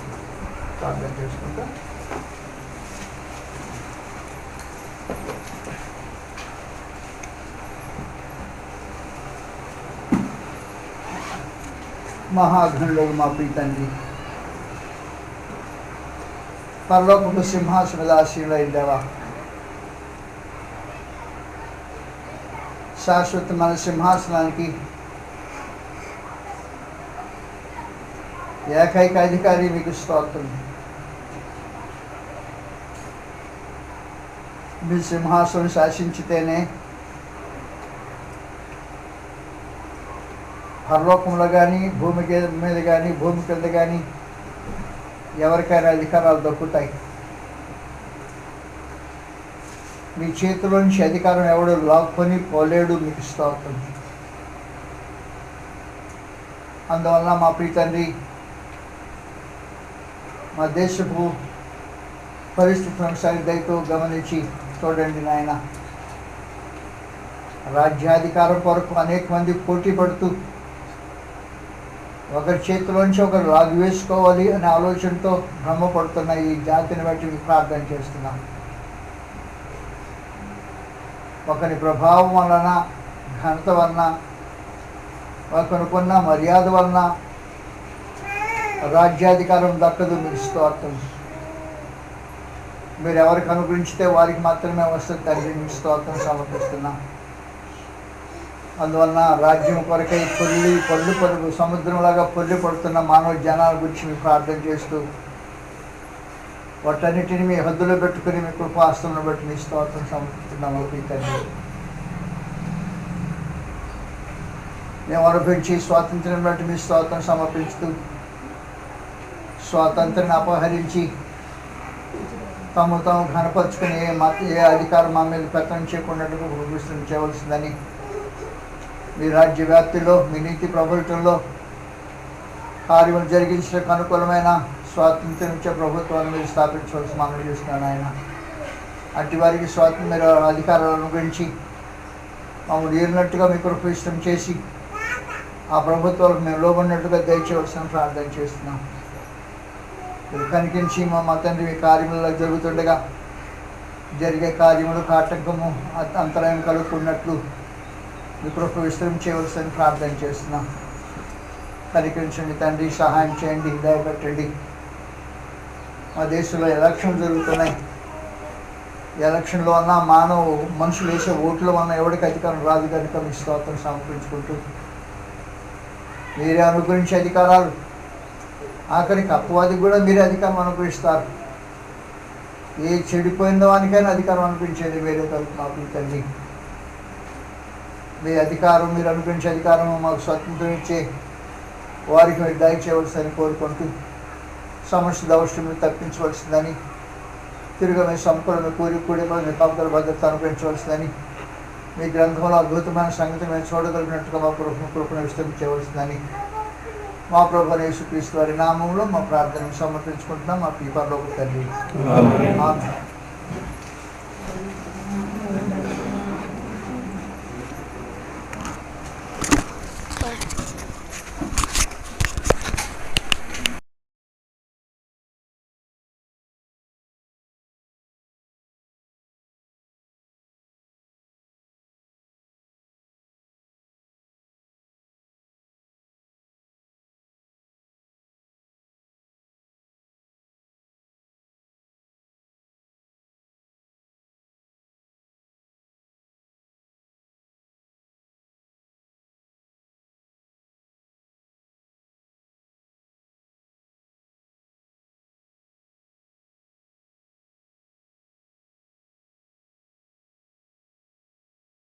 ప్రార్థన చేసుకుంటాం. మహాఘనుడు మా ప్రీతండి, పరలోకపు సింహాసనదాసీనులైన దేవా, శాశ్వతమైన సింహాసనానికి ఏకైక అధికారి మీకు స్తోత్రం. మీ సింహాసనం శాసించితేనే పరలోకంలో కానీ భూమి మీద కానీ భూమి కింద కానీ ఎవరికైనా అధికారాలు దక్కుతాయి. మీ చేతిలో నుంచి అధికారం ఎవడు లాక్కొని పోలేడు. మీకు స్తోత్రం. అందువల్ల మా ప్రీతండ్రి, మా దేశపు పరిస్థితులను ఒకసారి దయతో గమనించి చూడండి నాయన. రాజ్యాధికారం కొరకు అనేక మంది పోటీ పడుతూ ఒకరి చేతిలోంచి ఒకరు లాగు వేసుకోవాలి అనే ఆలోచనతో భ్రమపడుతున్న ఈ జాతిని బట్టి ప్రార్థన చేస్తున్నాం. ఒకరి ప్రభావం వలన, ఘనత వలన, ఒకరికున్న మర్యాద వలన రాజ్యాధికారం దక్కదు. మీకు స్తోత్రం. మీరు ఎవరికి అనుగ్రహించితే వారికి మాత్రమే వస్తుంది తండ్రి. మీకు స్తోత్రం సమర్పిస్తున్నాం. అందువలన రాజ్యం కొరకై పళ్ళు సముద్రంలాగా పొల్లి పడుతున్న మానవ జనాల గురించి మీకు ప్రార్థన చేస్తూ వాటన్నిటిని మీ హద్దులో పెట్టుకుని మీ కృపాస్తులను బట్టి మీ స్తోత్రం సమర్పిస్తున్నాము. తండ్రి, మేము అనుభవించి స్వాతంత్ర్యం బట్టి మీ స్తోత్రం సమర్పిస్తూ స్వాతంత్రాన్ని అపహరించి తాము ఘనపరుచుకుని ఏ అధికారం మా మీద పెత్తనం చేయకుండా చేయవలసిందని మీ రాజ్య వ్యాప్తిలో మీ నీతి ప్రభుత్వంలో కార్యములు జరిగించడానికి అనుకూలమైన స్వాతంత్ర్యం ఇచ్చే ప్రభుత్వాన్ని మీరు స్థాపించవలసి మనం చేస్తున్నాను ఆయన. అట్టి వారికి స్వాతంత్ర అధికారాలను గురించి మమ్మల్ని ఏలినట్టుగా మీ కృప ఇష్టం చేసి ఆ ప్రభుత్వాలకు మేము లోబడినట్టుగా దయచేయవలసిన ప్రార్థన చేస్తున్నాం. మీరు కనిపించి మా తండ్రి మీ కార్యములలో జరుగుతుండగా జరిగే కార్యములకు ఆటంకము అంతరాయం కలుగుకున్నట్లు మీ కృప విస్తరం చేయవలసిన ప్రార్థన చేస్తున్నాం. కనికరించండి తండ్రి, సహాయం చేయండి, దయపెట్టండి. మా దేశంలో ఎలక్షన్లు జరుగుతున్నాయి. ఎలక్షన్లో అన్న మనుషులు వేసే ఓట్ల వలన ఎవరికి అధికారం రాదు కనుక మీ స్తోత్రం సమర్పించుకుంటూ మీరే అనుగ్రహించే అధికారాలు, ఆఖరికి అపవాదికి కూడా మీరే అధికారం అనుగ్రహిస్తారు. ఏ చెడిపోయిన వానికైనా అధికారం అనిపించేది వేరే తరపు మాకు తండ్రి. మీ అధికారం, మీరు అనుగ్రహించే అధికారం మాకు స్వతంత్రం ఇచ్చే వారికి మీరు దయచేయవలసిందని కోరుకుంటూ సమస్య దౌష్ట్యం తప్పించవలసిందని, తిరిగి మీ సంపూర్ణ కూడి మీ కాపుదల భద్రత అనుగ్రహించవలసిందని, మీ గ్రంథంలో అద్భుతమైన సంగతి మేము చూడగలిగినట్టుగా మా కృపను విస్తరించవలసిందని మా ప్రభువైన యేసుక్రీస్తు వారి నామంలో మా ప్రార్థనను సమర్పించుకుంటున్నాం. మా పీపర్లోకి తండ్రి. ఆమేన్.